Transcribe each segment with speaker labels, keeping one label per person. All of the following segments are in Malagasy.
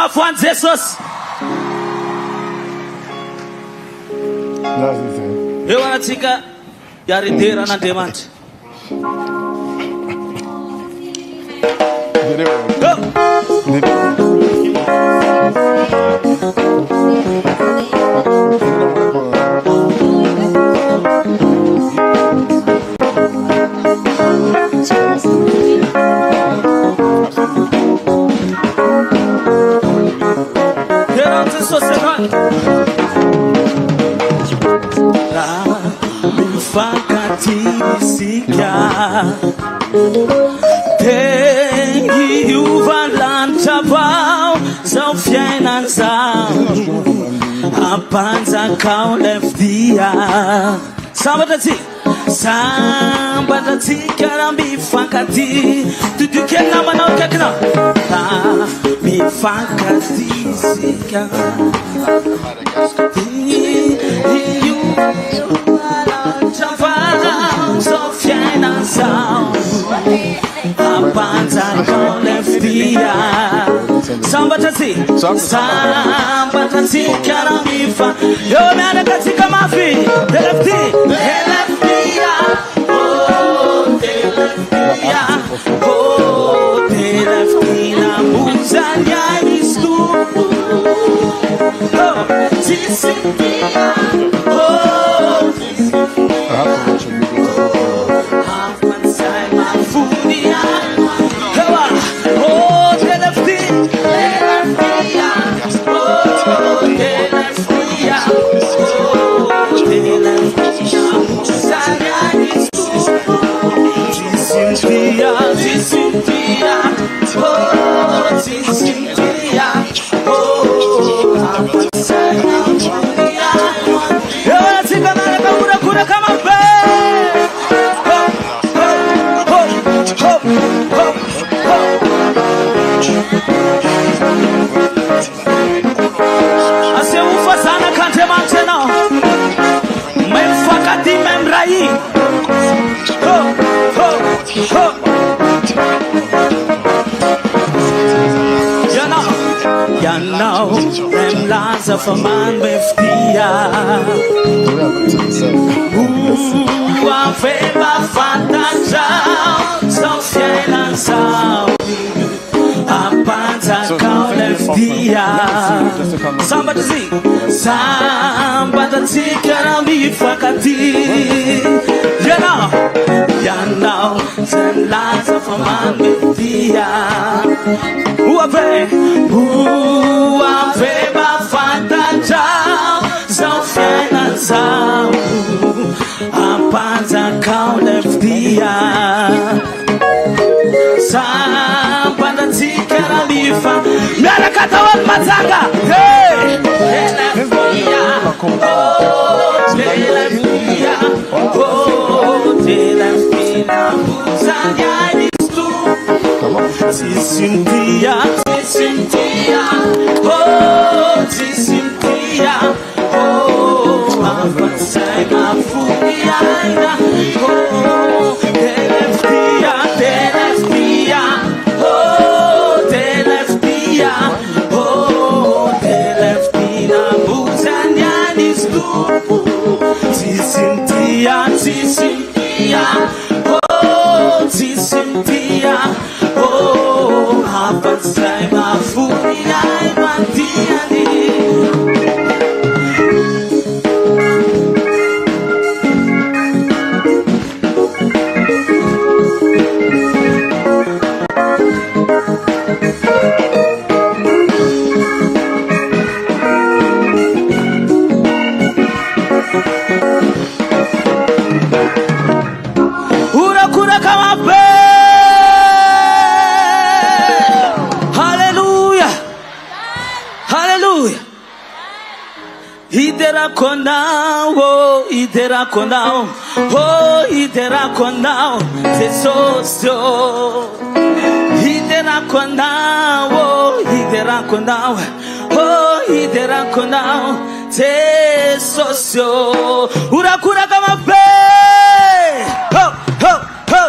Speaker 1: mafuan Jesus. Eu anatika yaridera n'Andriamanitra. Tem uvalancha pau zao fiainana zao apanjakao lefdia sambatratsika raha mifankaty tutukena manao kakina mifankaty sika uvalancha pau zao fiainana zao apanjakao lefdia sambatratsika raha mifa eu miaraka tsika mafy delefty of a man with the favor fantasma so fiainana zao apanjakao lefdia sambatratsika raha mifankaty yanao zay milaza fa manmedia uaveva fantatrao zao fiainana zao apanjakao lefdia sambatratsika raha mifa miaraka taoany Mahajanga Cynthia, oh, Cynthia, oh, Hafatra, Fumiana, oh, Telefia, oh, Telefia, oh, Telefia, Buzanianis tu, Cynthia, oh, Cynthia. Hafatra, Fumiana, Konao, oh, idera konao, tesosio. Idera konao, oh, idera konao, oh, idera konao, tesosio. Urakura kama pe, ho, ho, ho.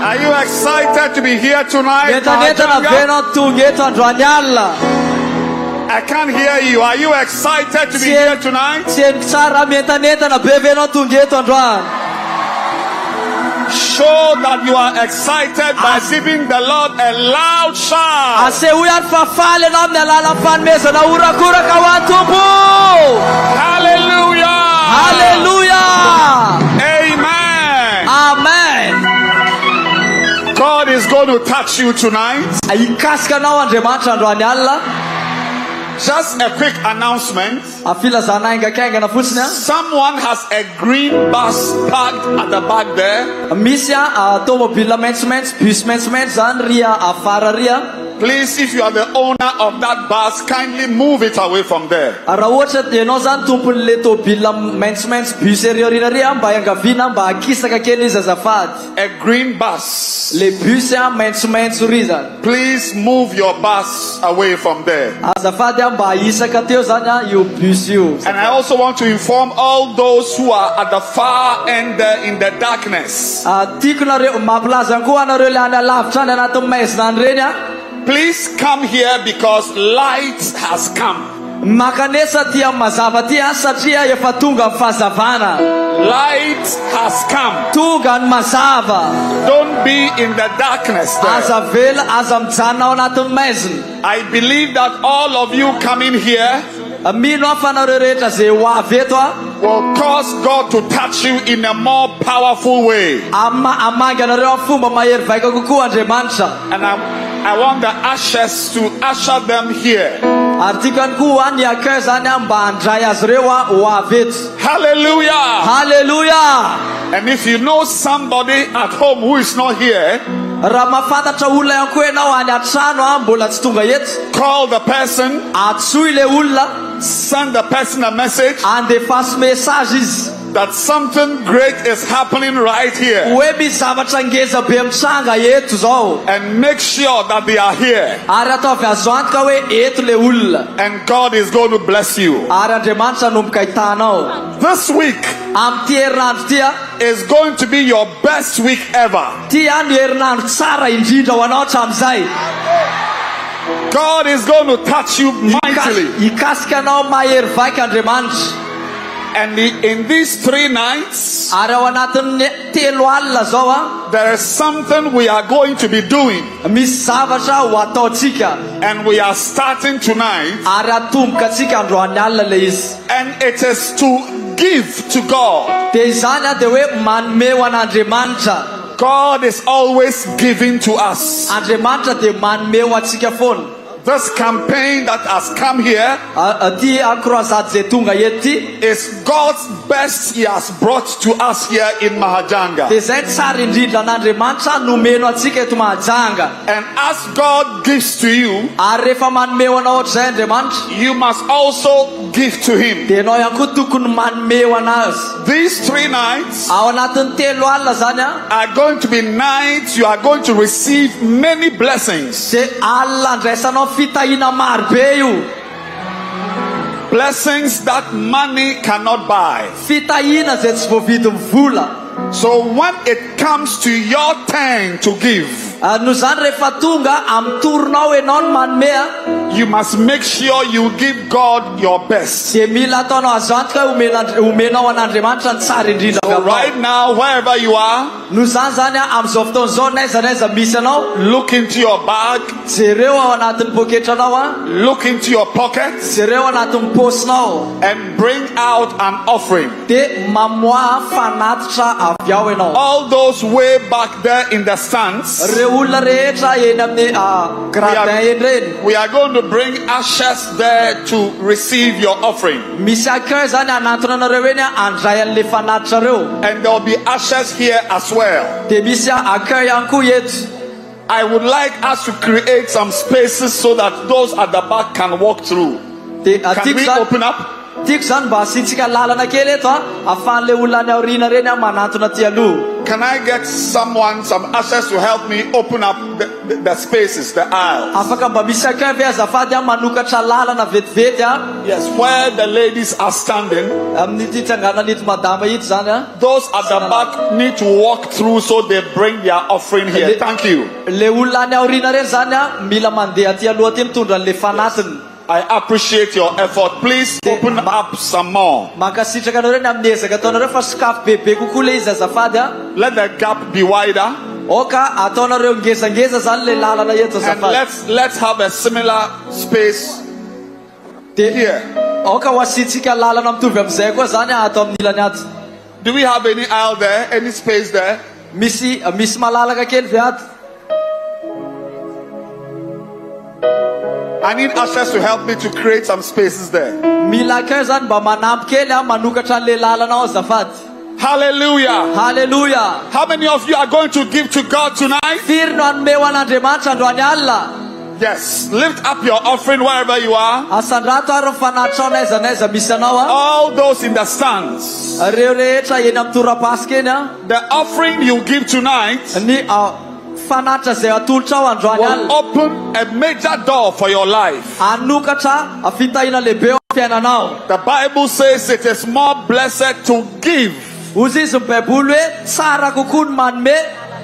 Speaker 2: Are you excited to be here tonight? I can't hear you. Are you excited to be here tonight? Show that you are excited by giving the Lord a loud shout. Hallelujah.
Speaker 3: Hallelujah.
Speaker 2: Amen.
Speaker 3: Amen.
Speaker 2: God is going to touch you tonight. Just a quick announcement. Someone has a green bus parked at the back there. Please, if you are the owner of that bus, kindly move it away from there.
Speaker 3: Raha ohatra dia ianao zany tompon'le tômôbila maitsomaitso bus ery aoriana mba iangaviana mba hakisaka kely izy azafady.
Speaker 2: A green bus.
Speaker 3: Le bus maitsomaitso ry zany.
Speaker 2: Please move your bus away from there.
Speaker 3: Azafady mba hisaka teo zany io bus io.
Speaker 2: And I also want to inform all those who are at the far end there in the darkness.
Speaker 3: Tiako nareo mampilaza koa anareo le any alavitra any anatin'ny maizina any reny.
Speaker 2: Please come here because light has come.
Speaker 3: Makanesa tia mazava tia satria efa tonga ny fahazavana.
Speaker 2: Light has come.
Speaker 3: Tonga ny mazava.
Speaker 2: Don't be in the darkness there.
Speaker 3: Aza vela aza mijanona ao anatin'ny maizina.
Speaker 2: I believe that all of you coming here
Speaker 3: mino aho fa nareo rehetra zay ho avy eto
Speaker 2: will cause God to touch you in a more powerful way.
Speaker 3: Amangy anareo amin'ny fomba mahery vaika kokoa Andriamanitra.
Speaker 2: And I want the ushers to usher them here.
Speaker 3: Ary tiako ihany koa ny accueil zany mba handray azy ireo ho avy eto.
Speaker 2: Hallelujah.
Speaker 3: Hallelujah.
Speaker 2: And if you know somebody at home who is not here,
Speaker 3: raha mahafantatra olona ihany koa ianao any an-trano mbola tsy tonga eto,
Speaker 2: call the person,
Speaker 3: atsoy le olona,
Speaker 2: send the person a message
Speaker 3: andefaso message izy
Speaker 2: that something great is happening right here.
Speaker 3: hoe misy zavatra ngeza be mitranga eto zao.
Speaker 2: And make sure that they are here.
Speaker 3: Ary ataovy azo antoka hoe eto le olona.
Speaker 2: And God is going to bless you.
Speaker 3: Ary Andriamanitra nomboka hitanao.
Speaker 2: This week
Speaker 3: Amin'ny herinandro tia
Speaker 2: is going to be your best week ever.
Speaker 3: Tia ny herinandro tsara indrindra ho anao hatramin'izay.
Speaker 2: God is going to touch you mightily.
Speaker 3: Hikasika anao mahery vaika Andriamanitra.
Speaker 2: And in these 3 nights,
Speaker 3: ary ao anatin'ny telo alina zao
Speaker 2: there is something we are going to be doing.
Speaker 3: misy zavatra ho ataontsika.
Speaker 2: And we are starting tonight.
Speaker 3: Ary atombokatsika androany alina le izy.
Speaker 2: And it is to give to God.
Speaker 3: Dia izany dia hoe manome ho an'Andriamanitra.
Speaker 2: God is always giving to us.
Speaker 3: Andriamanitra dia manome ho antsika foana.
Speaker 2: This campaign that has come here
Speaker 3: ty croisade zay tonga eto
Speaker 2: is God's best He has brought to us here in Mahajanga.
Speaker 3: dia zay tsara indrindra n'Andriamanitra nomeno antsika eto Mahajanga.
Speaker 2: And as God gives to you,
Speaker 3: ary rehefa manome ho anao ohatr'izay Andriamanitra,
Speaker 2: you must also give to Him.
Speaker 3: dia ianao ihany koa tokony manome ho anazy.
Speaker 2: These 3 nights
Speaker 3: ao anatin'ny telo alina zany
Speaker 2: are going to be nights you are going to receive many blessings.
Speaker 3: dia alina andraisanao fitahina maro be io.
Speaker 2: Blessings that money cannot buy.
Speaker 3: Fitahina zay tsy voavidy mivola.
Speaker 2: So when it comes to your turn to give,
Speaker 3: no zany rehefa tonga amin'ny toronao ianao no manome
Speaker 2: you must make sure you give God your best.
Speaker 3: dia mila ataonao azo antoka homenao an'Andriamanitra ny tsara indrindra.
Speaker 2: So right now, wherever you are,
Speaker 3: no zany zany amin'izao fotoan'izao naiza misy anao,
Speaker 2: look into your bag,
Speaker 3: jereo ao anatin'ny poketranao
Speaker 2: look into your pockets,
Speaker 3: jereo anatin'ny posinao,
Speaker 2: and bring out an offering.
Speaker 3: dia mamoa fanatitra avy ao ianao.
Speaker 2: All those way back there in the stands,
Speaker 3: reo olona rehetra eny amin'ny gradin eny reny,
Speaker 2: we are going to bring ushers there to receive your offering.
Speaker 3: misy accueil zany anatona anareo eny andray an'le fanatitra reo.
Speaker 2: And there will be ushers here as well.
Speaker 3: dia misy accueil ihany koa eto.
Speaker 2: I would like us to create some spaces so that those at the back can walk through. Can we open up?
Speaker 3: tiako zany mba asintsika lalana kely eto ahafahan'le olona any aoriana reny manatona ty aloha.
Speaker 2: Can I get some ushers to help me open up the spaces, the aisles?
Speaker 3: Afaka mba misy accueil ve azafady manokatra lalana vetivety
Speaker 2: Yes, where the ladies are standing.
Speaker 3: amin'ity tsanganan'ito madama ito zany
Speaker 2: Those at the back need to walk through so they bring their offering here. Thank you.
Speaker 3: le olona any aoriana reny zany mila mandeha aty aloha ty mitondra an'le fanatiny.
Speaker 2: I appreciate your effort. Please open up some more.
Speaker 3: Mankasitraka anareo reny amin'ny ezaka ataonareo fa sakafo bebe kokoa le izy azafady
Speaker 2: Let the gap be wider.
Speaker 3: oka ataonareo ngezangeza zany le lalana eto
Speaker 2: And
Speaker 3: azafady.
Speaker 2: let's have a similar space here.
Speaker 3: oka ho asintsika lalana mitovy amin'izay koa zany atao amin'ny ilany ato.
Speaker 2: Do we have any aisle there? Any space there?
Speaker 3: misy malalaka kely ve ato.
Speaker 2: I need ushers to help me to create some spaces there.
Speaker 3: mila accueil zany mba manampy kely manokatra an'le lalana ao azafady.
Speaker 2: Hallelujah.
Speaker 3: Hallelujah.
Speaker 2: How many of you are going to give to God tonight?
Speaker 3: firy no anome ho an'Andriamanitra androany alina.
Speaker 2: Yes, lift up your offering wherever you are.
Speaker 3: Asandrato ary mifanatitra ao n'aiza n'aiza misy anao a.
Speaker 2: All those in the stands.
Speaker 3: Ireo rehetra eny amin'ny torapasika eny a.
Speaker 2: The offering you give tonight
Speaker 3: Ny fanatitra izay atolotra ao androany
Speaker 2: will
Speaker 3: alina.
Speaker 2: open a major door for your life.
Speaker 3: Anokatra fitahina lehibe ao fiainanao.
Speaker 2: The Bible says it is more blessed to give.
Speaker 3: Hozy izy ny baiboly hoe tsara kokoa ny manome.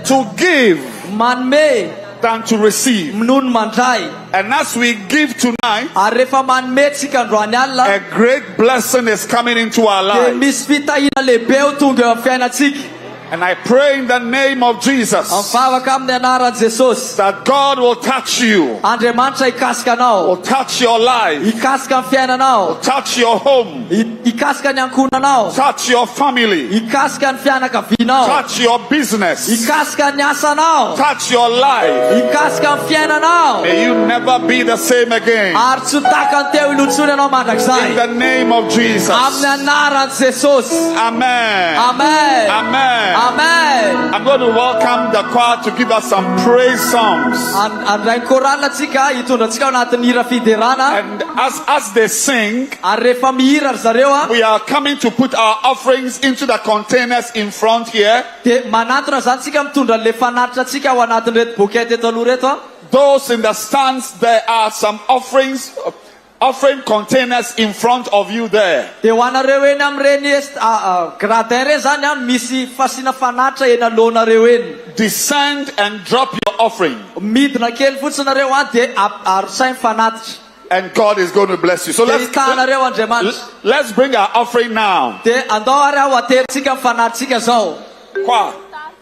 Speaker 2: To give
Speaker 3: manome
Speaker 2: than to receive.
Speaker 3: noho ny mandray.
Speaker 2: And as we give tonight,
Speaker 3: Ary rehefa manome tsika androany alina,
Speaker 2: a great blessing is coming into our
Speaker 3: dia
Speaker 2: lives.
Speaker 3: misy fitahina lehibe ho tonga eo amin'ny fiainatsika.
Speaker 2: And I pray in the name of Jesus
Speaker 3: Mivavaka amin'ny anaran'i Jesosy.
Speaker 2: that God will touch you,
Speaker 3: Andriamanitra hikasika anao.
Speaker 2: will touch your life,
Speaker 3: Hikasika ny fiainanao.
Speaker 2: touch your home,
Speaker 3: Hikasika ny ankonanao.
Speaker 2: touch your family,
Speaker 3: Hikasika ny fianakavianao.
Speaker 2: touch your business,
Speaker 3: Hikasika ny asanao.
Speaker 2: touch your life.
Speaker 3: Hikasika ny fiainanao.
Speaker 2: May you never be the same again.
Speaker 3: Ary tsy ho takany teo ilotsony anao mandrakizay.
Speaker 2: In the name of Jesus.
Speaker 3: Amin'ny anaran'i Jesosy.
Speaker 2: Amen.
Speaker 3: Amen.
Speaker 2: Amen.
Speaker 3: Amen.
Speaker 2: I'm going to welcome the choir to give us some praise songs.
Speaker 3: Andray korala tsika hitondratsika ao anatin'ny hira fiderana.
Speaker 2: And as they sing,
Speaker 3: Ary rehefa mihira ry zareo a,
Speaker 2: we are coming to put our offerings into the containers in front here.
Speaker 3: dia manatona zany tsika mitondra le fanatitra tsika ao anatin'ny reto bokety eto aloha reto a.
Speaker 2: Those in the stands, there are some offering containers in front of you there.
Speaker 3: Dia ho anareo eny amin'ireny gradin reny zany a, misy fasina fanatitra eny alohanareo eny.
Speaker 2: Descend and drop your offering.
Speaker 3: Midina kely fotsiny nareo a, dia arosainy fanatitra.
Speaker 2: And God is going to bless you. So
Speaker 3: Dia hitanareo Andriamanitra.
Speaker 2: let's bring our offering now.
Speaker 3: Dia andao ary aho ateritsika ny fanatritsika zao.
Speaker 2: Choir,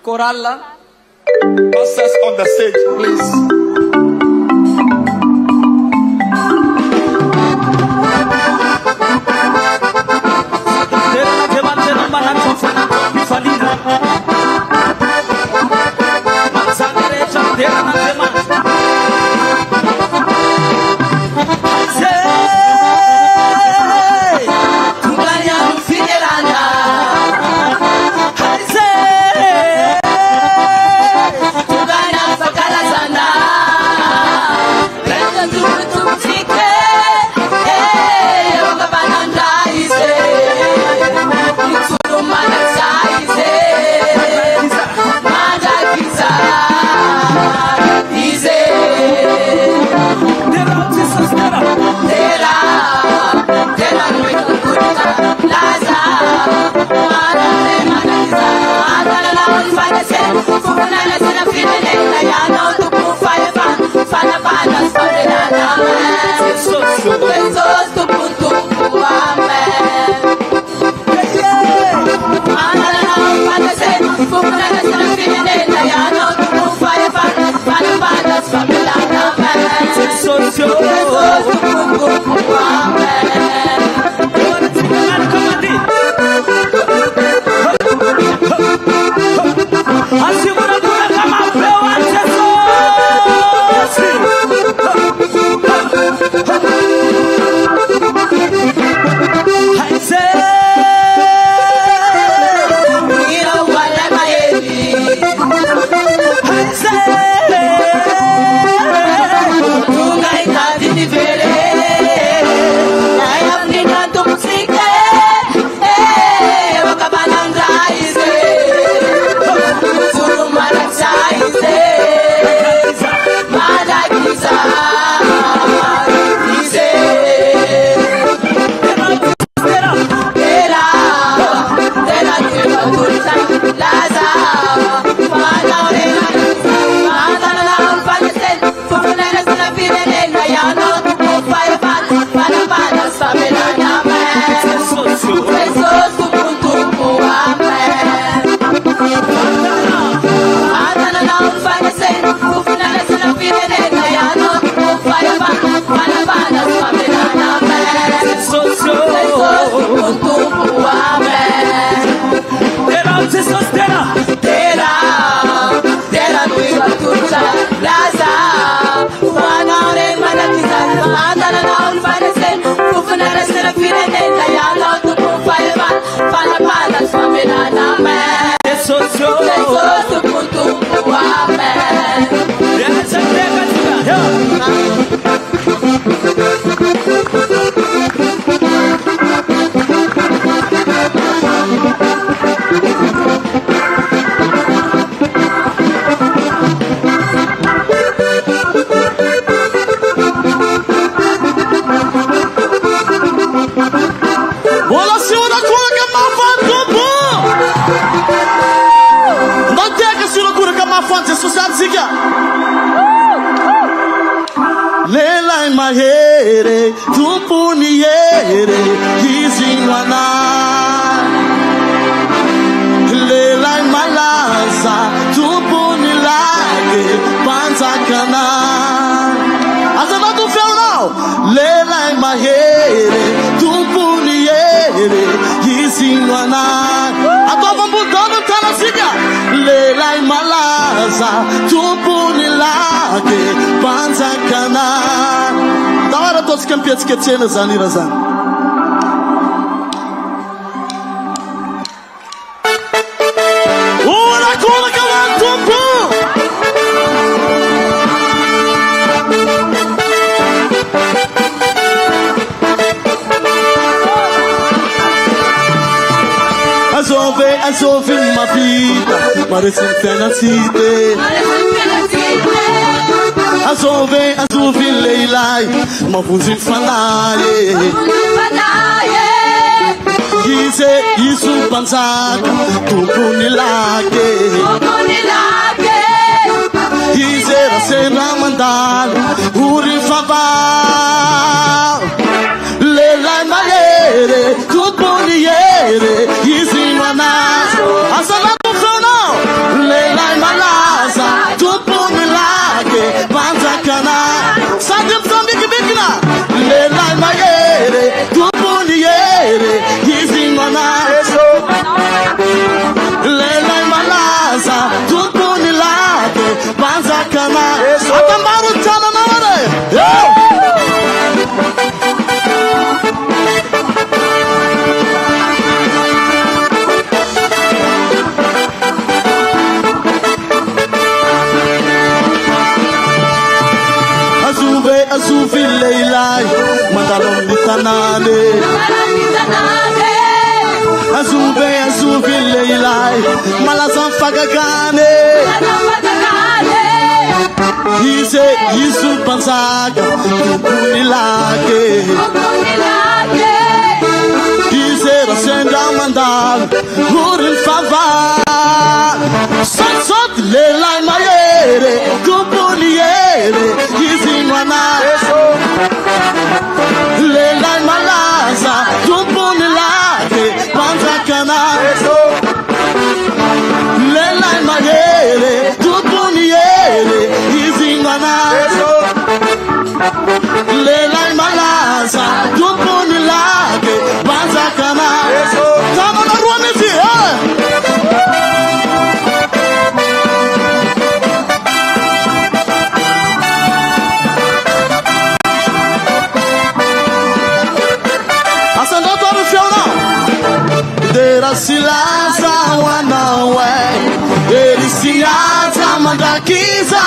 Speaker 3: Korala.
Speaker 2: pastors on the stage, please.
Speaker 1: Tuganya sakala sana. Bola si una cura che mi ha fatto non ti è che si una cura che mi ha fatto sostanzica Lela in mahere tu puniere Hizinwana Lela in malasa tu punilage Panzakana Asana tu feu não Lela in mahere tu puniere Hizinwana Atova mudando tá na siga Lela in malasa tu punilage Panzakana Da hora todos campeões que tinha zanira zan Ora cola que eu ando Azove uma vida Parece um penacite Azove leilai Mafuzi fanahy Gize isu panzaka Tumpuni lake Gize rasena mandala Uri fava Leilai maere Tumpuni yere Gizi manas Asala tufana Leilai malaza Tumpuni lake Panzakana Sadim Zambiki Bikina Leilai maere Tumpuni yere Gizi manas Leilai malaza Tumpuni lake Panzakana Atambaru tana na wale Azuvi leilai Madalomni tanane Azuvi leilai Malazan fagagane Ize isu panzaga Tupunilake Ize rasenda mandal Hurin fava Sot leilai maere Tupuniere Izinwana Leilai malaza Tupunilake Panzakana Leilai maere Tupuniere Izinwana Leilai malaza Tupunilake Panzakana Tamo na rua me vi Silaza wanawe Erisiaza mandakiza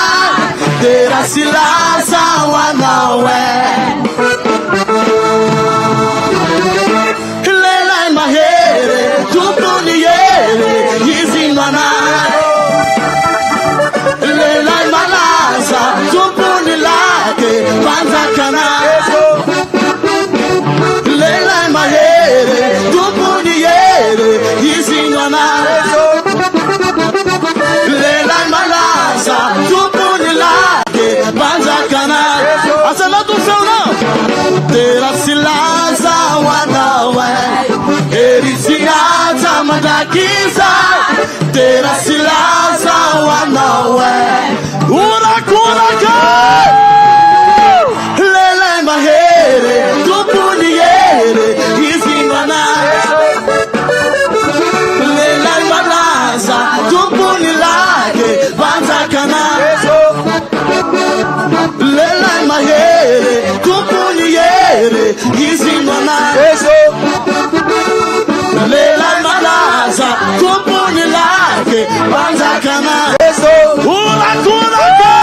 Speaker 1: Dera silaza wanawe Leilai mahere Tupuniere Yizinwana Leilai malaza Tupunilake Panzakana Leilai mahere Tupuniere Yizinwana Leilai malaza Tupunilake Panzakana Asana tu feu não Dera silaza wanawe Erisiaza mandakiza Dera silaza wanawe Urakuraka Leilai mahere Tupuniere Yizinwana Leilai malaza Tupunilake Panzakana Leilai mahere Tupuniere Yizinwana Leilai malaza Tupunilake Panzakana Urakuraka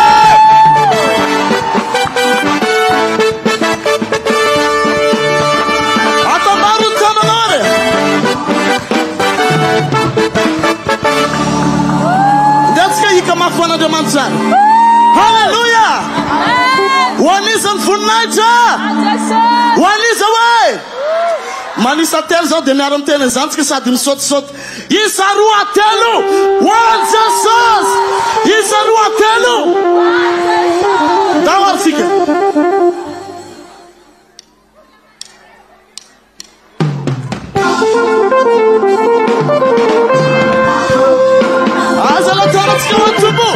Speaker 1: Atamaru tamanore Detska hika mafana de manzan Hallelujah One is on Funaja One is away Manisa telo zao dia miara miteny zantsika sady misaotisaoty. Isa roa telo hoan'i Jesosy. Isa roa telo. Dao arsika. Aza la taratsika ho tombo.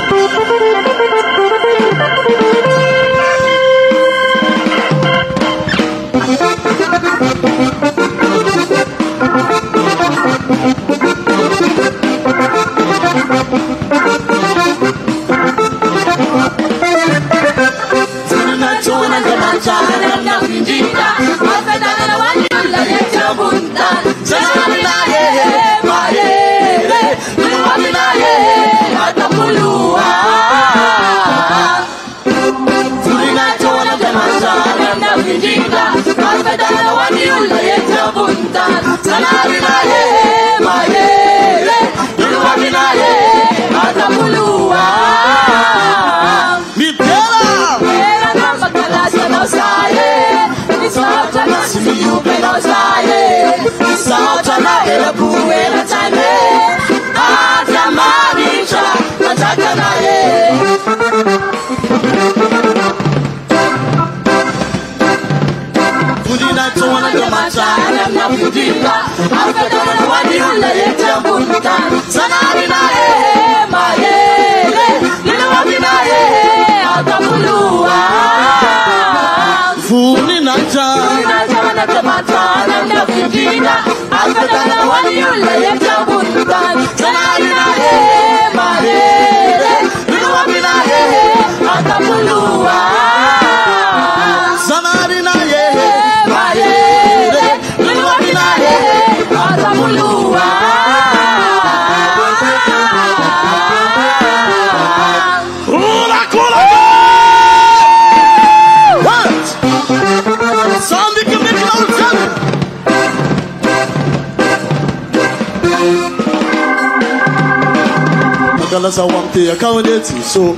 Speaker 1: Akala zawamte akawaneti so.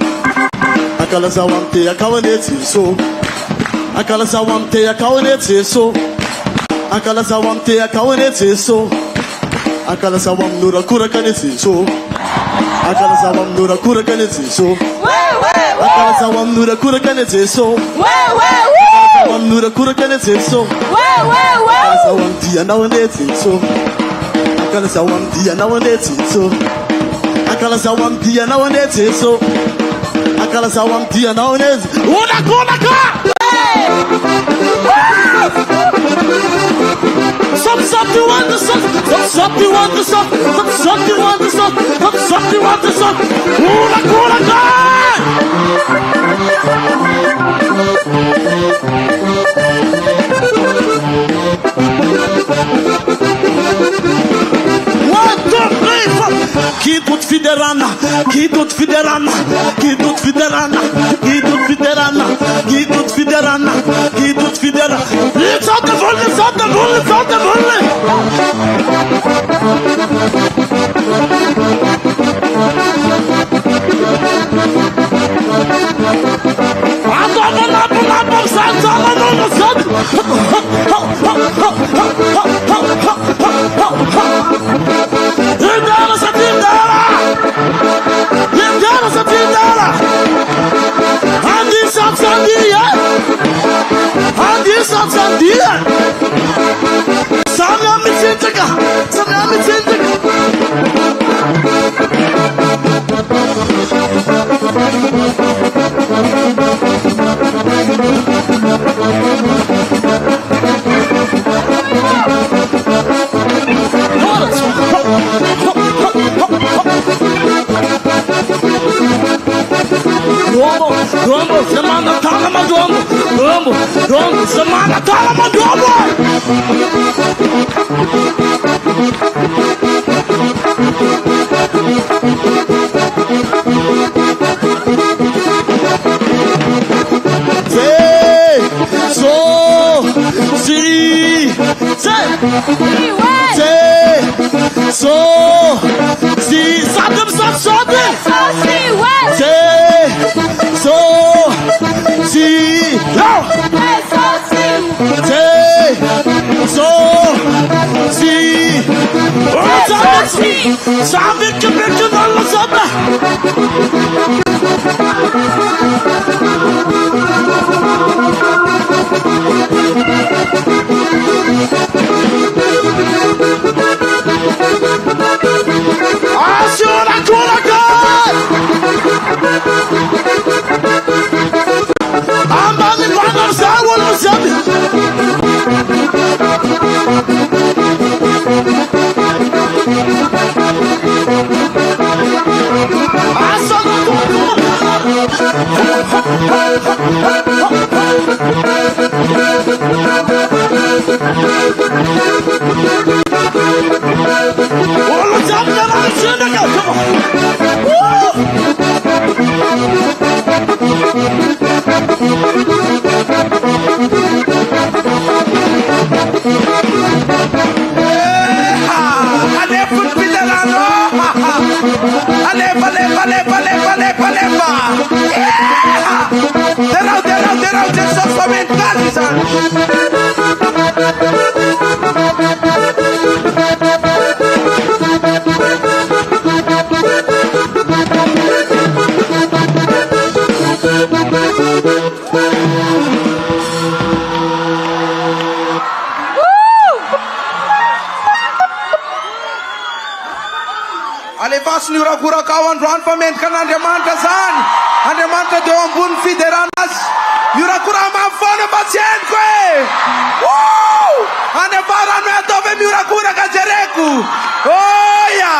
Speaker 1: Akala zawamte akawaneti so. Akala zawamte akawaneti so. Akala zawamte akawaneti so. Akala zawam nura kura kaneti so. Akala zawam nura kura kaneti so. Akala zawam nura kura kaneti so. Akala zawam nura kura kaneti so. Akala zawam dia nawaneti so. Akala zawam dia nawaneti so. Akala zawam dia nawaneti so. Akala zawam dia nawaneti. Una ka. Something wonderful. Something wonderful. Something wonderful. Something wonderful. Una ka. Kidut fiderana, kidut fiderana, kidut fiderana, kidut fiderana, kidut fiderana, kidut fiderana. It's on the volley, it's on the volley, it's on the volley. Dombo, semana tala madombo. Dombo, semana tala madombo. Sabe que perdi não sobra. A senhora cura Amin'ny quando salvo não sabe.
Speaker 4: Alevasy ny orakoraka ao androany fa mendrika an'Andriamanitra zany. Andriamanitra dia eo ambony fiderana azy. Mirakora mavona fa tsy henoko e. Any afarano ataovy miorakoraka jereko. Oya.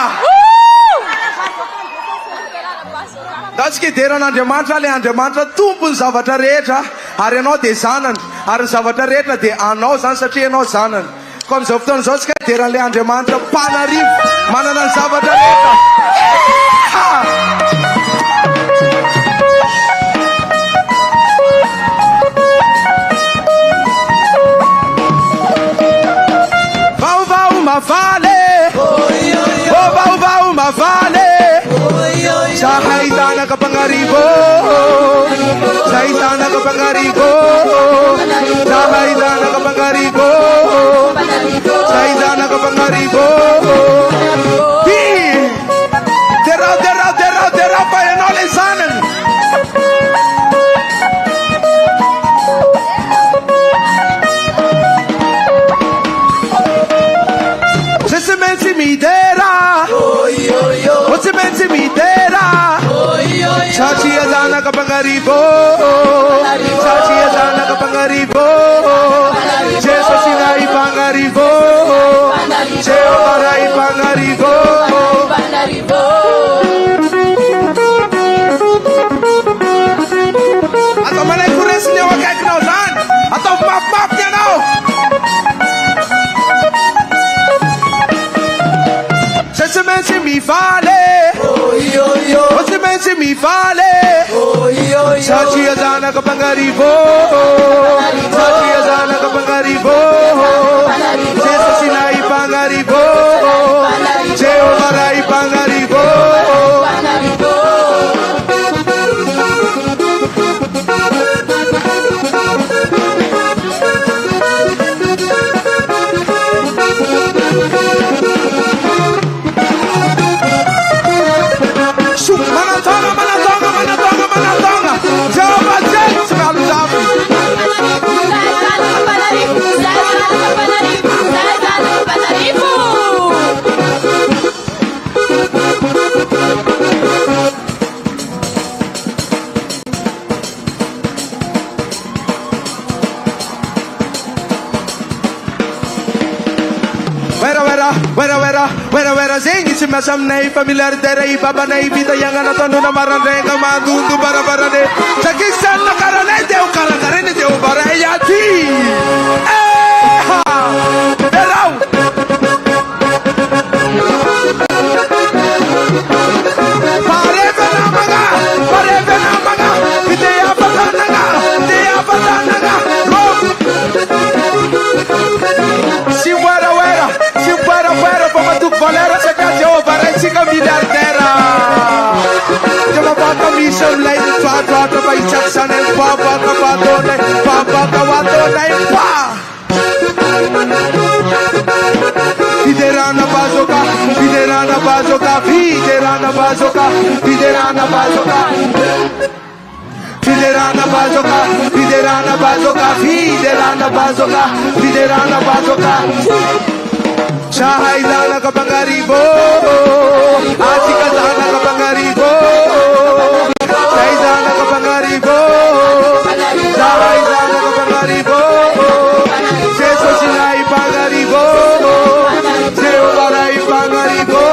Speaker 4: Datsika ideran'Andriamanitra le Andriamanitra tompony zavatra rehetra ary anao dia zanany ary zavatra rehetra dia anao zany satria anao zanany. Ko amin'izao fotoana izao tsika ideran'le Andriamanitra mpanarivo manana ny zavatra rehetra. Mavale, oh bau mavale, sahitana kapangaribo, sahitana kapangaribo, sahitana kapangaribo, sahitana kapangaribo. Di, terau pa yan oleh sanan. Mitera, what's it meant to mitera? Chachi azana kapangaribo, chachi azana kapangaribo, Jesu sinai pangaribo, Jesu marai pangaribo. Atau mana kures ni awak kenal zan? Atau maaf-maafnya now? Você mente me fale, você mente me fale, Satia zana kapangaribo, Satia zana kapangaribo, Jesus sinai pangaribo, Jehovah rai pangaribo. Wera zingi si masam nei familiar dere baba nei vida yang ana tonu na marane ka mandu bara barane sakistan na karane deu kala karane deu bara yati derau pare vena maga idea patanaga si wera para tu valera se cate o para chica miliardera yo ma bata mi son lei tra vai Jackson e papa capadone pa Fiderana bazoka fiderana bazoka, fiderana bazoka, fiderana bazoka, fiderana bazoka, fiderana bazoka, fiderana bazoka, fiderana bazoka. Shahidana kapangaribo, asikazana kapangaribo, shahidana kapangaribo, shahidana kapangaribo, Jesus sinai pangaribo, Jehovah pangaribo,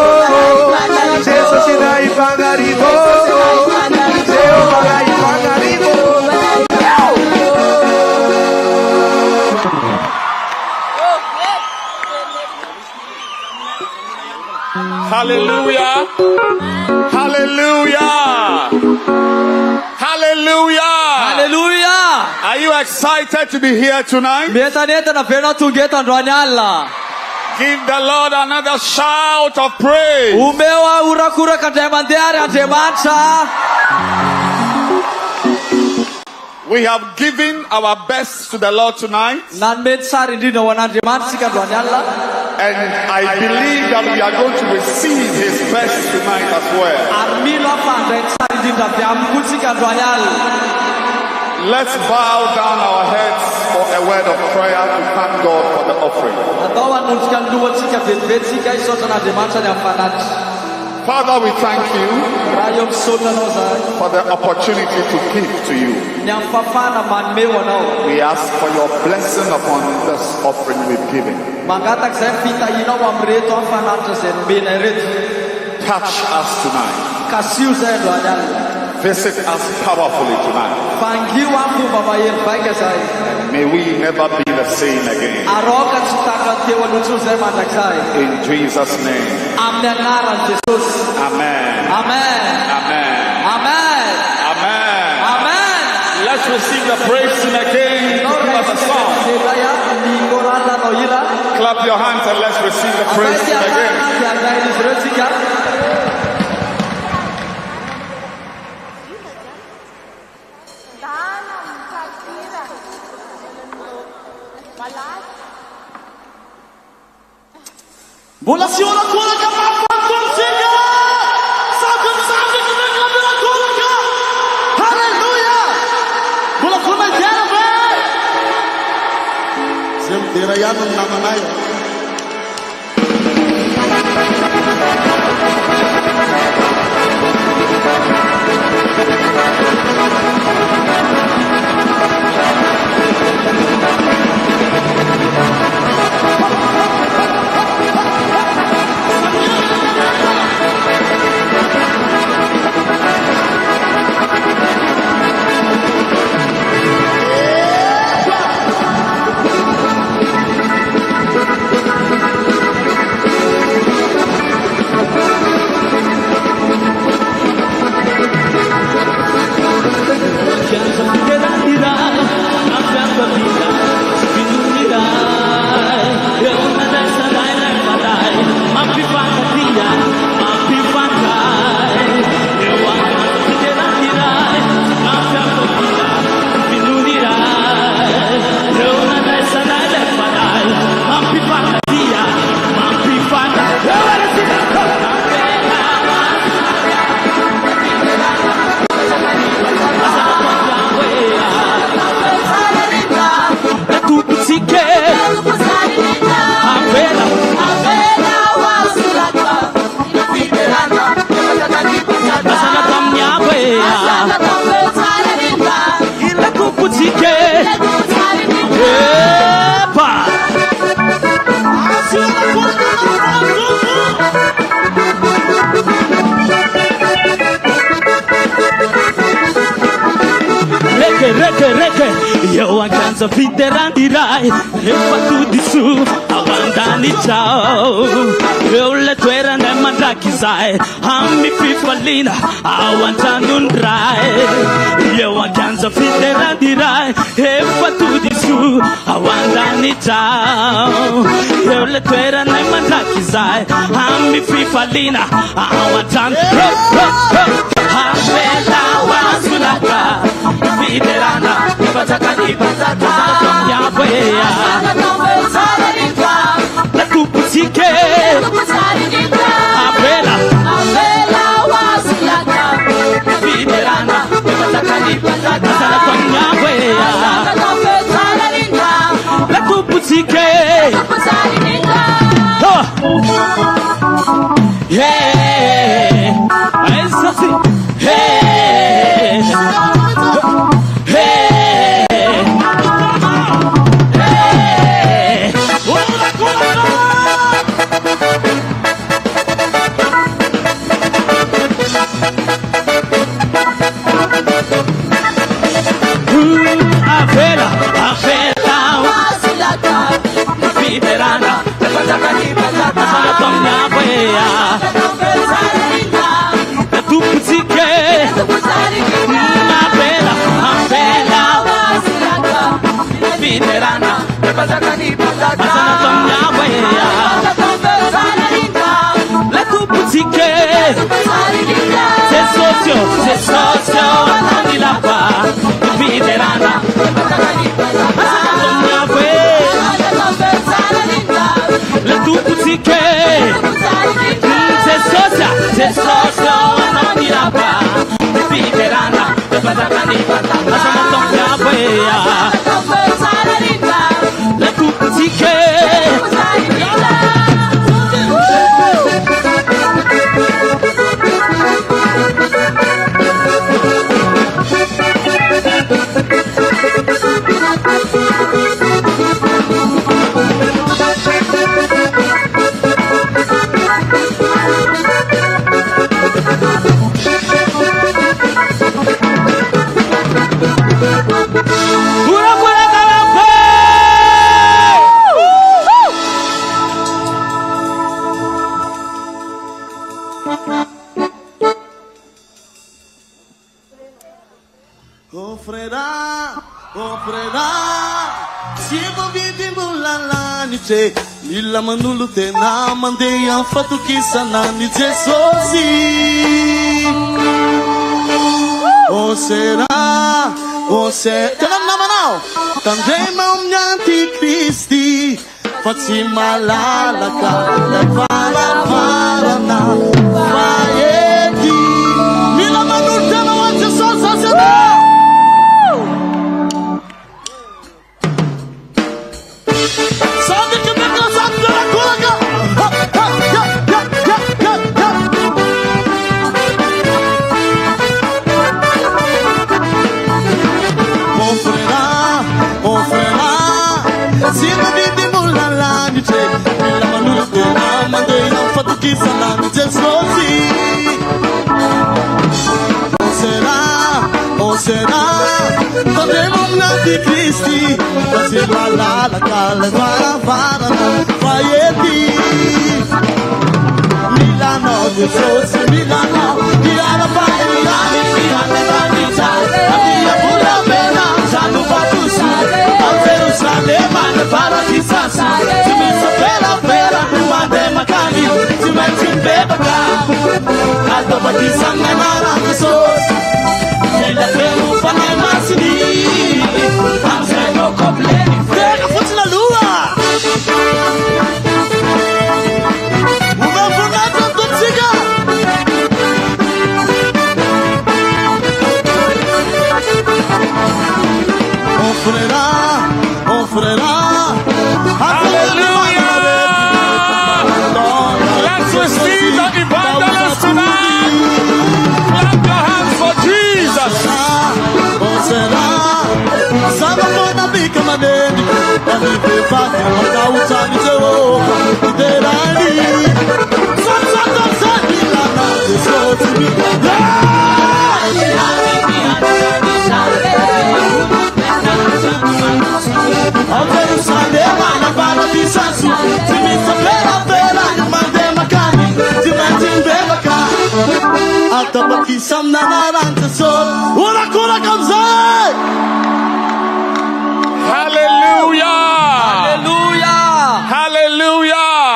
Speaker 4: Jesus sinai pangaribo, Jehovah pangaribo.
Speaker 2: Hallelujah. Hallelujah. Hallelujah.
Speaker 3: Hallelujah.
Speaker 2: Are you excited to be here tonight? Give the Lord another shout of praise. We have given our best to the Lord tonight. And I believe that we are going to receive His best tonight as well. Let's bow down our heads for a word of prayer to thank God for the offering. Father, we thank you for the opportunity to give to you. We ask for your blessing upon this offering we've given. Touch us tonight. Visit us powerfully tonight. And may we never be the same again. In Jesus' name. Amen. Amen.
Speaker 3: Amen.
Speaker 2: Amen.
Speaker 3: Amen.
Speaker 2: Amen.
Speaker 3: Amen.
Speaker 2: Let's receive the praise team again. Give us a song. Clap your hands and let's receive the praise team again.
Speaker 1: Bola siona kola ka fantasika. Sakam sakam ka kola ka. Hallelujah. Bola kola jarabe. Sem terayan namanay.
Speaker 5: Yo aganza fiterandirai e fatu di su awandani ciao yo le tuera ne mandakizai ammi fifalina awantandundrai yo aganza fiterandirai e fatu di su awandani ciao yo le tuera ne mandakizai ammi fifalina awantandundrai Hafela wasulaka Fiderana Ibataka Ibataka Yahweh Natokana La kuputike Avela, Fiterana, tu putike, Fiterana, la tu putike, c'est socio, non di la pa, Fiterana, la tu putike, c'est socio, non di la pa, Fiterana, la tu putike.
Speaker 1: Ila manulu tena mandeya fatukisa nani Jesusi. O será, Tanam naman now. Tandema umnyanti Kristi. Fatimala ka para na Faedi. Ila manulu tena wa Jesus asena. Di Cristi, così malala cala para Faieti. Milano di Sozzi, Milano di ara-panahy, Via pura bella, sanno Batusu, a Gerusalemme, paradisasa, si messa pera, mande macani, si mette in bebaca, a dopo di sanganara di sos, nella pelu fanahy masini. Pega forte na lua. Uma fornada do Tsiga. Ofrerá.
Speaker 2: Hallelujah. Let's receive the evangelist tonight. Clap your hands for Jesus.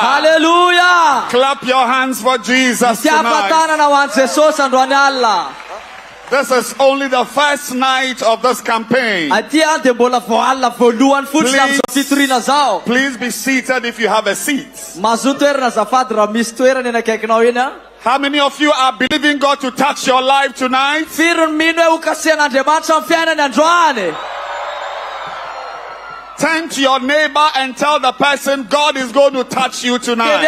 Speaker 5: Hallelujah.
Speaker 2: Clap your hands for Jesus tonight. This is only the first night of this campaign. Please be seated if you have a seat. How many of you are believing God to touch your life tonight? Turn to your neighbor and tell the person God is going to touch you tonight.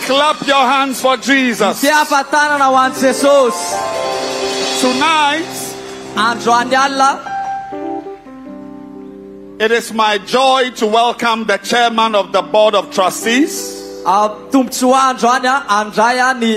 Speaker 2: Clap your hands for Jesus. Tonight, it is my joy to welcome the chairman of the board of trustees,
Speaker 3: Tombotsoa andro any andray ny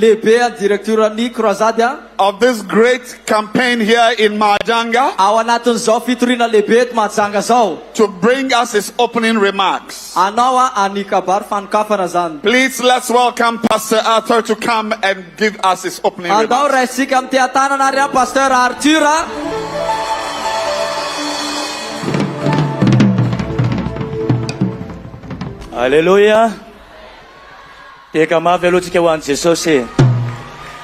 Speaker 3: lehibe direktoran'ny croisade
Speaker 2: of this great campaign here in Mahajanga
Speaker 3: ao anatin'izao fitoriana lehibe eto Mahajanga zao
Speaker 2: to bring us his opening remarks.
Speaker 3: anao any kabary fanokafana zany.
Speaker 2: Please let's welcome Pastor Arthur to come and give us his opening
Speaker 3: andao
Speaker 2: remarks.
Speaker 3: raisika amin'ny teatanana ary pasteur Arthur
Speaker 6: Alléluia. Teka mafy aloha tsika ho an'i Jesosy.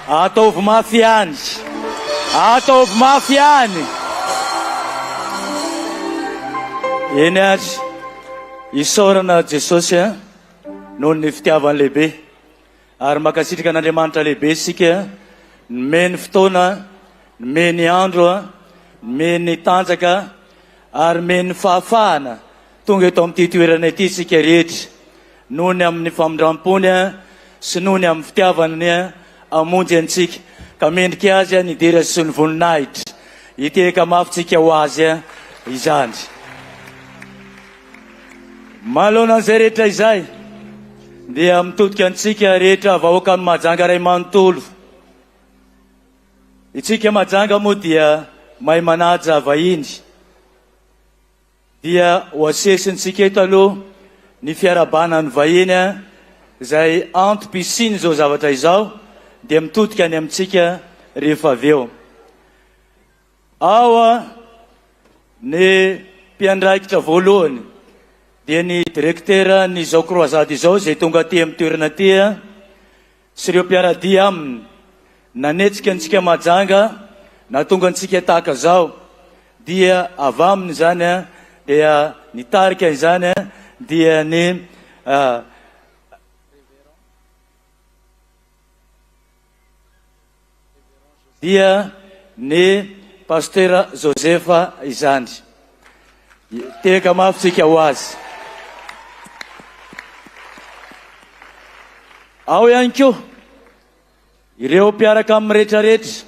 Speaker 6: Ataovy mafy ihany. Ataovy mafy ihany. Eny ary isaorana Jesosy noho ny fitiavany lehibe ary makasitraka an'Andriamanitra lehibe isika nomeny fotoana, nomeny andro, nomeny tanjaka ary nomeny fahafahana tonga eto amin'ity toerana ity isika rehetra noho ny amin'ny famindram-pony sy noho ny amin'ny fitiavany amonjy antsika ka mendrika azy ny dera sy ny voninahitra hiteka mafitsika ho azy izany. Mahalona an'izay rehetra izay dia mitodika antsika rehetra vahoaka amin'ny Mahajanga ray manontolo. Itsika Mahajanga moa dia mahay manaja vahiny. Dia ho asesintsika eto aloha ny fiarabana ny vahiny izay antom-pisiny zao zavatra izao dia mitodika ny amintsika rehefa avy eo. Ao ny mpiandraikitra voalohany dia ny direktera ny zao croisade izao izay tonga aty amin'ny toerana aty sy ireo mpiaradia aminy nanetsika antsika Mahajanga na tonga antsika tahaka zao dia avy aminy zany dia hitarika izany dia ny dia ny pasteur Josepha izany. Teka mafitsika ho azy. Ao ihany koa ireo mpiaraka amin'ny rehetrarehetra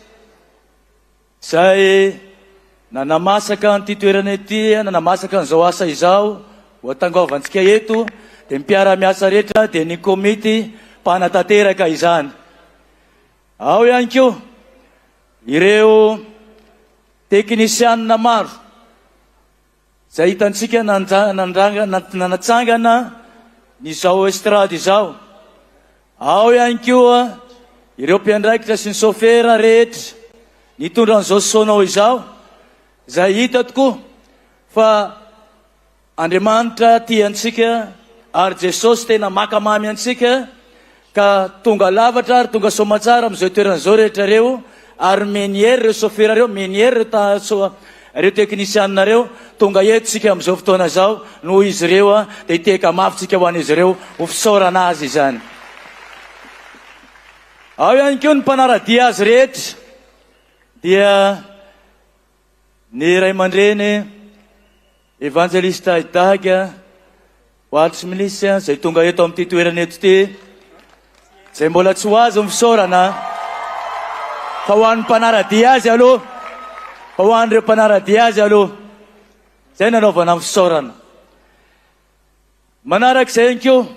Speaker 6: izay nanamasaka an'ity toerana ity, nanamasaka an'izao asa izao ho atangaovantsika eto dia mpiara-miasa rehetra dia ny komity mpanatanteraka izany. Ao ihany koa ireo teknisianina maro izay hitantsika nanatsangana nyzao estrady izao. Ao ihany koa ireo mpiandraikitra sy ny sofera rehetra nitondra an'izao sonao izao izay hita tokoa fa Andriamanitra tia antsika ary Jesosy tena makamamy antsika ka tonga lavatra ary tonga somatsara amin'izao toerana izao rehetra reo ary meniery reo sofera reo, meniery reo teknisianina reo tonga eto tsika amin'izao fotoana izao noho izy reo dia hiteka mafitsika ho an'izy reo ho fisaorana azy izany. Ao ihany koa ny mpanaradia azy rehetra dia ny ray aman-dreny Evanjelista Dag Heward-Mills izay tonga eto amin'ity toerana eto ity izay mbola tsy ho azy ny fisaorana fa ho an'ny mpanaradia azy aloha, fa ho an'ireo mpanaradia azy aloha izay nanaovana amin'ny fisaorana. Manarak'izay ihany koa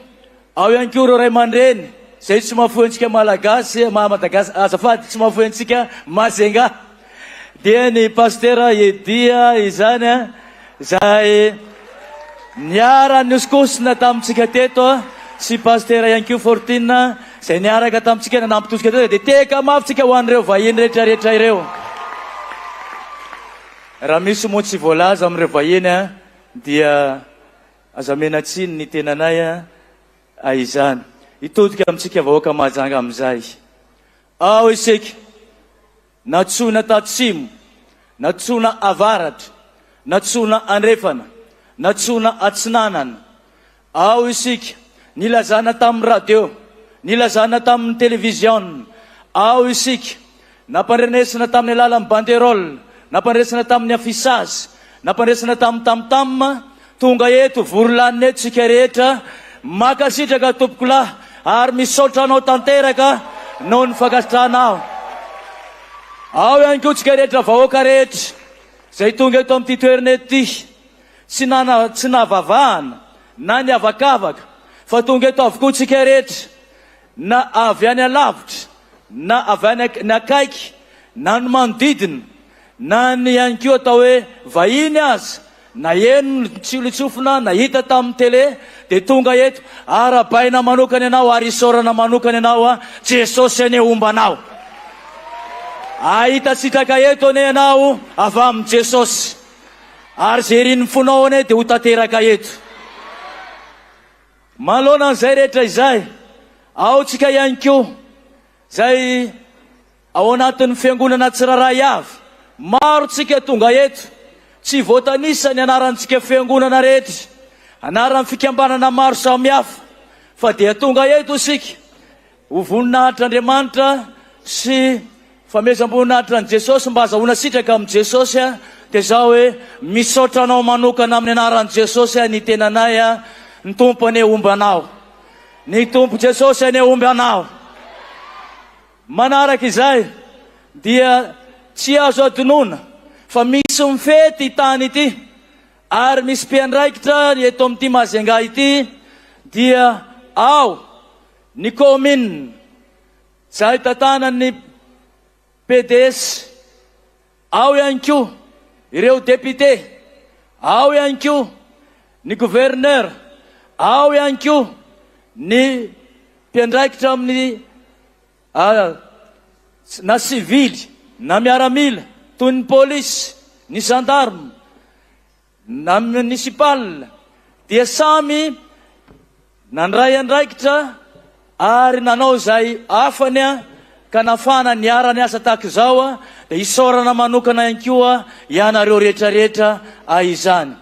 Speaker 6: ao ihany koa ireo ray aman-dreny izay tsy mahafoy antsika Malagasy, Madagaskar, azafady tsy mahafoy antsika Mahajanga dia ny pasteur Edia izany izay niara niosokosina tamintsika teto sy pasteur ihany koa Fortune izay niaraka tamintsika nanampitosika teto dia teka mafitsika ho an'ireo vahiny rehetrarehetra ireo. Raha misy moa tsy voalaza amin'ireo vahiny dia aza menatsiny ny tenanay izany hitodika amintsika vahoaka Mahajanga amin'izay. Ao isika natsona tatsimo, natsona avaratra, natsona andrefana, natsona atsinanana. Ao isika nilazana tamin'ny radio, nilazana tamin'ny televizion. Ao isika nampandrenesana tamin'ny alalan'ny banderole, nampandresana tamin'ny afisage, nampandresana tamin'ny tamtam, tonga eto vorolanina eto tsika rehetra makasitraka tompoko lahy ary misaotra anao tanteraka noho ny fankasitranao. Ao ihany koa tsika rehetra vahoaka rehetra izay tonga eto amin'ity toerana ety tsy navavahana na niavakavaka fa tonga eto avokoa tsika rehetra, na avy any alavitra, na avy any akaiky, na ny manodidina, na ny ihany koa atao hoe vahiny aza, na eno tsilitsofina na hita tamin'ny tele, de tonga eto ara-baina manokana ianao ary isaorana manokana ianao a Jesosy ane ombanao. Ahita sitraka eto ane ianao avy amin'ny Jesosy, ary zay riny fonao ane de ho tanteraka eto. Malona an'izay rehetra izay, ao tsika ihany koa zay ao anatin'ny fiangonana tsiraray avy, maro tsika tonga eto, tsy voatanisa ny anarantsika fiangonana rehetra, anaran'ny fikambanana maro samihafa, fa dia tonga eto sika ho voninahitr'Andriamanitra sy famezam-boninahitran'i Jesosy mba azahoana sitraka amin'i Jesosy a, de zao hoe misaotra anao manokana amin'ny anaran'i Jesosy a, ny tenanay a, ny tompo ane ombanao, ny tompo Jesosy ane ombanao. Manaraka izay dia tsy azo adonona fa misy mifety tany ity, ary misy mpiandraikitra eto amin'ity Mahajanga ity, dia ao ny commune zay tantanan'ny PDS, ao ihany koa ireo député, ao ihany koa ny gouverneur, ao ihany koa ny mpiandraikitra amin'ny na sivily na miaramila toy ny polisy, ny gendarme, na municipal, dia samy nandray andraikitra ary nanao zay afany a, ka nafana ny ara ny asa tahaka zao a, de isaorana manokana ihany koa ianareo rehetrarehetra izany.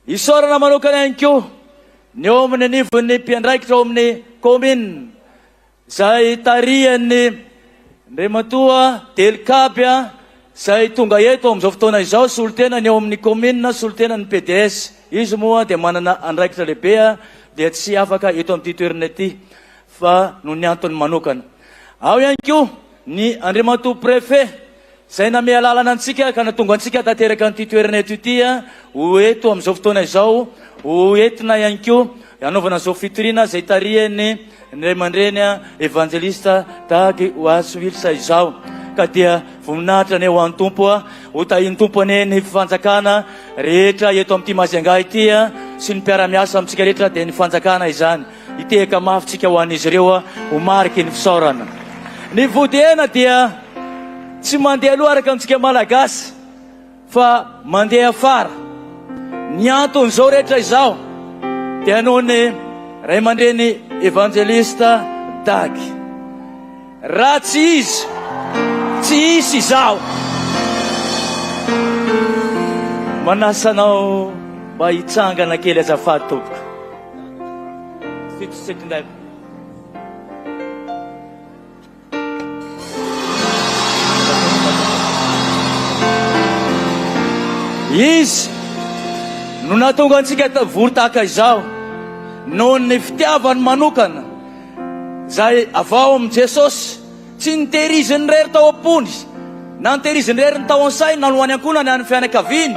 Speaker 6: Isaorana manokana ihany koa ny eo amin'ny anivon'ny mpiandraikitra ao amin'ny commune zay tarihan'ny Andriamatoa Delikabya, zay tonga eto amin'izao fotoana izao, solotena ny eo amin'ny commune, solotena ny PDS. Izy moa de manana andraikitra lehibe, dia tsy afaka eto amin'ity toerana ity fa no ny antony manokana. Ao ihany koa ny Andriamatoa préfet zay name lalana antsika ka natonga antsika tanteraka an'ity toerana eto ity ho eto amin'izao fotoana izao, ho entina ihany koa anaovana zao fitorina zay tarihany ny aman-dreny Evanjelista Dag Heward-Mills izao, ka dia voninahitra ane ho an'ny tompo ho tahin'ny tompo ane ny fanjakana rehetra eto amin'ity Mahajanga ity sy ny mpiara-miasa amintsika rehetra, de ny fanjakana izany iteka mafitsika ho an'izy ireo ho mariky ny fisaorana. Ny vodena dia tsy mandeha aloha araka amintsika Malagasy fa mandeha afara. Ny antony zao rehetra izao dia noho ny ray aman-dreny Evanjelista Dag, raha tsy isy izao, manasanao mba hitsangana kely azafady tompoko. Izy no natonga antsika vory tahaka izao noho ny fitiavany manokana zay avao amin'i Jesosy, tsy nitehiriziny rery tao am-pony, na nitehiriziny rery ny tao an-sainy, na nohany ankohana ny any fianakaviany,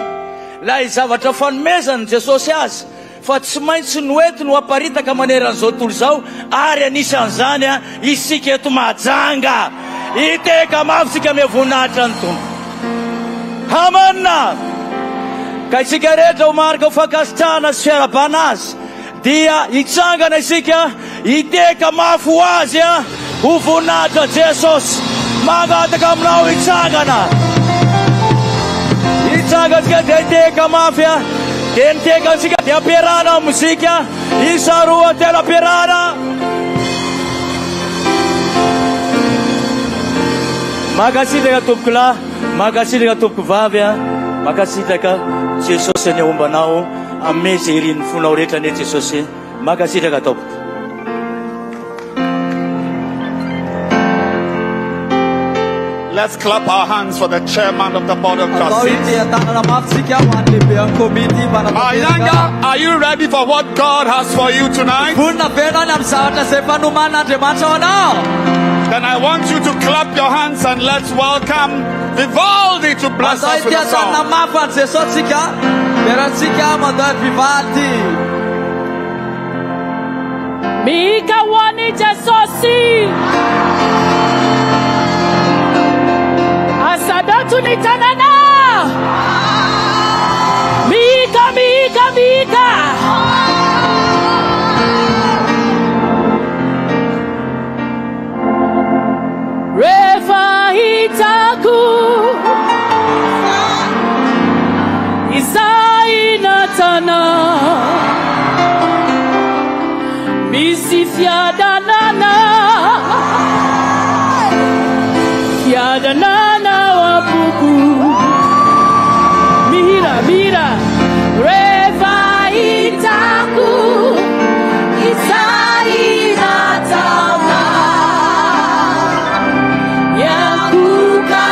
Speaker 6: lay zavatra fanomezany Jesosy azy, fa tsy maintsy noety no aparitaka maneran'izao tontolo zao, ary anisan'izany isika eto Mahajanga iteka mafitsika me voninahitra ny tompo. Amanina! Ka isika rehetra ho marika ho fankasitrahana sy fiara-bana azy, dia hitsangana isika iteka mafy ho azy ho voninahitra Jesosy. Magataka aminao hitsangana sika dia iteka mafy dia niteka sika dia ampiarahana amin'ny mozika isa roa telo ampiarahana. Makasitraka tompoko lahy, makasitraka tompoko vavy, makasitraka Jesosy ny ombanao ame zay irin'ny fonao rehetra ne Jesosy. Makasitraka tompoko.
Speaker 2: Let's clap our hands for the chairman of the board of trustees. Mahajanga, are you ready for what God has for you tonight? Then I want you to clap your hands and let's welcome Vivaldi to bless us with a song.
Speaker 5: Mika wani jasosi Asadatu ni tanana Mika Refa hitaku Isai natana Misi fiadanana wapuku Mira Refa hitaku Isai natana Yakuka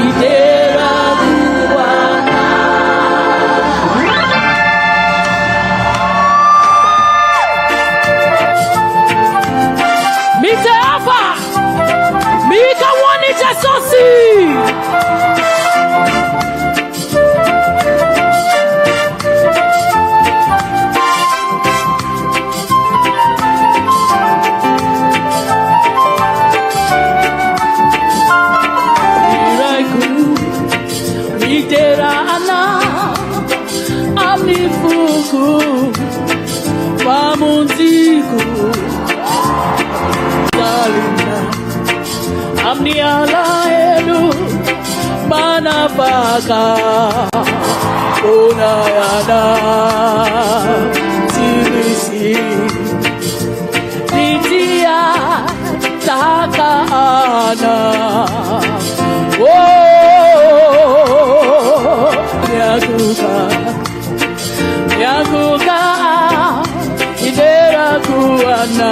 Speaker 5: Idera buana Mite apa Mika wani jasosi Amin'ny fuku pamunziku lalina Amin'ny alalan'ny manapaka unayana tirisi Litia takaana Yakuka idera kuana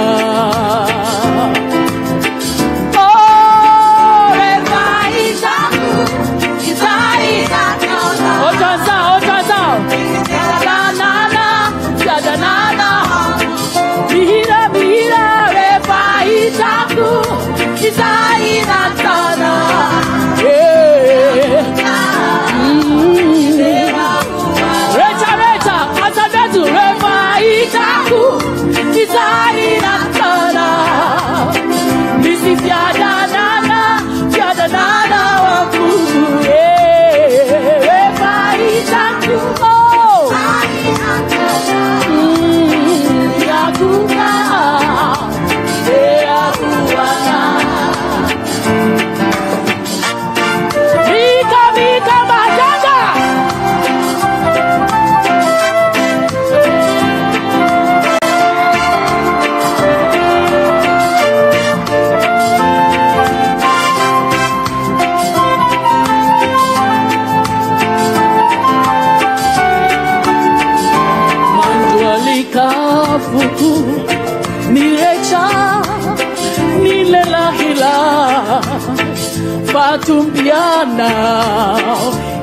Speaker 5: Tumpiana,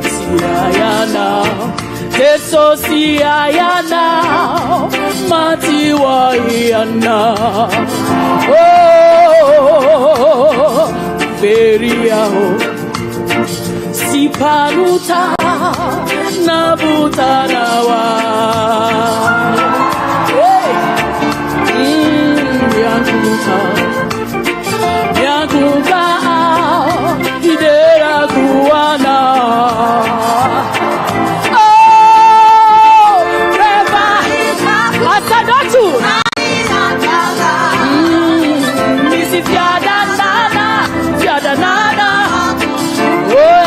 Speaker 5: siayana, keso siayana, mati waiana. Oh, veriao, si paruta, nabutanawa. Yakuta, Yakuta. Idera kuana Oh Reva Asadatu Misi fiadanana Oh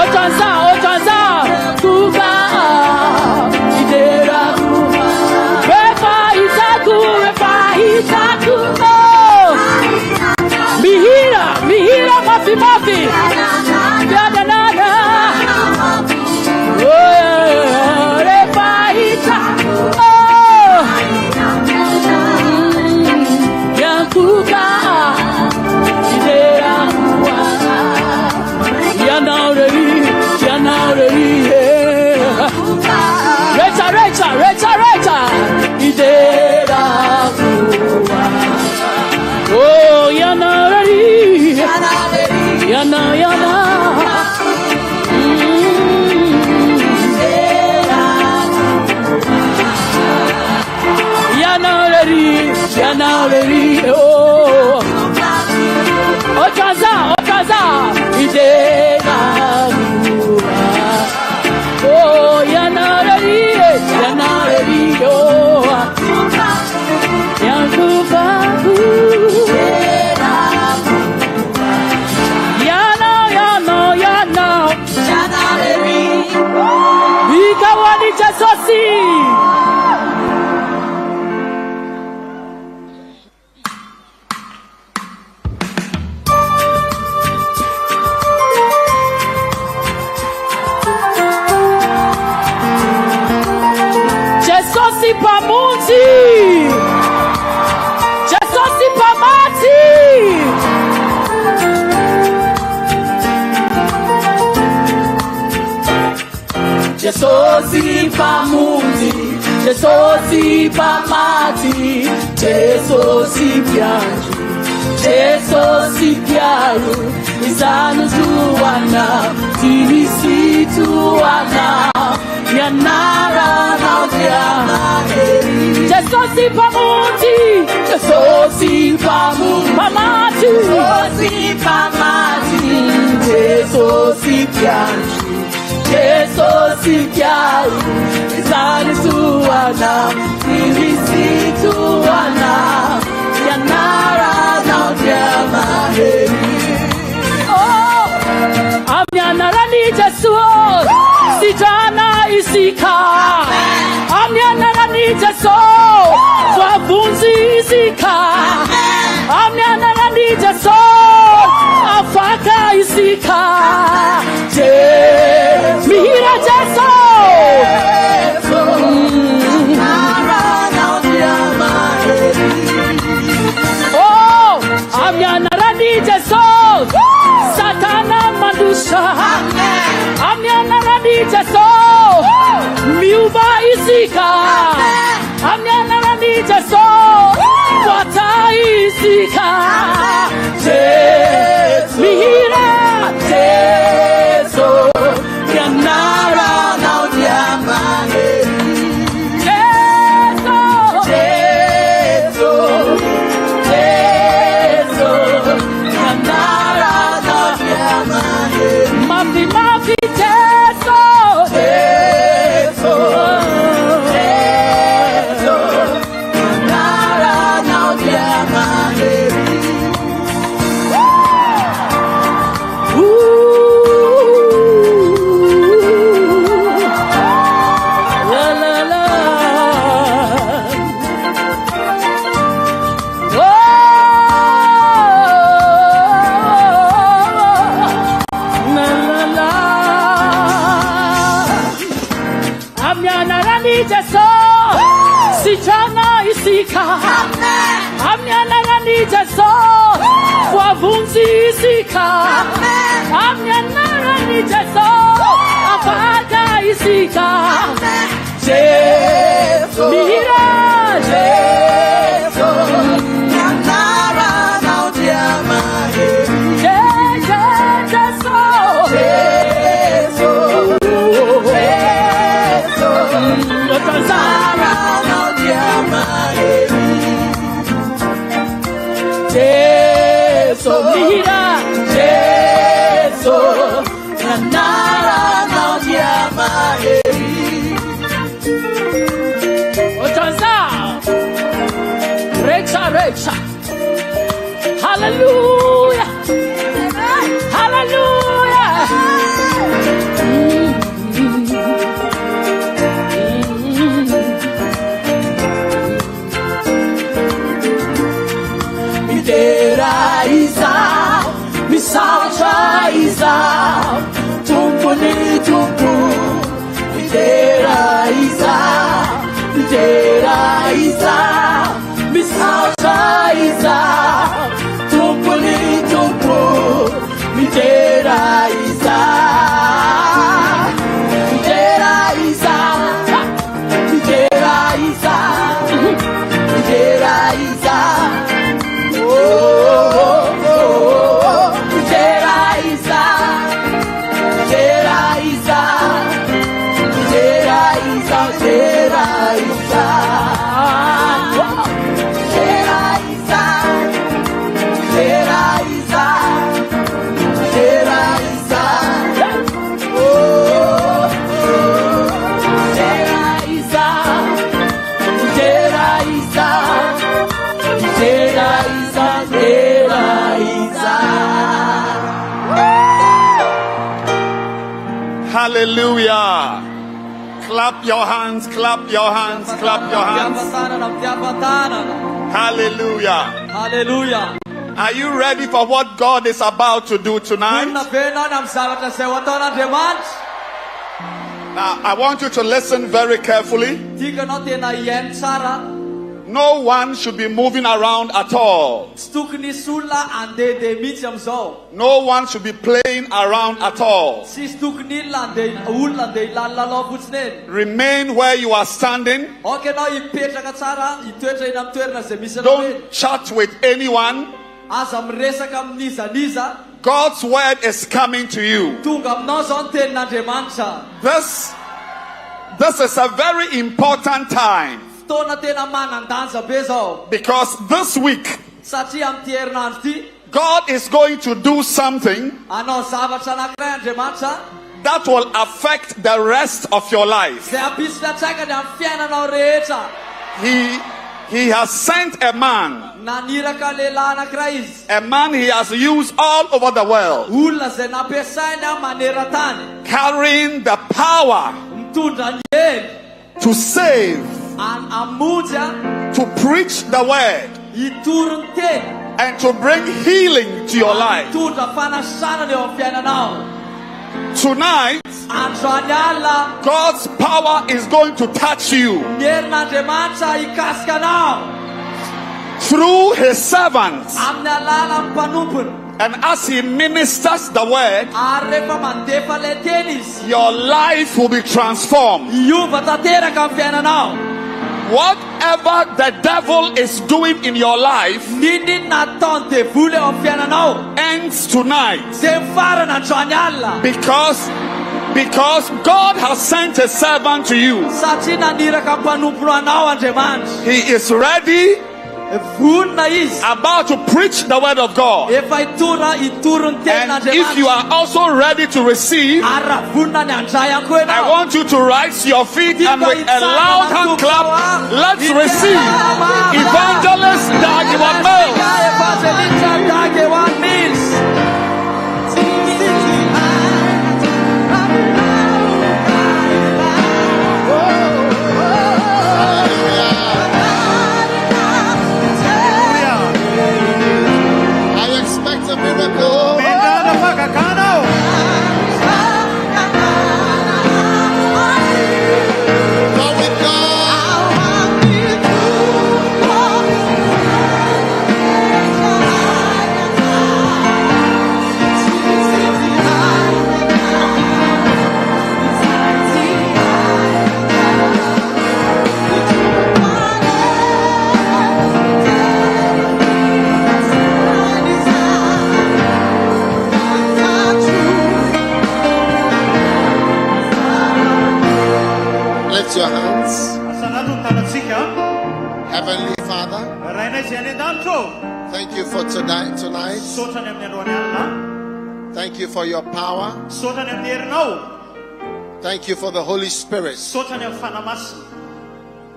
Speaker 5: Otanza Kuka Idera Reva Itaku Mihira mafi Yada nada Repaita Yakuka Idea Yanauri Recha Idea Oh Yanauri Yana Yanareri, oh, Okaza, Idena, oh, Yanareri, oh, Yankuba, Yano, Yanareri, Ikawani Jasosi. Pamuti, Jesosi Pamati, Jesosi Pamuti, Jesosi Pamati, Jesosi Pianju, Jesosi Piaru, Isanu Tuana, Tilisi Tuana, Yanara Naudiana. Jesosi Pamuti, Jesosi Pamati, Jesosi Pamati, Jesosi Pianju, Jesosi Piaru, Isani Tuana, Tilisi Tuana, Yanara Naudiana. Oh, Amin'Andriamanitra Jesus, Sitana Isika. Amin'Andriamanitra Jesus, Swavunzi Isika. Amin'Andriamanitra Jesus, Afaka Isika. Mihira Jesus. Oh, Amin'Andriamanitra Jesus, Satana Mandusha. Amin'Andriamanitra Jesus, Miuba Isika. Amin'Andriamanitra Jesus, Wata Isika. Mihira Jesus, Yanara Naudiamane. Amin'Andriamanitra Jesus, Wavunzi Isika. Amin'Andriamanitra Jesus, Afaka Isika. Mihira Jesus, Yanara Naudiamane. Jesus, Tsara Naudiamane. Jesu, mira, Jesu, Yanara Naudiamane. Otanza, recha, hallelujah, hallelujah. Misaucha Isa, Tumpuni Tumpu, Midera Isa, Misaucha Isa, Tumpuni Tumpu, Midera Isa, Midera Isa, Midera Isa, Midera Isa. Tsara
Speaker 2: Hallelujah. Clap your hands, clap your hands, clap your hands. Hallelujah.
Speaker 3: Hallelujah.
Speaker 2: Are you ready for what God is about to do tonight? Now, I want you to listen very carefully. No one should be moving around at all. No one should be playing around at all. Remain where you are standing. Don't chat with anyone. God's word is coming to you. This is a very important time. Because this week, God is going to do something that will affect the rest of your life. He has sent a man he has used all over the world, carrying the power to save, to preach the word, and to bring healing to your life. Tonight, God's power is going to touch you through his servants. And as he ministers the word, your life will be transformed. Whatever the devil is doing in your life ends tonight. Because God has sent a servant to you. He is ready, about to preach the word of God. And if you are also ready to receive, I want you to rise your feet and with a loud hand clap, let's receive Evangelist Dag Heward-Mills.
Speaker 1: Your hands. Heavenly Father, thank you for tonight. Thank you for your power. Thank you for the Holy Spirit.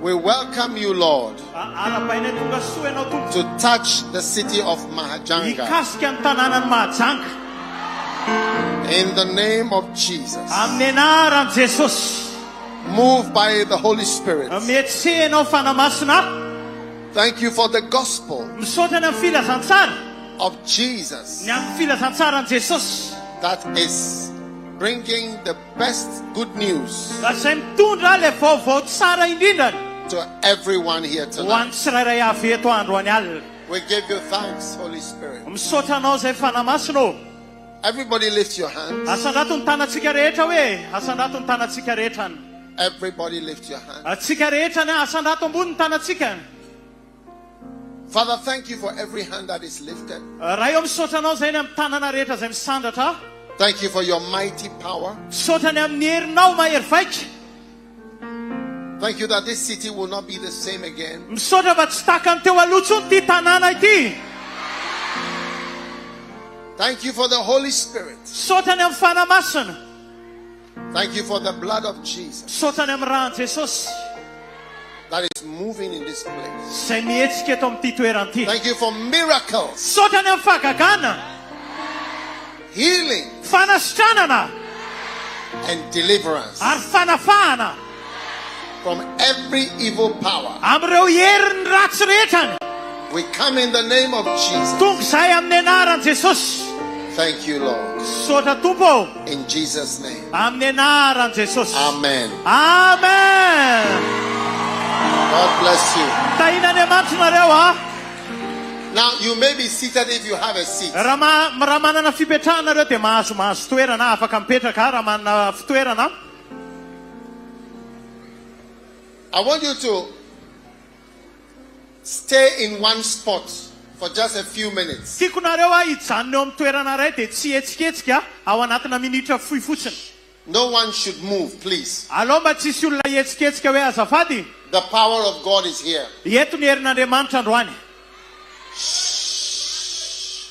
Speaker 1: We welcome you, Lord, to touch the city of Mahajanga. In the name of Jesus. Move by the Holy Spirit. Thank you for the gospel of Jesus that is bringing the best good news to everyone here tonight. We give you thanks, Holy Spirit. Everybody lift your hands. Everybody lift your hands. Father, thank you for every hand that is lifted. Thank you for your mighty power. Thank you that this city will not be the same again. Thank you for the Holy Spirit. Thank you for the blood of Jesus that is moving in this place. Thank you for miracles, healing,
Speaker 7: and deliverance
Speaker 8: ary fanafahana
Speaker 7: from every evil power.
Speaker 8: am'ireo herin'ny ratsy rehetrany.
Speaker 7: We come in the name of Jesus.
Speaker 8: Tonga izay amin'ny anaran'i Jesosy.
Speaker 7: Thank you, Lord.
Speaker 8: Sotra tompo
Speaker 7: In Jesus' name.
Speaker 8: amin'ny anaran'i Jesosy.
Speaker 7: Amen.
Speaker 8: Amen.
Speaker 7: God bless you.
Speaker 8: Tahin'Andriamanitra nareo ha.
Speaker 7: Now, you may be seated if you have a seat.
Speaker 8: Raha manana fipetrahana nareo dia mahazo toerana afaka mipetraka raha manana fitoerana.
Speaker 7: I want you to stay in one spot for just a few minutes.
Speaker 8: Tiako nareo hijanona eo amin'ny toerana iray dia tsy etsiketsika ao anatina minitra fohy fotsiny.
Speaker 7: No one should move, please.
Speaker 8: Aleo mba tsisy olona etsiketsika hoe azafady.
Speaker 7: The power of God is here.
Speaker 8: Eto ny herin'Andriamanitra androany.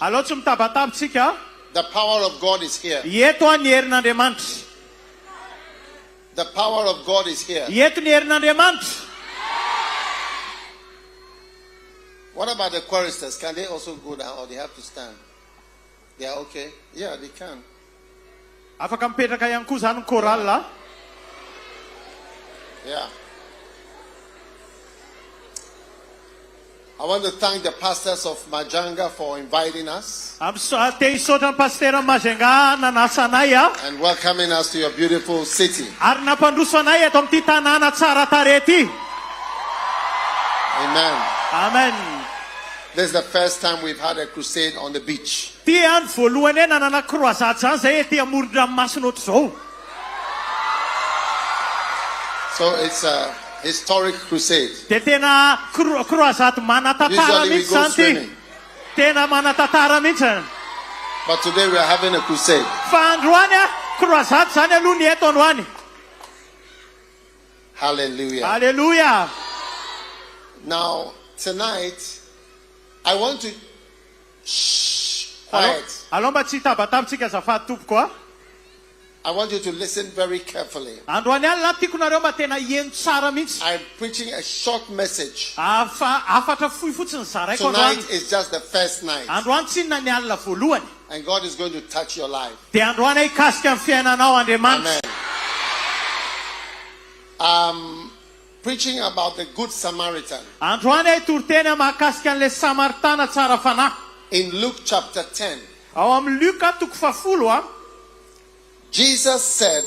Speaker 8: Aleo tsy mitabatabitsika.
Speaker 7: The power of God is here.
Speaker 8: Eto ny herin'Andriamanitra.
Speaker 7: The power of God is here.
Speaker 8: Eto ny herin'Andriamanitra.
Speaker 7: What about the choristers? Can they also go down or they have to stand? They are okay? Yeah, they can.
Speaker 8: Afaka mipetraka ihany koa zany ny chorale.
Speaker 7: Yeah. I want to thank the pastors of Mahajanga for inviting us
Speaker 8: Te hisaotra ny pasteur Mahajanga nanasa anay
Speaker 7: and welcoming us to your beautiful city.
Speaker 8: ary nampandroso anay eto amin'ity tanàna tsara tarehy ity.
Speaker 7: Amen.
Speaker 8: Amen.
Speaker 7: This is the first time we've had a crusade on the beach.
Speaker 8: Ty any voalohany nanana croisade zany zay ety amoron-dranomasina ohatr'izao.
Speaker 7: So it's a historic crusade.
Speaker 8: Dia tena croisade mana-tantara
Speaker 7: Usually we
Speaker 8: mihitsy
Speaker 7: go
Speaker 8: zany ty.
Speaker 7: swimming,
Speaker 8: Tena mana-tantara mihitsy.
Speaker 7: but today we are having a crusade.
Speaker 8: Fa androany croisade zany aloha ny eto androany.
Speaker 7: Hallelujah.
Speaker 8: Hallelujah.
Speaker 7: Now, tonight, I want to quiet.
Speaker 8: Aleo mba tsy hitabatabitsika azafady tompoko.
Speaker 7: I want you to listen very carefully.
Speaker 8: Androany alina tiako nareo mba tena hieno tsara mihitsy.
Speaker 7: I'm preaching a short message.
Speaker 8: Hafatra fohy fotsiny zaraiko androany.
Speaker 7: Tonight is just the first night.
Speaker 8: Androany tsy na ny alina voalohany.
Speaker 7: And God is going to touch your life.
Speaker 8: Dia androany hikasika amin'ny fiainanao Andriamanitra.
Speaker 7: Amen. Preaching about the Good Samaritan.
Speaker 8: Androany Toriteny mahakasika an'ilay Samaritana tsara fanahy.
Speaker 7: In Luke chapter 10,
Speaker 8: Ao amin'ny Luka toko 10
Speaker 7: Jesus said,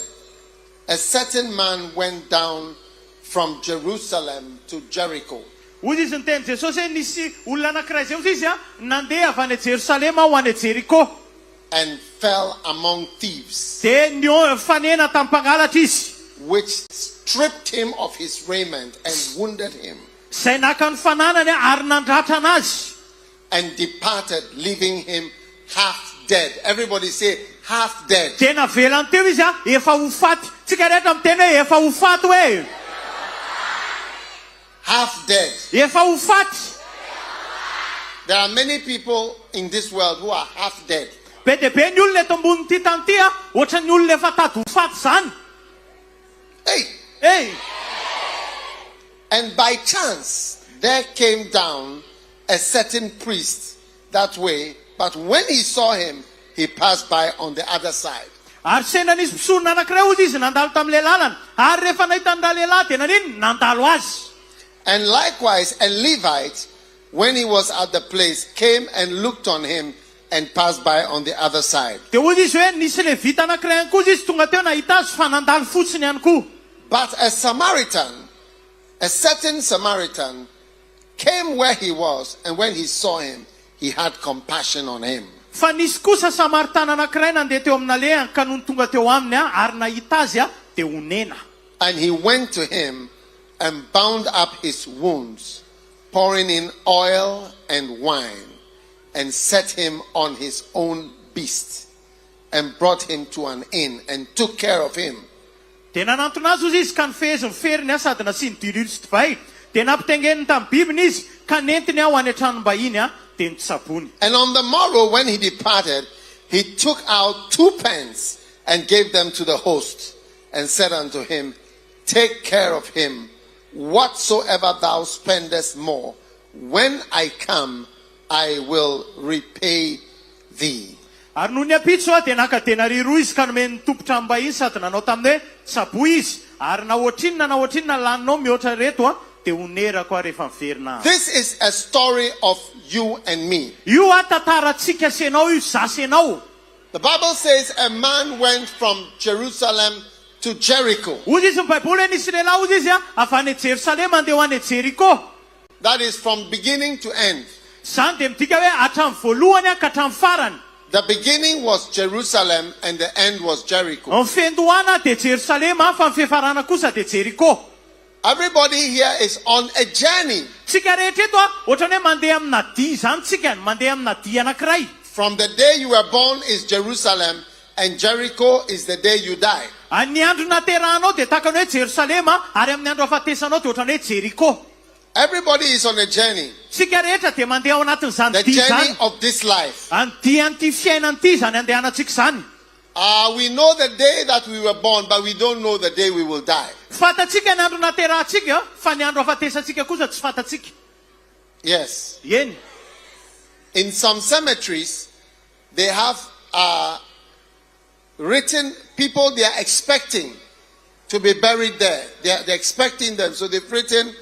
Speaker 7: a certain man went down from Jerusalem to Jericho.
Speaker 8: Hoy izy niteny Jesosy hoe nisy olona anankiray zay hozy izy nandeha avy any Jerusalema ho any Jeriko.
Speaker 7: And fell among thieves,
Speaker 8: Dia fanena tamin'ny mpangalatra izy.
Speaker 7: which stripped him of his raiment and wounded him,
Speaker 8: Zay naka ny fananany ary nandratra anazy.
Speaker 7: and departed, leaving him half dead. Everybody say, half dead.
Speaker 8: Dia navelany teo izy efa ho faty. Tsika rehetra miteny hoe efa ho faty hoe.
Speaker 7: Half dead.
Speaker 8: Efa ho faty.
Speaker 7: There are many people in this world who are half dead.
Speaker 8: Be dia be ny olona eto ambonin'ity tany ity ohatra ny olona efa tady ho faty zany.
Speaker 7: Hey! And by chance, there came down a certain priest that way, but when he saw him, he passed by on the other side.
Speaker 8: Ary sendra nisy mpisonona anankiray ozy izy nandalo tamin'ilay lalana. Ary rehefa nahita ny lehilahy dia nanino nandalo azy.
Speaker 7: And likewise, a Levite, when he was at the place, came and looked on him and passed by on the other side.
Speaker 8: Dia ozy izy hoe nisy levita anankiray ihany koa izy tonga teo nahita azy fa nandalo fotsiny ihany koa.
Speaker 7: But a Samaritan, a certain Samaritan, came where he was, and when he saw him, he had compassion on him.
Speaker 8: Fa nisy kosa Samaritana anankiray nandeha teo amina lehany ka noho tonga teo aminy ary nahita azy dia onena.
Speaker 7: And he went to him and bound up his wounds, pouring in oil and wine, and set him on his own beast, and brought him to an inn, and took care of him.
Speaker 8: Dia nanantona azy ozy izy ka nifeheziny feriny sady nasiany diloilo sy divay. Dia nampitaingeniny tamin'ny bibiny izy ka nentiny ho any an-tranom-bahiny dia nitsabony.
Speaker 7: And on the morrow when he departed, he took out 2 pence and gave them to the host, and said unto him, take care of him. Whatsoever thou spendest more, when I come, I will repay thee.
Speaker 8: Ary noho ny apitso dia nakadena roa izy ka nomeny tompotra mbahiny sady nanao taminy hoe tsaboy izy. Ary nahoatrinona laninao mihoatra reto dia onerako rehefa miverina.
Speaker 7: This is a story of you and me.
Speaker 8: Io tantaratsika senao io zasenao.
Speaker 7: The Bible says a man went from Jerusalem to Jericho.
Speaker 8: Ozy izy ny baiboly hoe nisy lehilahy ozy izy avy any Jerosalema andeha ho any Jeriko.
Speaker 7: That is from beginning to end.
Speaker 8: Zany dia midika hoe hatramin'ny voalohany ka hatramin'ny farany.
Speaker 7: The beginning was Jerusalem and the end was Jericho.
Speaker 8: Ny fiandohana dia Jerosalema fa ny fiafarana kosa dia Jeriko.
Speaker 7: Everybody here is on a journey.
Speaker 8: Tsika rehetra eto ohatrany hoe mandeha amina dia zany tsika mandeha amina dia anankiray.
Speaker 7: From the day you were born is Jerusalem and Jericho is the day you die.
Speaker 8: Ny andro naterahanao dia takany hoe Jerosalema ary amin'ny andro hafatesanao dia ohatrany hoe Jeriko.
Speaker 7: Everybody is on a journey.
Speaker 8: Tsika rehetra dia mandeha ao anatin'izany
Speaker 7: The
Speaker 8: dia
Speaker 7: journey
Speaker 8: zany.
Speaker 7: of this life.
Speaker 8: Any dian'ity fiainan'ity zany andehanantsika zany.
Speaker 7: We know the day that we were born, but we don't know the day we will die.
Speaker 8: Fatatsika ny andro naterahantsika fa ny andro hafatesantsika kosa tsy fatatsika.
Speaker 7: Yes.
Speaker 8: Eny.
Speaker 7: In some cemeteries, they have written people they are expecting to be buried there. They're expecting them. So they've written,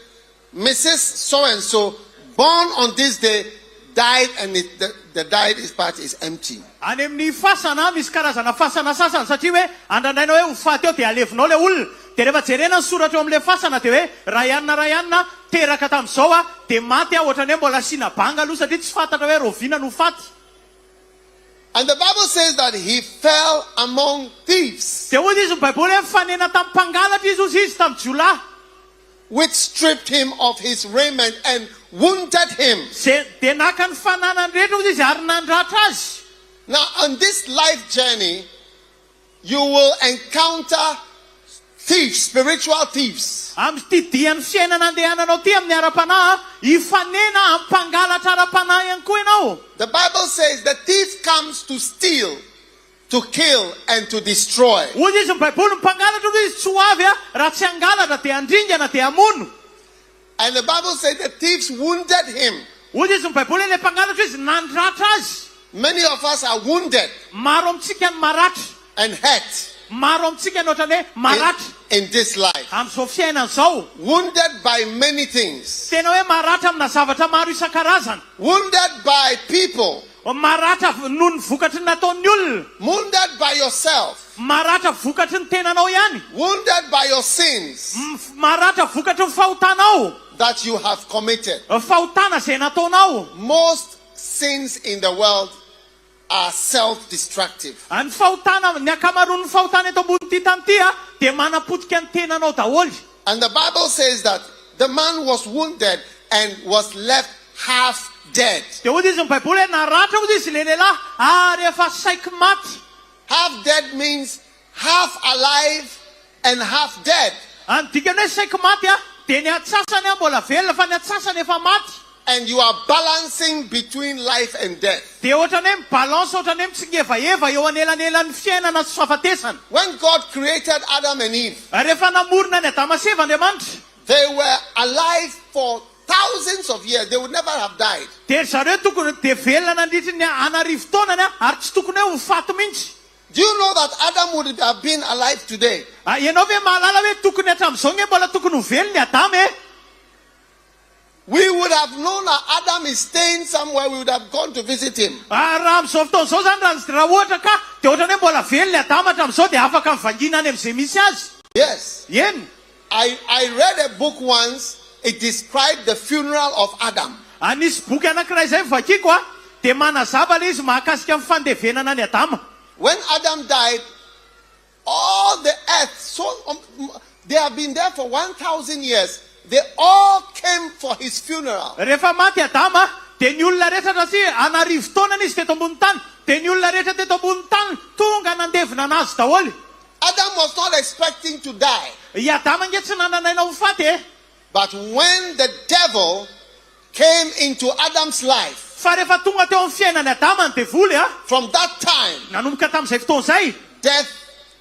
Speaker 7: Mrs. So-and-so, born on this day, died, and the died part is empty.
Speaker 8: Any amin'ny fasana misy karazana fasana sasany satria hoe andraindrainao hoe ho faty eo dia alevinao le olona. Dia rehefa jerena ny soratra eo amin'le fasana dia hoe ray ianina teraka tamin'izao dia maty ohatrany hoe mbola asiana banga aloha satria tsy fantatra hoe roviana no faty.
Speaker 7: And the Bible says that he fell among thieves,
Speaker 8: Dia hoy izy ny baiboly hoe fanena tamin'ny mpangalatra izy ozy izy tamin'ny jiolahy.
Speaker 7: which stripped him of his raiment and wounded him.
Speaker 8: Dia naka ny fananany rehetra ozy izy ary nandratra azy.
Speaker 7: Now, on this life journey, you will encounter thieves, spiritual thieves.
Speaker 8: Amin'ity dian'ny fiainana andehananao ty amin'ny ara-panahy hifanena amin'ny mpangalatra ara-panahy ihany koa ianao.
Speaker 7: The Bible says the thief comes to steal, to kill, and to destroy.
Speaker 8: Ozy izy ny baiboly mpangalatra ozy izy tsy ho avy raha tsy hangalatra dia handringana dia hamono.
Speaker 7: And the Bible says the thieves wounded him.
Speaker 8: Ozy izy ny baiboly le mpangalatra izy nandratra azy.
Speaker 7: Many of us are wounded
Speaker 8: Maro amintsika ny maratra.
Speaker 7: and hurt
Speaker 8: Maro amintsika ny ohatrany hoe maratra
Speaker 7: in this life.
Speaker 8: amin'izao fiainana izao.
Speaker 7: Wounded by many things.
Speaker 8: Tena hoe maratra amina zavatra maro isan-karazany.
Speaker 7: Wounded by people.
Speaker 8: Maratra noho ny vokatry ny nataon'ny olona.
Speaker 7: Wounded by yourself.
Speaker 8: Maratra vokatry ny tenanao ihany.
Speaker 7: Wounded by your sins
Speaker 8: Maratra vokatry ny fahotanao.
Speaker 7: that you have committed.
Speaker 8: Fahotana izay nataonao.
Speaker 7: Most sins in the world are self-destructive.
Speaker 8: Ny fahotana, ny akamaroan'ny fahotana eto ambony tany ity dia manapotika ny tenanao daholo.
Speaker 7: And the Bible says that the man was wounded and was left half dead.
Speaker 8: Dia hoy izy ny baiboly hoe naratra ozy izy le lehilahy ary efa saiky maty.
Speaker 7: Half dead means half alive and half dead.
Speaker 8: Ny dikany hoe saiky maty dia ny atsasany mbola velona fa ny atsasany efa maty.
Speaker 7: And you are balancing between life and death.
Speaker 8: Dia ohatrany hoe mibalance ohatrany hoe mitsingevaeva eo anelanelan'ny fiainana sy fahafatesana.
Speaker 7: When God created Adam and Eve,
Speaker 8: Rehefa namorona ny Adama sy Eva Andriamanitra,
Speaker 7: they were alive for thousands of years. They would never have died.
Speaker 8: dia zareo tokony dia velona nandritra ny anarivo taonany ary tsy tokony hoe ho faty mihitsy.
Speaker 7: Do you know that Adam would have been alive today?
Speaker 8: Ianao ve mahalala hoe tokony hatramin'izao nge mbola tokony ho velona Adama
Speaker 7: We would have known that Adam is staying somewhere. We would have gone to visit him.
Speaker 8: raha amin'izao fotoan'izao zany raha ohatra ka dia ohatrany hoe mbola velona Adama hatramin'izao dia afaka mivangina any amin'izay misy azy.
Speaker 7: Yes.
Speaker 8: Eny.
Speaker 7: I read a book once. It described the funeral of Adam.
Speaker 8: Nisy boky anankiray izay vakiko dia manazava le izy mahakasika amin'ny fandevenana ny Adama.
Speaker 7: When Adam died, all the earth, they have been there for 1,000 years. They all came for his funeral.
Speaker 8: Rehefa maty Adama dia ny olona rehetra raha anarivo taonany izy teto ambony tany dia ny olona rehetra teto ambony tany tonga nandevina anazy daholo.
Speaker 7: Adam was not expecting to die.
Speaker 8: I Adama nge tsy nananaina ho faty
Speaker 7: But when the devil came into Adam's life,
Speaker 8: fa rehefa tonga teo amin'ny fiainany Adama ny devoly
Speaker 7: from that time,
Speaker 8: nanomboka tamin'izay fotoan'izay
Speaker 7: death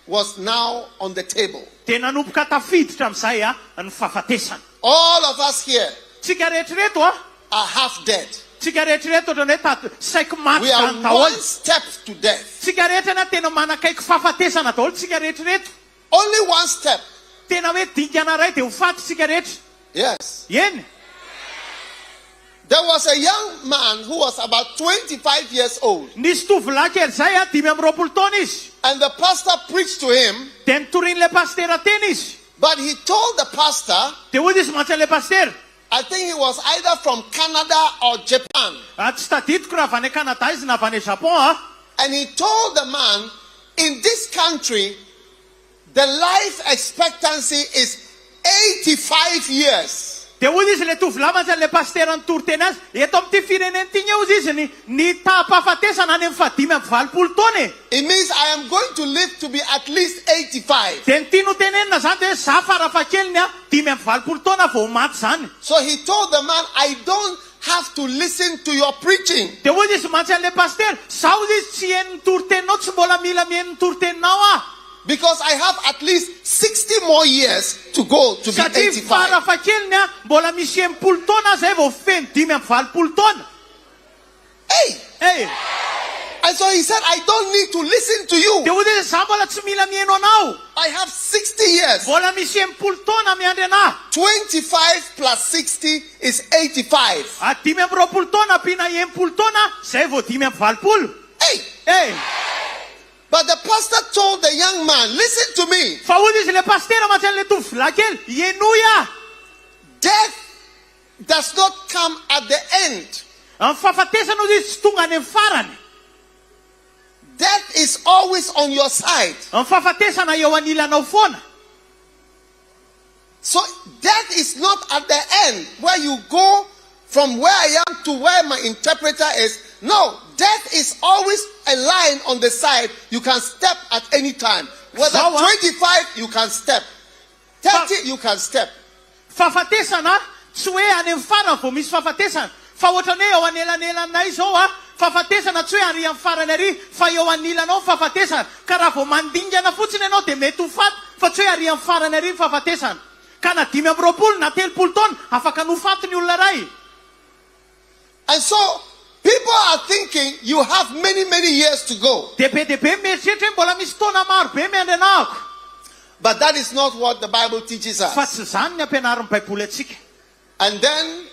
Speaker 7: was now on the table.
Speaker 8: dia nanomboka tafiditra amin'izay ny fahafatesana.
Speaker 7: All of us here
Speaker 8: Tsika rehetrareto
Speaker 7: are half dead.
Speaker 8: tsika rehetrarehetra ohatrany hoe saiko maty
Speaker 7: We are
Speaker 8: zany daholo.
Speaker 7: one step to death.
Speaker 8: Tsika rehetra na tena manakaiky fahafatesana daholo tsika rehetrarehetra.
Speaker 7: Only one step.
Speaker 8: Tena hoe dingana ray dia ho faty tsika rehetra.
Speaker 7: Yes.
Speaker 8: Eny.
Speaker 7: There was a young man who was about 25 years old.
Speaker 8: Nisy tovolahy kely zay 5 taona izy.
Speaker 7: And the pastor preached to him,
Speaker 8: Dia nitorin'ilay pastera teny izy.
Speaker 7: but he told the pastor,
Speaker 8: Dia hoy izy mantsy an'ilay pastera.
Speaker 7: I think he was either from Canada or Japan.
Speaker 8: Tsy tadidiko raha avy any Canada izy na avy any Japon.
Speaker 7: And he told the man, in this country, the life expectancy is 85 years.
Speaker 8: Dia hoy izy ilay tovolahy mantsy an'ilay pastera nitory teny azy. Eto amin'ity fireneny ity eo izy ny tahapahafatesana any amin'ny 520 taona.
Speaker 7: It means I am going to live to be at least 85.
Speaker 8: Dia ny no tenenina zany dia hoe za farafahakeliny 520 taona vao maty zany.
Speaker 7: So he told the man, I don't have to listen to your preaching.
Speaker 8: Dia hoy izy mantsy an'ilay pastera, zaho izy tsy heno nitory teninao, tsy mbola mila mihaino nitory teninao
Speaker 7: Because I have at least 60 more years to go to be
Speaker 8: satria
Speaker 7: 85.
Speaker 8: farafahakeliny mbola misy 80 taona zay vao feno 520 taona.
Speaker 7: Hey!
Speaker 8: Hey!
Speaker 7: And so he said, I don't need to listen to you.
Speaker 8: Dia hoy izy za mbola tsy mila mihaino anao.
Speaker 7: I have 60 years.
Speaker 8: Mbola misy 80 taona miandry anahy.
Speaker 7: 25 plus 60 is 85.
Speaker 8: 5 taona ampina 80 taona zay vao 520.
Speaker 7: Hey!
Speaker 8: Hey!
Speaker 7: But the pastor told the young man, listen to me.
Speaker 8: Fa hoy izy ilay pastera mantsy an'ilay tovolahy kely, ienoy
Speaker 7: Death does not come at the end.
Speaker 8: Amin'ny fahafatesana hoy izy tsy tonga any amin'ny farany.
Speaker 7: Death is always on your side.
Speaker 8: Amin'ny fahafatesana eo anilanao foana.
Speaker 7: So death is not at the end where you go from where I am to where my interpreter is. No, death is always a line on the side. You can step at any time. Whether
Speaker 8: So,
Speaker 7: 25, you can step. 30, you can step.
Speaker 8: Fahafatesana tsy hoe any amin'ny farany vao misy fahafatesana. Fa ohatrany hoe eo anelanelanay zao fahafatesana tsy hoe ary amin'ny farany ary fa eo anilanao fahafatesana. Ka raha vao mandingana fotsiny ianao dia mety ho faty fa tsy hoe ary amin'ny farany ary fahafatesana. Ka na 5 na 30 taona afaka no faty ny olona ray.
Speaker 7: And so people are thinking you have many, many years to go.
Speaker 8: Dia be mieritreritra hoe mbola misy taona maro be miandry anahako.
Speaker 7: But that is not what the Bible teaches
Speaker 8: Fa
Speaker 7: us.
Speaker 8: tsy zany ny ampianarin'ny baiboly atsika.
Speaker 7: And then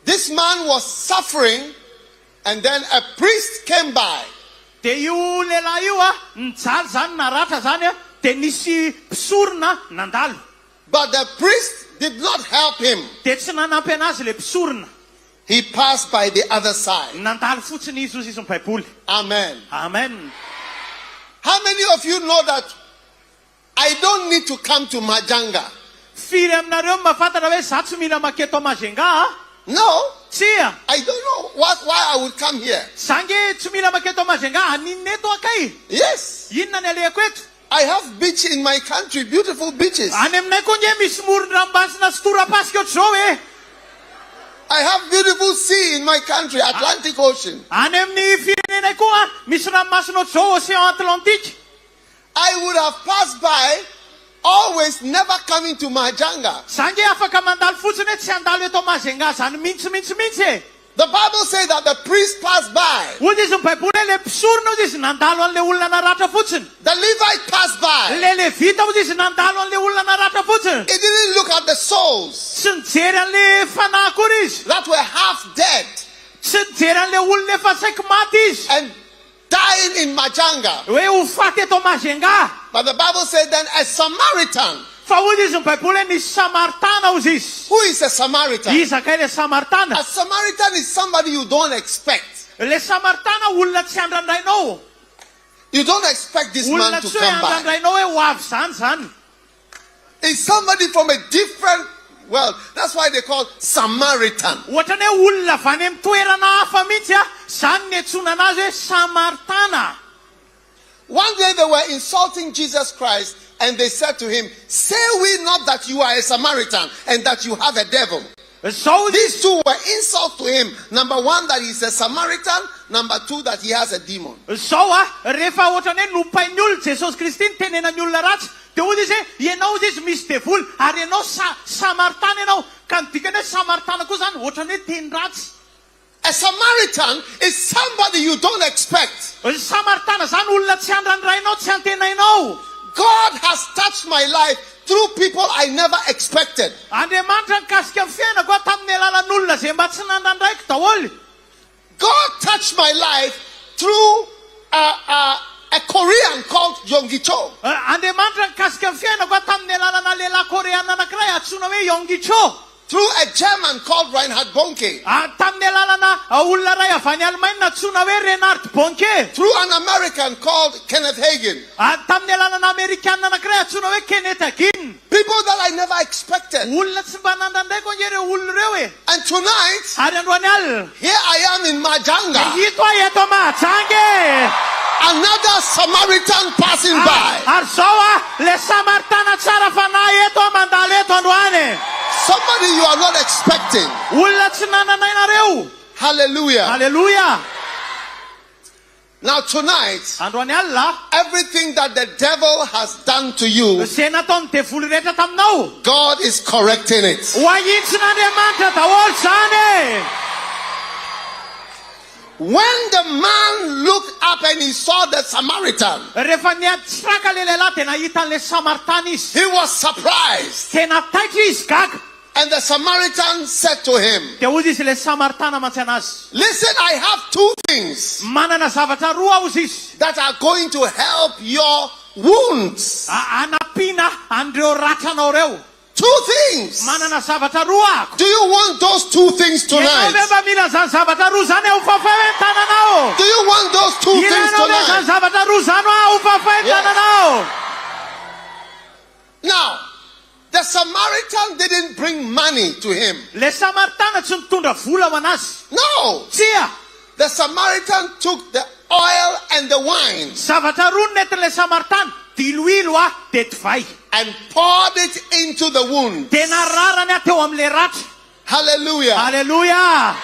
Speaker 7: this man was suffering, and then a priest came by.
Speaker 8: Dia io lehilahy io nijaly zany naratra zany dia nisy mpisorona nandalo.
Speaker 7: But the priest did not help him.
Speaker 8: Dia tsy nanampy anazy le mpisorona.
Speaker 7: He passed by the other side.
Speaker 8: Nandalo fotsiny izy hozy izy ny baiboly.
Speaker 7: Amen.
Speaker 8: Amen.
Speaker 7: How many of you know that I don't need to come to Mahajanga?
Speaker 8: Firy aminareo mahafantatra hoe za tsy mila maketo Mahajanga
Speaker 7: No,
Speaker 8: Tsia.
Speaker 7: I don't know why I would come here.
Speaker 8: Sange tsy mila maketo Mahajanga aninona eto akay.
Speaker 7: Yes,
Speaker 8: Inona ny alehako eto?
Speaker 7: I have beach in my country, beautiful beaches.
Speaker 8: Any aminay koa nge misy moron-dranomasina sy torapasika ohatr'izao e.
Speaker 7: I have beautiful sea in my country, Atlantic Ocean.
Speaker 8: Any amin'ny firenenay koa misy ranomasina ohatr'izao Océan Atlantique.
Speaker 7: I would have passed by, always never coming to Mahajanga.
Speaker 8: Sange afaka mandalo fotsiny hoe tsy andalo eto Mahajanga zany mihitsy e.
Speaker 7: The Bible says that the priest passed by.
Speaker 8: Hoy izy ny baiboly hoe le mpisorona hozy izy nandalo an'le olona naratra fotsiny.
Speaker 7: The Levite passed by.
Speaker 8: Le levita hozy izy nandalo an'le olona naratra fotsiny.
Speaker 7: He didn't look at the souls
Speaker 8: Tsy nijery an'le fanahy kory izy.
Speaker 7: that were half dead
Speaker 8: Tsy nijery an'le olona efa saika maty izy.
Speaker 7: and dying in Mahajanga.
Speaker 8: Hoe ho faty eto Mahajanga.
Speaker 7: But the Bible says then a Samaritan.
Speaker 8: Fa hoy izy ny baiboly hoe nisy Samaritana hozy izy.
Speaker 7: Who is a Samaritan?
Speaker 8: Iza kay le Samaritana.
Speaker 7: A Samaritan is somebody you don't expect.
Speaker 8: Le Samaritana olona tsy andrandrainao.
Speaker 7: You don't expect this man
Speaker 8: Olona
Speaker 7: to
Speaker 8: tsy hoe
Speaker 7: come by.
Speaker 8: andrandrainao hoe ho avy zany.
Speaker 7: It's somebody from a different world. That's why they call Samaritan.
Speaker 8: Ohatrany hoe olona avy any amin'ny toerana hafa mihitsy zany ny antsona anazy hoe Samaritana.
Speaker 7: One day they were insulting Jesus Christ and they said to him, say we not that you are a Samaritan and that you have a devil.
Speaker 8: So
Speaker 7: These two were insults to him. Number one, that he's a Samaritan. Number two, that he has a demon.
Speaker 8: Zao rehefa ohatrany hoe nompain'ny olona Jesosy Kristy nitenenany olona ratsy dia hoy izy hoe ianao izy misy devoly ary ianao Samaritana ianao ka ny dikany hoe Samaritana koa zany ohatrany hoe teny ratsy.
Speaker 7: A Samaritan is somebody you don't expect.
Speaker 8: Samaritana zany olona tsy andrandrainao, tsy antenainao.
Speaker 7: God has touched my life through people I never expected.
Speaker 8: Andriamanitra nikasika ny fiainako tamin'ny alalan'olona izay mba tsy nandandraiko daholo.
Speaker 7: God touched my life through a Korean called Yonggi-cho.
Speaker 8: Andriamanitra nikasika ny fiainako tamin'ny alalana lehilahy koreana anankiray antsoina hoe Yonggi-cho.
Speaker 7: Through a German called Reinhard Bonke.
Speaker 8: Tamin'ny alalana olona ray avy any Allemagne antsoina hoe Reinhard Bonke.
Speaker 7: Through an American called Kenneth Hagin.
Speaker 8: Tamin'ny alalana Amerikana anankiray antsoina hoe Kenneth Hagin.
Speaker 7: People that I never expected.
Speaker 8: Olona tsy mba nandandraiko ireo olona ireo e.
Speaker 7: And tonight,
Speaker 8: Ary androany alina,
Speaker 7: here I am in Mahajanga.
Speaker 8: ito aho eto Mahajanga.
Speaker 7: Another Samaritan passing by.
Speaker 8: Ary zao le Samaritana tsara fanahy eto mandalo eto androany.
Speaker 7: Somebody you are not expecting.
Speaker 8: Olona tsy nananainareo.
Speaker 7: Hallelujah.
Speaker 8: Hallelujah.
Speaker 7: Now tonight,
Speaker 8: Androany alina,
Speaker 7: everything that the devil has done to you,
Speaker 8: izay nataony devoly rehetra taminao,
Speaker 7: God is correcting it.
Speaker 8: ho ahitson'Andriamanitra daholo zany.
Speaker 7: When the man looked up and he saw the Samaritan,
Speaker 8: Rehefa niatraka le lehilahy dia nahita an'le Samaritana izy.
Speaker 7: he was surprised.
Speaker 8: Tena taitra izy gaga.
Speaker 7: And the Samaritan said to him,
Speaker 8: Dia hozy izy le Samaritana mantsy anazy,
Speaker 7: listen, I have two things
Speaker 8: manana zavatra roa hozy izy.
Speaker 7: that are going to help your wounds.
Speaker 8: Anapina andreo ratranao reo.
Speaker 7: Two things.
Speaker 8: Manana zavatra roa ako.
Speaker 7: Do you want those two things
Speaker 8: Ianao
Speaker 7: tonight?
Speaker 8: ve mba mila zany zavatra roa zany ho fahafahentananao?
Speaker 7: Do you want those two things
Speaker 8: Ilainao ve zany
Speaker 7: tonight?
Speaker 8: zavatra roa zany ho fahafahentananao?
Speaker 7: Now, the Samaritan didn't bring money to him.
Speaker 8: Le Samaritana tsy nitondra vola ho anazy.
Speaker 7: No.
Speaker 8: Tsia,
Speaker 7: The Samaritan took the oil and the wine
Speaker 8: zavatra roa nentin'le Samaritana, diloilo dia divay.
Speaker 7: and poured it into the wound.
Speaker 8: Dia nararany teo amin'le ratra.
Speaker 7: Hallelujah.
Speaker 8: Hallelujah.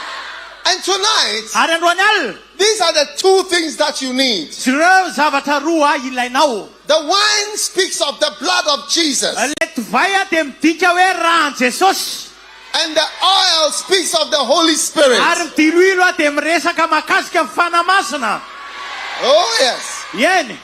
Speaker 7: And tonight,
Speaker 8: Ary androany alina,
Speaker 7: these are the two things that you need.
Speaker 8: ireo zavatra roa ilainao.
Speaker 7: The wine speaks of the blood of Jesus,
Speaker 8: Le divay dia midika hoe rahan'i Jesosy.
Speaker 7: and the oil speaks of the Holy Spirit.
Speaker 8: Ary diloilo dia miresaka mahakasika ny fanahy masina.
Speaker 7: Oh, yes.
Speaker 8: Yeny.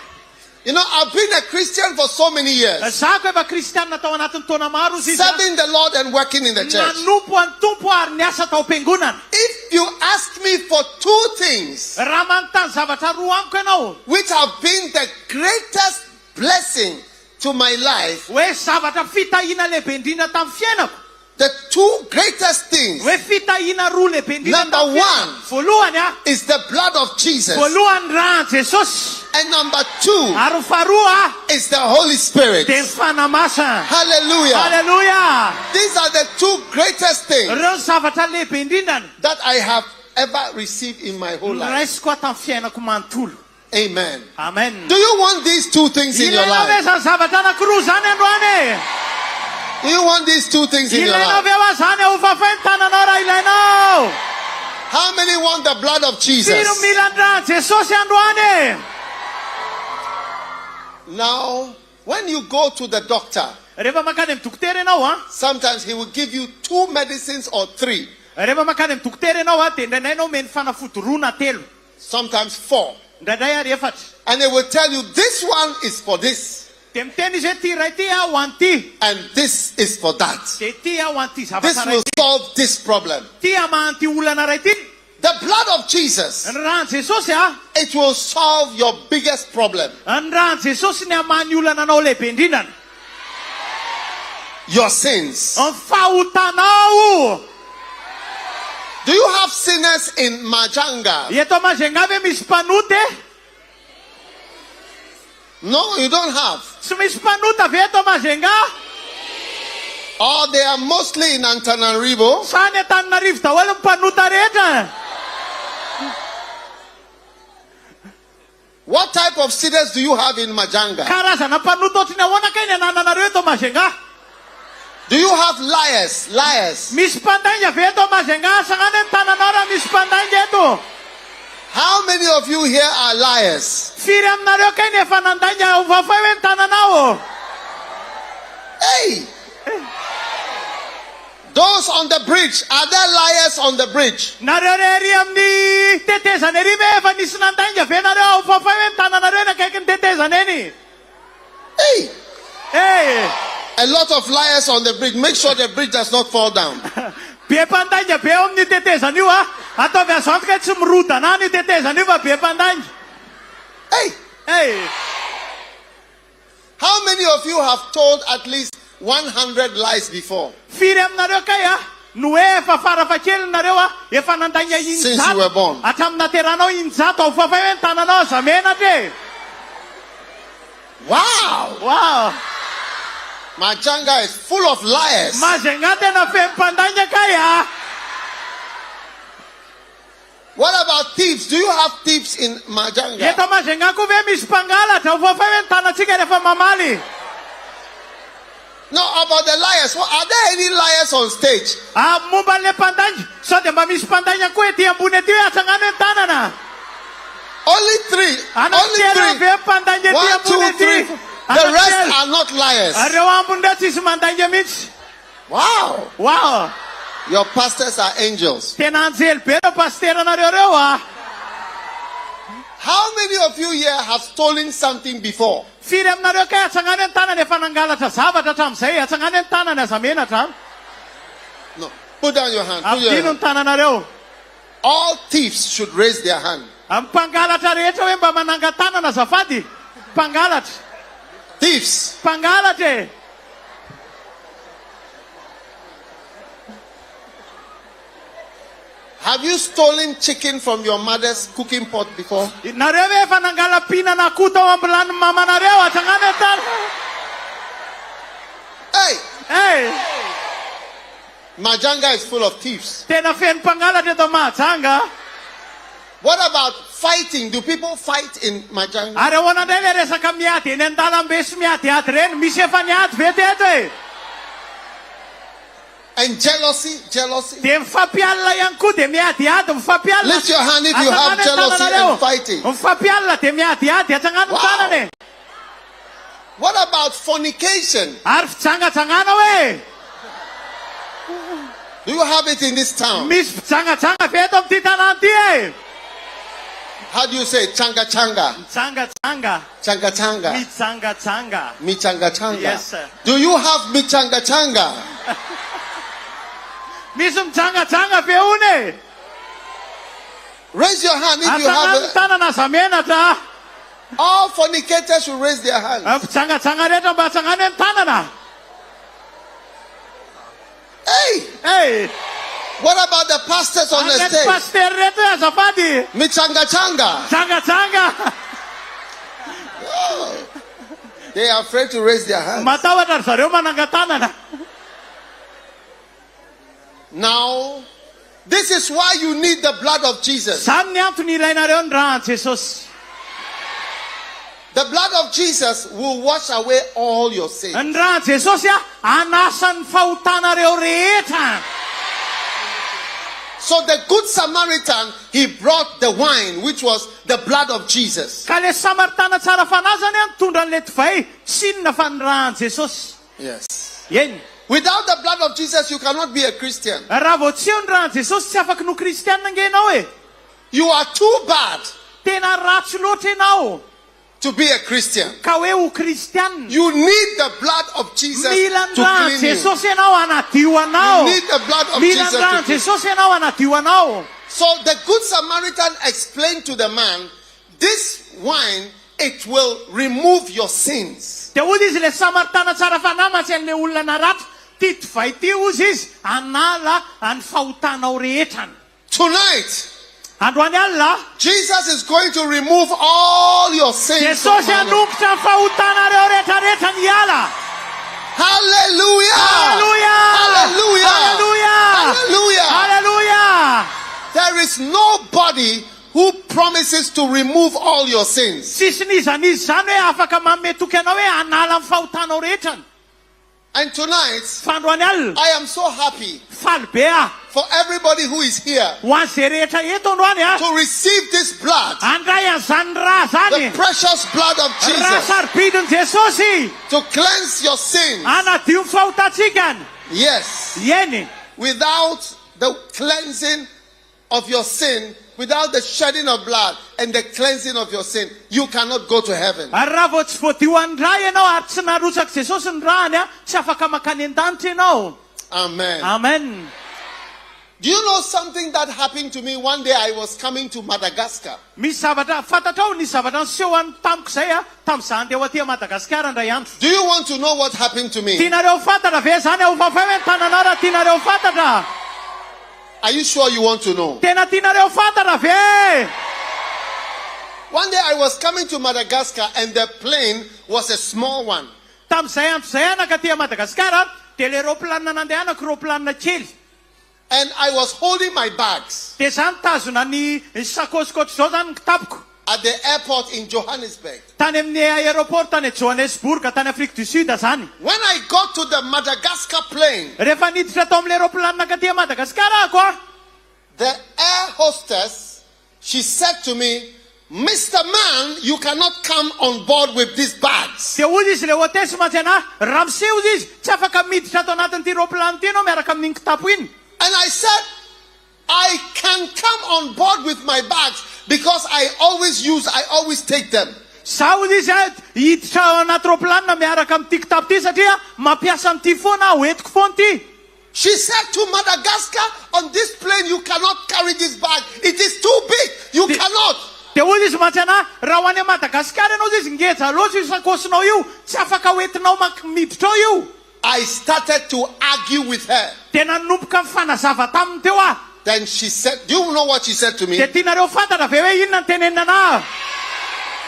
Speaker 7: You know, I've been a Christian for so many years,
Speaker 8: Zako efa kristianina tao anatin'ny taona maro izy.
Speaker 7: serving the Lord and working in the church.
Speaker 8: Nanompo any tompo ary niasa tao am-piangonana.
Speaker 7: If you ask me for two things
Speaker 8: Raha manontany zavatra roa amiko ianao,
Speaker 7: which have been the greatest blessing to my life,
Speaker 8: hoe zavatra fitahiana lehibe indrindra tamin'ny fiainako,
Speaker 7: the two greatest things
Speaker 8: hoe fitahiana roa lehibe indrindra
Speaker 7: Number
Speaker 8: tamin'ny
Speaker 7: one.
Speaker 8: fiainako. Voalohany
Speaker 7: is the blood of Jesus,
Speaker 8: voalohany rahan'i Jesosy.
Speaker 7: and number two
Speaker 8: Ary faharoa
Speaker 7: is the Holy Spirit.
Speaker 8: dia ny fanahy masina.
Speaker 7: Hallelujah.
Speaker 8: Hallelujah.
Speaker 7: These are the two greatest things
Speaker 8: Ireo zavatra lehibe indrindra
Speaker 7: that I have ever received in my whole life.
Speaker 8: raisiko tamin'ny fiainako manontolo.
Speaker 7: Amen.
Speaker 8: Amen.
Speaker 7: Do you want these two things in your
Speaker 8: Ilainao ve
Speaker 7: life?
Speaker 8: zany zavatra anankiroa zany androany?
Speaker 7: Do you want these two things in your
Speaker 8: Ilainao
Speaker 7: life?
Speaker 8: ve ho zany ho fahafahentananao raha ilainao?
Speaker 7: How many want the blood of Jesus?
Speaker 8: Sino mila ny rahan'i Jesosy androany?
Speaker 7: Now, when you go to the doctor,
Speaker 8: Rehefa makany amin'ny dokotera ianao
Speaker 7: sometimes he will give you two medicines or three,
Speaker 8: rehefa makany amin'ny dokotera ianao dia indraindray ianao meny fanafody roa na telo,
Speaker 7: sometimes four.
Speaker 8: indraindray ary efatra.
Speaker 7: And they will tell you this one is for this,
Speaker 8: Dia miteny izy hoe ty ray ty ho an'ity,
Speaker 7: and this is for that.
Speaker 8: dia ty ho an'ity
Speaker 7: This
Speaker 8: zavatra ray
Speaker 7: will
Speaker 8: ty.
Speaker 7: solve this problem.
Speaker 8: Ty haman'ty olana ray ty.
Speaker 7: The blood of Jesus,
Speaker 8: Ny rahan'i Jesosy
Speaker 7: it will solve your biggest problem,
Speaker 8: ny rahan'i Jesosy ny hamany olananao lehibe indrindrana.
Speaker 7: your sins.
Speaker 8: Ny fahotanao.
Speaker 7: Do you have sinners in Mahajanga?
Speaker 8: Eto Mahajanga ve misy mpanota?
Speaker 7: No, you don't have.
Speaker 8: Tsy misy mpanota ve eto Mahajanga?
Speaker 7: Or they are mostly in Antananarivo.
Speaker 8: Sa ny Antananarivo daholo ny mpanota rehetra.
Speaker 7: What type of sinners do you have in Mahajanga?
Speaker 8: Karazana mpanota ohatrany ahoana kay ny anananareo eto Mahajanga?
Speaker 7: Do you have liars? Liars.
Speaker 8: Misy mpandainga ve eto Mahajanga? Sagnany ny tananao raha misy mpandainga eto.
Speaker 7: How many of you here are liars?
Speaker 8: Firy aminareo kay ny efa nandainga ho vafay hoe ny tananao.
Speaker 7: Hey! Those on the bridge, are there liars on the bridge?
Speaker 8: Nareo rery amin'ny tetezana ery ve efa nisy nandainga ve nareo fafay hoe tananareo eny akaiky ny tetezana eny?
Speaker 7: Hey!
Speaker 8: Hey!
Speaker 7: A lot of liars on the bridge. Make sure the bridge does not fall down.
Speaker 8: Be mpandainga be eo amin'ny tetezana io a. Ataovy azo antoka tsy mirodana ny tetezana io fa be mpandainga.
Speaker 7: Hey!
Speaker 8: Hey!
Speaker 7: How many of you have told at least 100 lies before?
Speaker 8: Firy aminareo kay a. No efa farafakely nareo a. Efa nandainga
Speaker 7: Since you were born.
Speaker 8: Hatramin'ny nateranao injato ao fafay hoe ny tananao zamena tre.
Speaker 7: Wow!
Speaker 8: Wow!
Speaker 7: Mahajanga is full of liars.
Speaker 8: Mahajanga tena feno mpandainga kay a.
Speaker 7: What about thieves? Do you have thieves in Mahajanga?
Speaker 8: Eto Mahajanga ko ve misy mpangalatra ao fafay hoe ny tanantsika rehefa mamaly.
Speaker 7: No, about the liars. Well, are there any liars on stage?
Speaker 8: Momba le mpandainga. Sao de mba misy mpandainga koa ety ambony ety hoe atsangano ny tanana.
Speaker 7: Only three. Only three. 1, 2, 3. The rest are not liars. Wow.
Speaker 8: Wow.
Speaker 7: Your pastors are angels.
Speaker 8: How
Speaker 7: many of you here have stolen something before?
Speaker 8: No.
Speaker 7: Put down your hand. Put your hand. All thieves should raise their hand. Thieves. Have you stolen chicken from your mother's cooking pot before? Hey!
Speaker 8: Hey!
Speaker 7: Mahajanga is full of thieves. What about fighting? Do people fight in Mahajanga? And jealousy? Jealousy? Lift your hand if you have jealousy and fighting. Wow. What about fornication? Do you have it in this town? How do you say changa changa?
Speaker 8: Changa changa.
Speaker 7: Changa changa.
Speaker 8: Mi changa changa.
Speaker 7: Mi changa changa.
Speaker 8: Yes, sir.
Speaker 7: Do you have mi changa changa?
Speaker 8: Misum changa changa feune.
Speaker 7: Raise your hand if you have it. All fornicators should raise their hands.
Speaker 8: Changa changa reto ba changa nem tanana.
Speaker 7: Hey!
Speaker 8: Hey!
Speaker 7: What about the pastors on the stage? Mi changa changa.
Speaker 8: Changa changa.
Speaker 7: Oh, they are afraid to raise their hands. Now, this is why you need the blood of Jesus. The blood of Jesus will wash away all your sins. So the good Samaritan, he brought the wine, which was the blood of Jesus. Yes. Without the blood of Jesus, you cannot be a Christian. You are too bad to be a Christian. You need the blood of Jesus to clean you. You need the blood of Jesus to clean you. So the good Samaritan explained to the man, this wine, it will remove your sins. Tonight, Jesus is going to remove all your sins. Hallelujah! Hallelujah! Hallelujah! Hallelujah! Hallelujah! There is nobody who promises to remove all your sins. And tonight, I am so happy for everybody who is here to receive this blood, the precious blood of Jesus, to cleanse your sins. Yes. without the cleansing of your sin, without the shedding of blood and the cleansing of your sin, you cannot go to heaven. Amen.
Speaker 8: Amen.
Speaker 7: Do you know something that happened to me one day? I was coming to Madagascar.
Speaker 8: Do you want
Speaker 7: to know what happened to me? Are you sure you want to know? One day I was coming to Madagascar and the plane was a small one. And I was holding my bags at the airport in Johannesburg. When I got to the Madagascar plane, the air hostess, she said to me, "Mr. Man, you cannot come on board with these bags." And I said, "I can come on board with my bags because I always take them." She said, "To Madagascar, on this plane, you cannot carry this bag. It is too big. You cannot." I started to argue with her. Then she said, do you know what she said to me?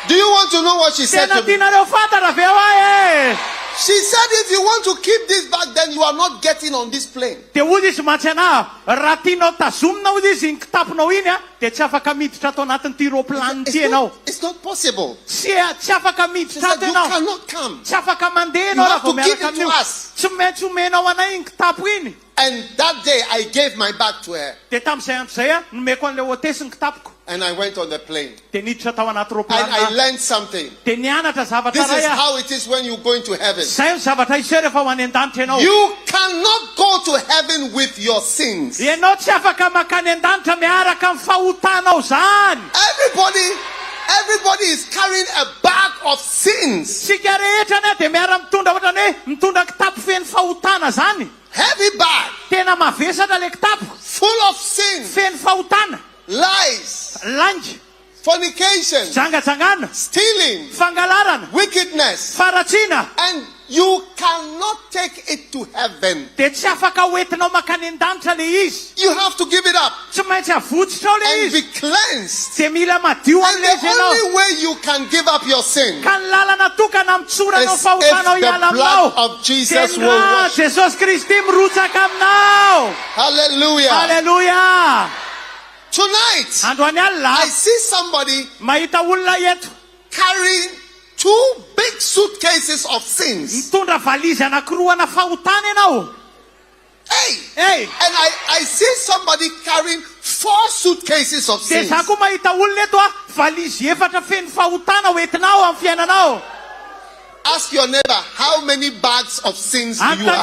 Speaker 7: Do you want to know what she said to me? She said, "If you want to keep this bag, then you are not getting on this plane." It's not possible. She said, "You cannot come. You have to give it to us." And that day I gave my bag to her. And I went on the plane. And I learned something. This is how it is when you go into heaven. You cannot go to heaven with your sins. Everybody is carrying a bag of sins. Heavy bag. Full of sin. Lies. Fornication. Stealing. Wickedness. And you cannot take it to heaven. You have to give it up and be cleansed. And the only way you can give up your sin is if the blood of Jesus will wash. Hallelujah.
Speaker 8: Hallelujah.
Speaker 7: Tonight, I see somebody carrying 2 big suitcases of sins. Hey. And I see somebody carrying 4 suitcases of sins. Ask your neighbor, how many bags of sins do you have?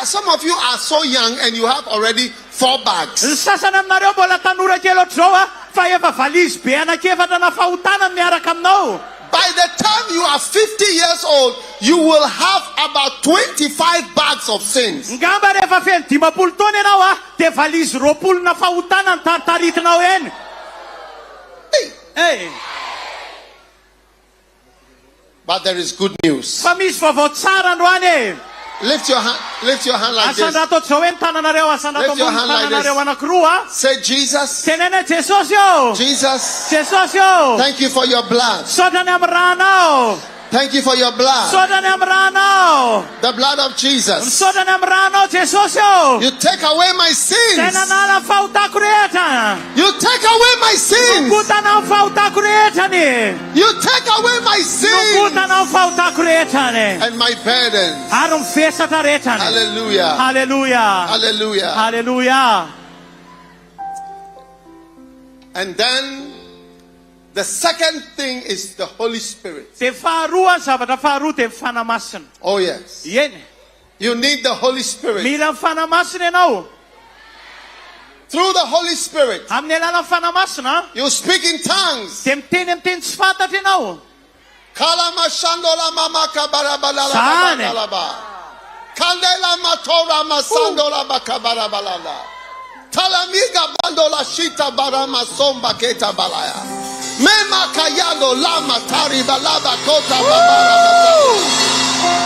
Speaker 7: Some of you are so young and you have already 4 bags. By the time you are 50 years old, you will have about 25 bags of sins. Hey. But there is good news. Lift your hand like this. Lift your hand like this. Say, "Jesus. Jesus. Thank you for your blood. Thank you for your blood. The blood of Jesus. You take away my sins. You take away my sins. You take away my sins and my burdens." Hallelujah.
Speaker 8: Hallelujah.
Speaker 7: Hallelujah.
Speaker 8: Hallelujah.
Speaker 7: And then The second thing is the Holy Spirit. Oh yes. You need the Holy Spirit. Through the Holy Spirit, you speak in tongues. Kandela matora masandola bakabarabalala. Talamiga bandola shita barama somba keta balaya. Mema kayalo lama tari balaba kota babara.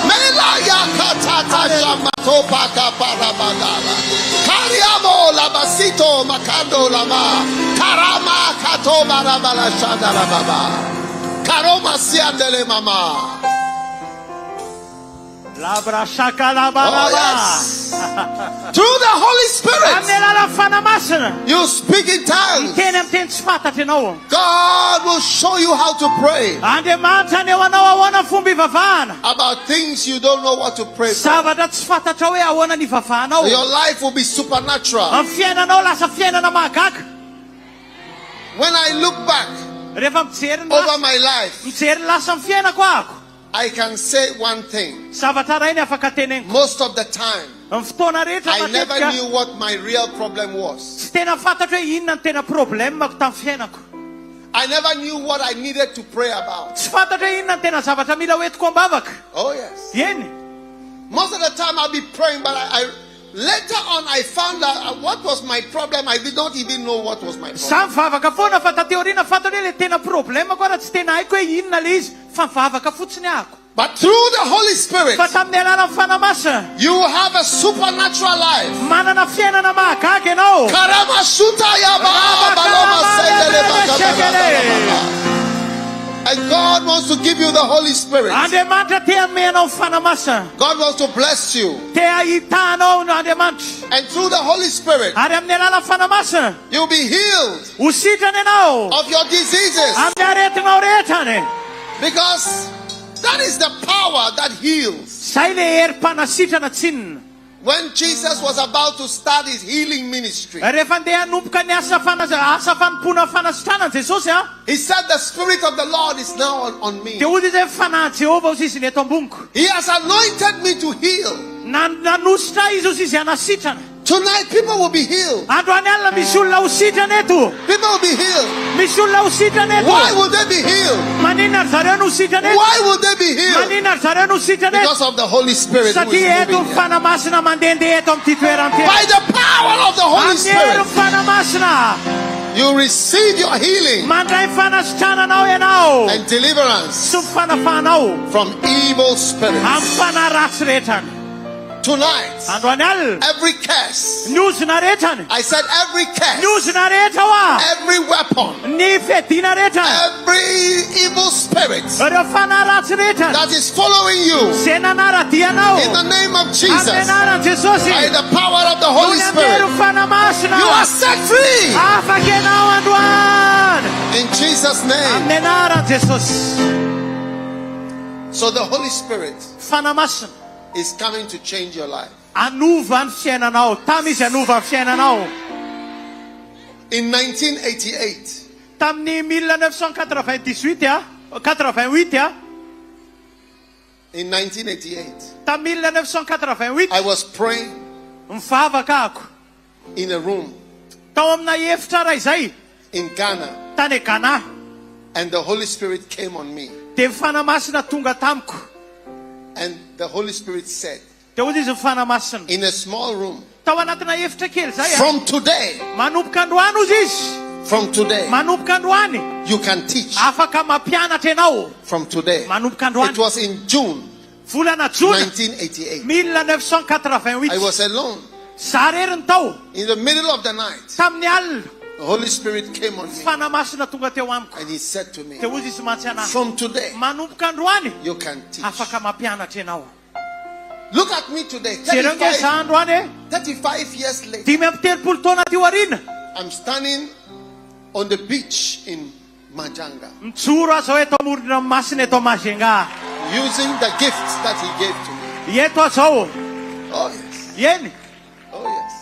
Speaker 7: Mela ya katata shamato baka parabadala. Kariamo labasito makando lama. Karama kato barabala shandala baba. Karoma siandele mama.
Speaker 8: Oh, yes.
Speaker 7: Through the Holy Spirit, you speak in tongues. God will show you how to pray about things you don't know what to pray for. Your life will be supernatural. When I look back over my life, I can say one thing. Most of the time, I never knew what my real problem was. I never knew what I needed to pray about. Oh yes. Most of the time I'll be praying, but later on I found out what was my problem. I did not even know what was my problem. But through the Holy Spirit, you will have a supernatural life. And God wants to give you the Holy Spirit. God wants to bless you. And through the Holy Spirit, you'll be healed of your diseases. Because that is the power that heals. When Jesus was about to start his healing ministry, he said, the Spirit of the Lord is now on me. He has anointed me to heal. Tonight people will be healed. People will be healed. Why will they be healed? Why will they be healed? Because of the Holy Spirit who is moving here. By the power of the Holy Spirit, you receive your healing and deliverance from evil spirits. Tonight, every curse, I said every curse, every weapon, every evil spirit that is following you, in the name of Jesus, by the power of the Holy Spirit, you are set free. In Jesus' name. So the Holy Spirit is coming to change your life. In 1988, in 1988, I was praying in a room in Ghana, and the Holy Spirit came on me. And the Holy Spirit said, in a small room, from today, you can teach. From today. It was in June 1988. I was alone. In the middle of the night, the Holy Spirit came on me and he said to me, from today, you can teach. Look at me today, 35 years later. I'm standing on the beach in Mahajanga, using the gifts that he gave to me. Oh yes. Oh yes.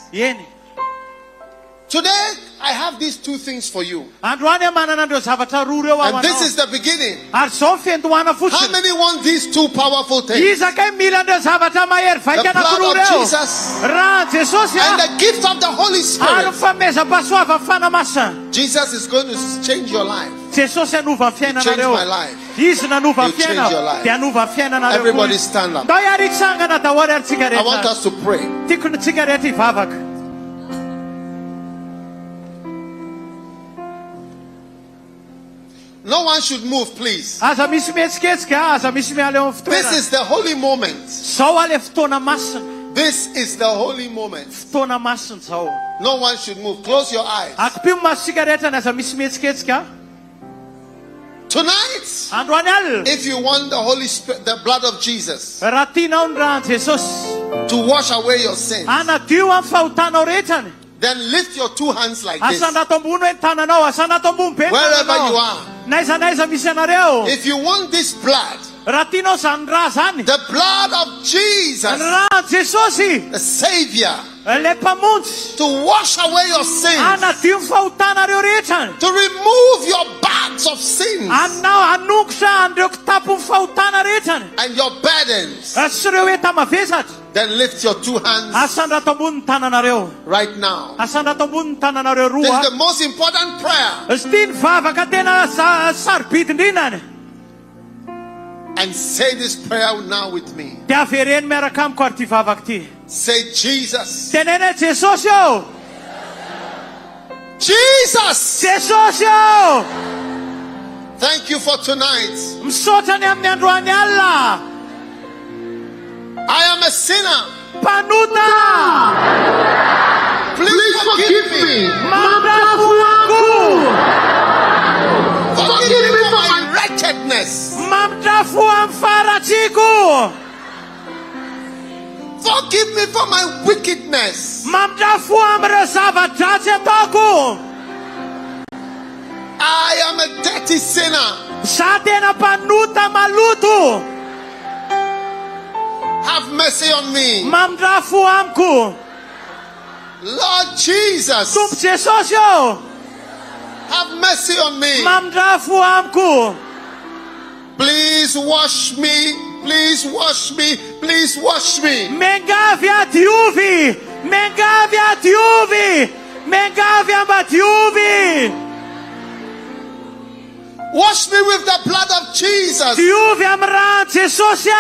Speaker 7: Today, I have these two things for you.
Speaker 8: Androany manana andreo zavatra roa reo
Speaker 7: And this is the beginning.
Speaker 8: Ary zao fiandohana
Speaker 7: How
Speaker 8: fotsiny.
Speaker 7: many want these two powerful things?
Speaker 8: Izakay mila andreo zavatra mahery
Speaker 7: The
Speaker 8: vaika
Speaker 7: blood
Speaker 8: anankiroa
Speaker 7: of
Speaker 8: reo.
Speaker 7: Jesus
Speaker 8: Raha Jesosy
Speaker 7: and the gift of the Holy
Speaker 8: ary
Speaker 7: Spirit.
Speaker 8: fameza-pasoava fanamasina.
Speaker 7: Jesus is going to change your life.
Speaker 8: Jesosy hanova ny
Speaker 7: Change
Speaker 8: fiainanareo.
Speaker 7: my life.
Speaker 8: Izy nanova ny
Speaker 7: You change your
Speaker 8: fiaina
Speaker 7: life.
Speaker 8: dia hanova ny fiainanareo.
Speaker 7: Everybody stand up.
Speaker 8: Ndao iary hitsangana daholo ary tsika
Speaker 7: I want
Speaker 8: rehetra.
Speaker 7: us to pray.
Speaker 8: Tiako ny tsika rehetra hivavaka.
Speaker 7: No one should move, please.
Speaker 8: Aza misy mihetsiketsika, aza misy miala eo amin'ny
Speaker 7: This
Speaker 8: fitoerana.
Speaker 7: is the holy moment.
Speaker 8: Zao ale fotoana masina.
Speaker 7: This is the holy moment.
Speaker 8: Fotoana masina zao.
Speaker 7: No one should move. Close your eyes.
Speaker 8: Akipimo masitsika rehetra ny aza misy mihetsiketsika.
Speaker 7: Tonight,
Speaker 8: Androany alina.
Speaker 7: if you want the Holy Spirit, the blood of Jesus,
Speaker 8: Raha tianao ny rahan Jesosy
Speaker 7: to wash away your sins,
Speaker 8: anadio amin'ny fahotanao rehetrany.
Speaker 7: then lift your two hands like this.
Speaker 8: Asandrato ambony hoe ny tananao, asandrato ambony be ny
Speaker 7: Wherever you
Speaker 8: tananao.
Speaker 7: are.
Speaker 8: Naiza naiza misy anareo.
Speaker 7: If you want this blood,
Speaker 8: Raha tianao zany raha zany.
Speaker 7: the blood of Jesus,
Speaker 8: Ny rahan Jesosy,
Speaker 7: the Savior,
Speaker 8: le mpamonjy.
Speaker 7: to wash away your sins,
Speaker 8: Anadio ny fahotanareo rehetrany.
Speaker 7: to remove your bags of sins
Speaker 8: Aminao hanongotra andreo kitapo ny fahotana rehetrany.
Speaker 7: and your burdens,
Speaker 8: Sy ireo enta mavesatra.
Speaker 7: then lift your two hands
Speaker 8: Asandrato ambony ny tananareo.
Speaker 7: right now.
Speaker 8: Asandrato ambony ny tananareo
Speaker 7: This is
Speaker 8: roa.
Speaker 7: the most important prayer.
Speaker 8: Izy ity ny vavaka tena sarobidindrinany.
Speaker 7: And say this prayer now with me.
Speaker 8: Dia avereny miaraka amiko ary ty vavaka ty.
Speaker 7: Say, Jesus.
Speaker 8: Tenene Jesosy eo.
Speaker 7: Jesus!
Speaker 8: Jesosy eo.
Speaker 7: Thank you for tonight.
Speaker 8: Misaotra ny amin'ny androany alina.
Speaker 7: I am a sinner.
Speaker 8: Mpanota.
Speaker 7: Please forgive me.
Speaker 8: Mandrafo amiko.
Speaker 7: Forgive me for my wretchedness.
Speaker 8: Mandrafo amin'ny faratsiko.
Speaker 7: Forgive me for my wickedness.
Speaker 8: Mandrafo amin'ireo zava-dratsy ataoko.
Speaker 7: I am a dirty sinner.
Speaker 8: Za tena mpanota maloto.
Speaker 7: Have mercy on me.
Speaker 8: Mandrafo amiko.
Speaker 7: Lord Jesus,
Speaker 8: Tompo Jesosy eo.
Speaker 7: have mercy on me.
Speaker 8: Mandrafo amiko.
Speaker 7: Please wash me. Please wash me. Please wash me.
Speaker 8: Mengavy adiovy. Mengavy adiovy. Mengavy ambadiovy.
Speaker 7: Wash me with the blood of Jesus.
Speaker 8: Diovy amin'ny rahan Jesosy.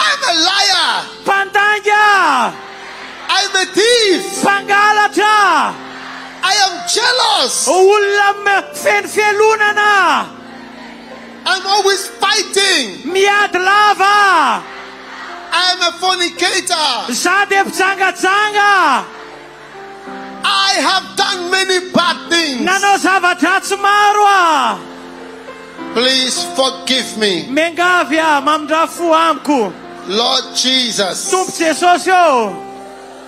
Speaker 7: I'm a liar.
Speaker 8: Mpandanga.
Speaker 7: I'm a thief.
Speaker 8: Mpangalatra.
Speaker 7: I am jealous.
Speaker 8: Olona feno fialonana.
Speaker 7: I'm always fighting.
Speaker 8: Miady lava.
Speaker 7: I am a fornicator.
Speaker 8: Za de mpijangajanga.
Speaker 7: I have done many bad things.
Speaker 8: Nanao zava-dratsy maro.
Speaker 7: Please forgive me.
Speaker 8: Mengavy mandrafo amiko.
Speaker 7: Lord Jesus,
Speaker 8: Tompo Jesosy eo.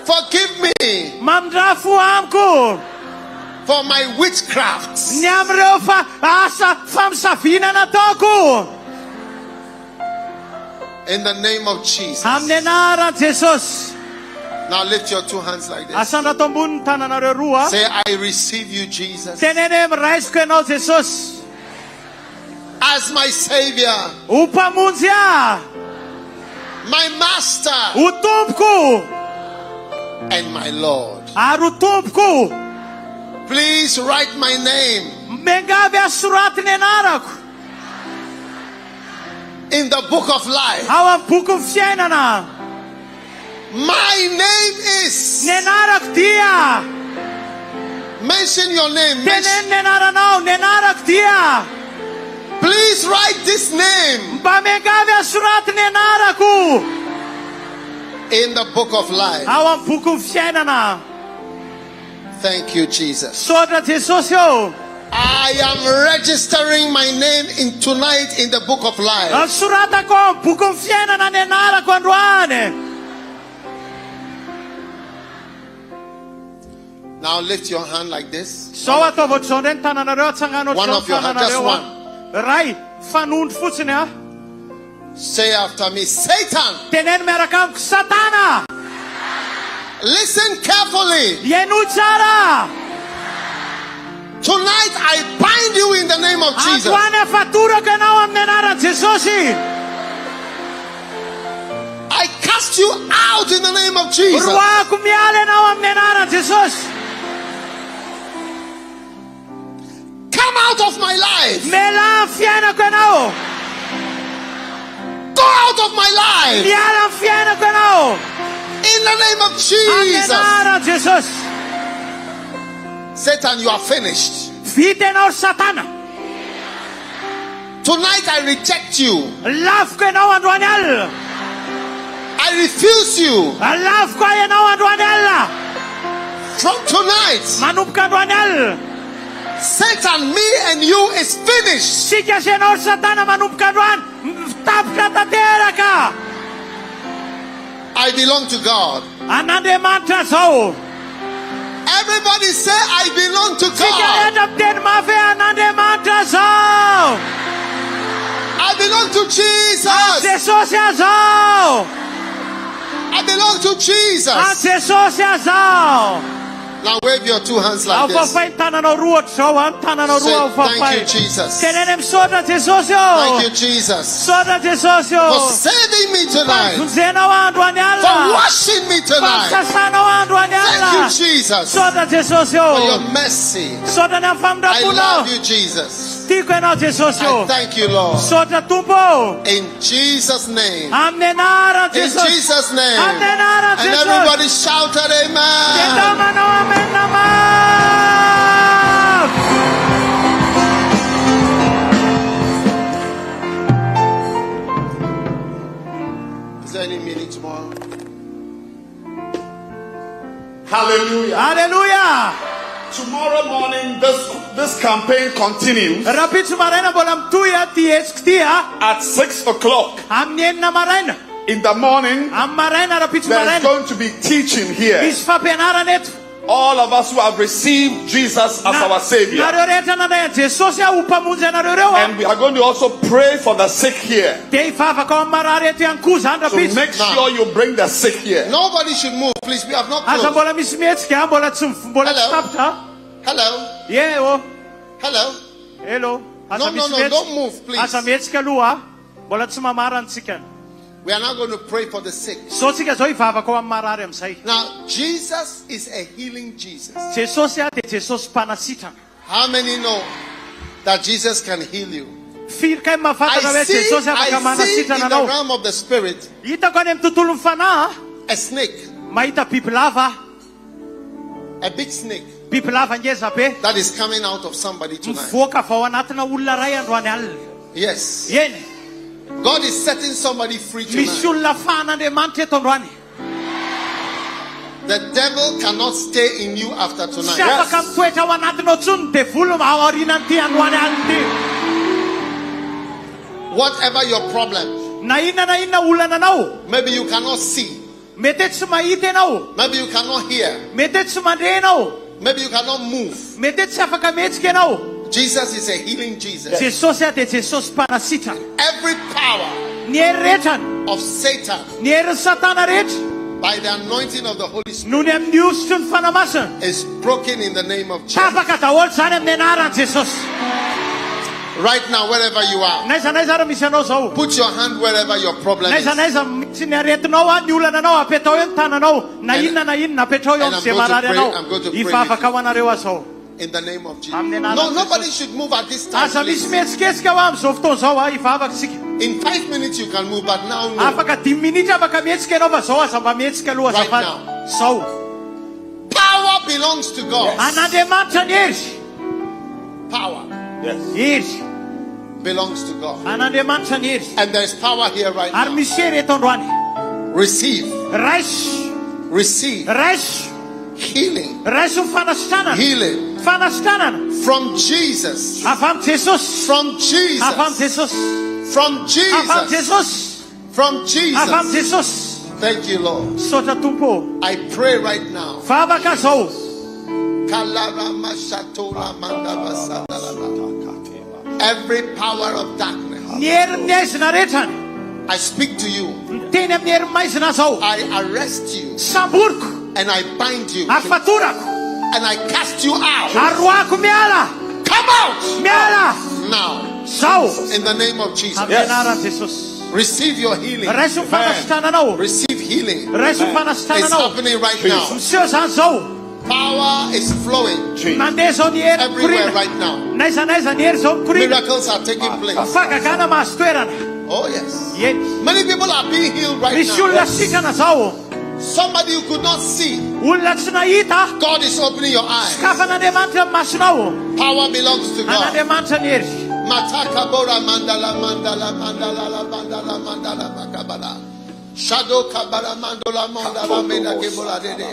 Speaker 7: forgive me
Speaker 8: Mandrafo amiko.
Speaker 7: for my witchcraft.
Speaker 8: Ny amin'ireo asa famisavinana ataoko.
Speaker 7: In the name of Jesus.
Speaker 8: Amin'ny anaran'i Jesosy.
Speaker 7: Now lift your two hands like this.
Speaker 8: Asandrato ambony ny tananareo roa.
Speaker 7: Say, I receive you, Jesus,
Speaker 8: Tenene miraisiko ianao Jesosy.
Speaker 7: as my Savior,
Speaker 8: Ho mpamonjy aho.
Speaker 7: my Master,
Speaker 8: Ho tompoko.
Speaker 7: and my Lord.
Speaker 8: Ary ho tompoko.
Speaker 7: Please write my name
Speaker 8: Mengavy asoraty ny anarako.
Speaker 7: in the book of life.
Speaker 8: Ao amin'ny boky ny fiainana.
Speaker 7: My name is.
Speaker 8: Ny anarako dia.
Speaker 7: Mention your name.
Speaker 8: Tenene ny anaranao. Ny anarako dia.
Speaker 7: Please write this name
Speaker 8: Mba mengavy asoraty ny anarako.
Speaker 7: in the book of life.
Speaker 8: Ao amin'ny boky ny fiainana.
Speaker 7: Thank you, Jesus.
Speaker 8: Sotra Jesosy eo.
Speaker 7: I am registering my name in tonight in the book of life.
Speaker 8: Soratako amin'ny boky ny fiainana ny anarako androany.
Speaker 7: Now lift your hand like this.
Speaker 8: Zao ataovy ohatr'izao ndray ny tananareo atsangana
Speaker 7: One of your hand, just
Speaker 8: tananareo.
Speaker 7: one.
Speaker 8: Ray, fanondro fotsiny a.
Speaker 7: Say after me, Satan,
Speaker 8: Teneny miaraka amiko Satana.
Speaker 7: Listen carefully.
Speaker 8: Yenu Tsara.
Speaker 7: Tonight I bind you in the name of Jesus.
Speaker 8: Antoine fatura ka nao amin'ny anaran'i Jesosy.
Speaker 7: I cast you out in the name of Jesus.
Speaker 8: Roako miala ianao amin'ny anaran'i Jesosy.
Speaker 7: Come out of my life.
Speaker 8: Mela amin'ny fiainako ianao.
Speaker 7: Go out of my life.
Speaker 8: Miala amin'ny fiainako ianao.
Speaker 7: In the name of
Speaker 8: Amin'ny
Speaker 7: Jesus.
Speaker 8: anaran'i Jesosy.
Speaker 7: Satan, you are finished.
Speaker 8: Vita ianao ry Satana.
Speaker 7: Tonight I reject you.
Speaker 8: Lafiko ianao androany alina.
Speaker 7: I refuse you.
Speaker 8: Lafiko ianao androany alina.
Speaker 7: From tonight,
Speaker 8: Manomboka androany alina.
Speaker 7: Satan, me and you is finished.
Speaker 8: Sika sy ianao ry Satana manomboka androany. Tapitra tanteraka.
Speaker 7: I belong to God.
Speaker 8: An'Andriamanitra zao.
Speaker 7: Everybody say, I belong to
Speaker 8: Sika
Speaker 7: God.
Speaker 8: rehetra miteny mafy an'Andriamanitra zao.
Speaker 7: I belong to Jesus.
Speaker 8: Jesosy azao.
Speaker 7: I belong to Jesus.
Speaker 8: Jesosy azao.
Speaker 7: Now wave your two hands like this.
Speaker 8: Aufafay tananao roa ohatr'izao a. Tananao
Speaker 7: Say,
Speaker 8: roa
Speaker 7: thank
Speaker 8: aufafay.
Speaker 7: you, Jesus.
Speaker 8: Teneny misaotra Jesosy eo.
Speaker 7: Thank you, Jesus,
Speaker 8: Misaotra Jesosy eo.
Speaker 7: for saving me tonight,
Speaker 8: Vonjenao androany
Speaker 7: for
Speaker 8: alina.
Speaker 7: washing me tonight.
Speaker 8: Fampiasanao androany
Speaker 7: Thank you,
Speaker 8: alina.
Speaker 7: Jesus,
Speaker 8: Misaotra Jesosy
Speaker 7: for your
Speaker 8: eo.
Speaker 7: mercy.
Speaker 8: Misaotra ny amin'ny
Speaker 7: I
Speaker 8: famindraponao.
Speaker 7: love you, Jesus.
Speaker 8: Tiako ianao Jesosy
Speaker 7: I
Speaker 8: eo.
Speaker 7: thank you, Lord.
Speaker 8: Misaotra Tompo.
Speaker 7: In Jesus' name.
Speaker 8: Amin'ny anaran'i
Speaker 7: In
Speaker 8: Jesosy.
Speaker 7: Jesus' name.
Speaker 8: Amin'ny anaran'i
Speaker 7: And
Speaker 8: Jesosy.
Speaker 7: everybody shouted, Amen.
Speaker 8: Tendamanao amen naman.
Speaker 7: Is there any meeting tomorrow?
Speaker 2: Hallelujah.
Speaker 8: Hallelujah.
Speaker 2: Tomorrow morning, this campaign continues
Speaker 8: Rapitso maraina mbola mitohy ty hetsika ty
Speaker 2: at 6 o'clock
Speaker 8: amin'ny enina maraina.
Speaker 2: in the morning.
Speaker 8: Amin'ny maraina rapitso
Speaker 2: There's
Speaker 8: maraina.
Speaker 2: going to be teaching here.
Speaker 8: Misy fampianarana eto.
Speaker 2: All of us who have received Jesus as our Savior.
Speaker 8: Nareo rehetra nandray an'i Jesosy ho mpamonjy anareo reo
Speaker 2: And we are going to also pray for the sick here.
Speaker 8: dia hivavaka ao amin'ny marary eto ihany koa zany
Speaker 2: So
Speaker 8: rapitso.
Speaker 2: make sure you bring the sick here.
Speaker 7: Nobody should move, please. We have not
Speaker 8: Aza
Speaker 7: closed.
Speaker 8: mbola misy mihetsika mbola tsy tapitra.
Speaker 7: Hello.
Speaker 8: Ye o.
Speaker 7: Hello.
Speaker 8: Hello. Aza
Speaker 7: No,
Speaker 8: misy
Speaker 7: no, don't move, please.
Speaker 8: Aza mihetsika aloha mbola tsy mamarana tsika.
Speaker 7: We are now going to pray for the sick.
Speaker 8: So tsika zao hivavaka ao amin'ny marary amin'izay.
Speaker 7: Now, Jesus is a healing Jesus.
Speaker 8: Jesosy dia Jesosy mpanasitrana.
Speaker 7: How many know that Jesus can heal you?
Speaker 8: Firy kay mahafantatra hoe Jesosy afaka
Speaker 7: I see in
Speaker 8: manasitrana
Speaker 7: the
Speaker 8: anao.
Speaker 7: realm of the spirit
Speaker 8: Hitako any amin'ny tontolon'ny fanahy
Speaker 7: a snake,
Speaker 8: mahita bibilava,
Speaker 7: a big snake
Speaker 8: bibilava ngeza be
Speaker 7: that is coming out of somebody tonight.
Speaker 8: mivoaka avy ao anatina olona ray androany alina.
Speaker 7: Yes.
Speaker 8: Eny,
Speaker 7: God is setting somebody free
Speaker 8: misy
Speaker 7: tonight.
Speaker 8: olona fahan'Andriamanitra eto androany.
Speaker 7: The devil cannot stay in you after
Speaker 8: Tsy
Speaker 7: tonight.
Speaker 8: afaka mitoetra ao anatinao tsony dia volo ao aorianan'ity androany alina ty.
Speaker 7: Whatever your problem,
Speaker 8: Na inona olana anao,
Speaker 7: maybe you cannot see,
Speaker 8: mety tsy mahita ianao,
Speaker 7: maybe you cannot hear,
Speaker 8: mety tsy mandre ianao,
Speaker 7: maybe you cannot move.
Speaker 8: mety tsy afaka mihetsika ianao.
Speaker 7: Jesus is a healing Jesus.
Speaker 8: Jesosy dia Jesosy mpanasitrana.
Speaker 7: Every power
Speaker 8: Ny hery rehetrany,
Speaker 7: of Satan,
Speaker 8: ny herin'ny Satana rehetra,
Speaker 7: by the anointing of the Holy Spirit,
Speaker 8: noho ny amin'ny osotry ny fanamasina,
Speaker 7: is broken in the name of Jesus.
Speaker 8: tapaka daholo zany amin'ny anaran'i Jesosy.
Speaker 7: Right now, wherever you are,
Speaker 8: Naiza raha misy anao zao.
Speaker 7: put your hand wherever your problem is.
Speaker 8: Naiza misy ny aretinao ny olananao apetao eo ny tananao. Na inona apetao eo
Speaker 7: And I'm
Speaker 8: amin'izay
Speaker 7: going to
Speaker 8: marary
Speaker 7: pray-
Speaker 8: anao.
Speaker 7: I'm going to pray
Speaker 8: Hivavaka ho anareo azao.
Speaker 7: In the name of Jesus.
Speaker 8: Amen.
Speaker 7: No, nobody should move at this time.
Speaker 8: Aza misy
Speaker 7: Please.
Speaker 8: mihetsiketsika ho amin'izao fotoana zao hivavaka tsika.
Speaker 7: In 5 minutes you can move, but now no.
Speaker 8: Afaka 10 minitra afaka mihetsika ianao fa zao aza mba mihetsika aloha
Speaker 7: Right
Speaker 8: azafady.
Speaker 7: now.
Speaker 8: Zao.
Speaker 7: Power belongs to God.
Speaker 8: An'Andriamanitra ny hery.
Speaker 7: Power
Speaker 8: Hery.
Speaker 7: belongs to God.
Speaker 8: An'Andriamanitra ny hery.
Speaker 7: And there's power here right
Speaker 8: Ary
Speaker 7: now.
Speaker 8: misy hery eto androany.
Speaker 7: Receive.
Speaker 8: Raisy.
Speaker 7: Receive.
Speaker 8: Raisy.
Speaker 7: Healing.
Speaker 8: Raisy ny fanasitranana.
Speaker 7: Healing.
Speaker 8: Fanasitranana.
Speaker 7: From Jesus.
Speaker 8: Avy amin'ny Jesosy.
Speaker 7: From
Speaker 8: Avy amin'ny
Speaker 7: Jesus.
Speaker 8: Jesosy.
Speaker 7: From
Speaker 8: Avy amin'ny
Speaker 7: Jesus.
Speaker 8: Jesosy.
Speaker 7: From
Speaker 8: Avy amin'ny
Speaker 7: Jesus.
Speaker 8: Jesosy.
Speaker 7: Thank you, Lord.
Speaker 8: Saotra Tompo.
Speaker 7: I pray right now.
Speaker 8: Vavaka zao.
Speaker 7: Every power of darkness,
Speaker 8: Ny herin'ny maizina rehetrany.
Speaker 7: I speak to you.
Speaker 8: Miteny amin'ny herin'ny maizina zao.
Speaker 7: I arrest you
Speaker 8: Samboriko.
Speaker 7: and I bind you,
Speaker 8: afatorako
Speaker 7: and I cast you out.
Speaker 8: aroako miala
Speaker 7: Come out
Speaker 8: miala
Speaker 7: now.
Speaker 8: zao
Speaker 7: In the name of Jesus.
Speaker 8: amin'ny anaran'i Jesosy.
Speaker 7: Receive your healing.
Speaker 8: Raiso ny fanasitrananao.
Speaker 7: Receive healing.
Speaker 8: Raiso ny
Speaker 7: It's
Speaker 8: fanasitrananao.
Speaker 7: happening right now.
Speaker 8: Miseho zany zao.
Speaker 7: Power is flowing
Speaker 8: Mandeha zao ny hery
Speaker 7: everywhere
Speaker 8: mikorina.
Speaker 7: right now.
Speaker 8: Naiza ny hery zao mikorina.
Speaker 7: Miracles are taking place.
Speaker 8: Fagagana mahazo toerana.
Speaker 7: Oh yes.
Speaker 8: Eny.
Speaker 7: Many people are being healed right
Speaker 8: Misy
Speaker 7: now.
Speaker 8: olona sikana zao.
Speaker 7: Somebody you could not see.
Speaker 8: Olona tsy nahita.
Speaker 7: God is opening your eyes.
Speaker 8: Skafan'Andriamanitra amin'ny masonao.
Speaker 7: Power belongs to God.
Speaker 8: An'Andriamanitra ny hery.
Speaker 7: Mataka bora mandala mandala mandala la mandala mandala makabala. Shadow kabara mandala mandala mena kebola dede.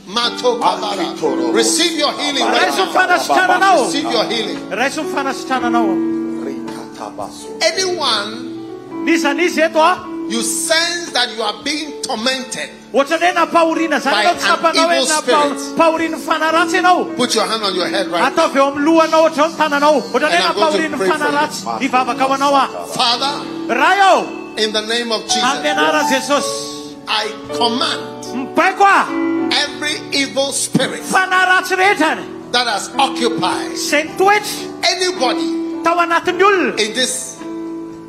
Speaker 7: Mato kabara. Receive your healing right
Speaker 8: Raiso ny
Speaker 7: now.
Speaker 8: fanasitrananao.
Speaker 7: Receive your healing.
Speaker 8: Raiso ny fanasitrananao.
Speaker 7: Anyone
Speaker 8: Nisy eto
Speaker 7: you sense that you are being tormented,
Speaker 8: ohatrany hoe napahorina zany
Speaker 7: by
Speaker 8: anao tsy nampanao
Speaker 7: an evil
Speaker 8: hoe
Speaker 7: spirit.
Speaker 8: napahorina fanaratsy ianao.
Speaker 7: put your hand on your head right
Speaker 8: Ataovy eo amin'ny lohanao ohatrao ny tananao. Ohatrany
Speaker 7: And
Speaker 8: hoe
Speaker 7: I'm going to
Speaker 8: napahorina
Speaker 7: pray for
Speaker 8: fanaratsy hivavaka ao anao
Speaker 7: now. Father,
Speaker 8: raha eo
Speaker 7: in the name of
Speaker 8: amin'ny
Speaker 7: Jesus,
Speaker 8: anaran'i Jesosy
Speaker 7: I command
Speaker 8: mipaiko
Speaker 7: every evil spirit
Speaker 8: fanaratsy rehetra
Speaker 7: that has occupied
Speaker 8: izay nitoetry
Speaker 7: anybody
Speaker 8: tao anatin'ny olona
Speaker 7: in this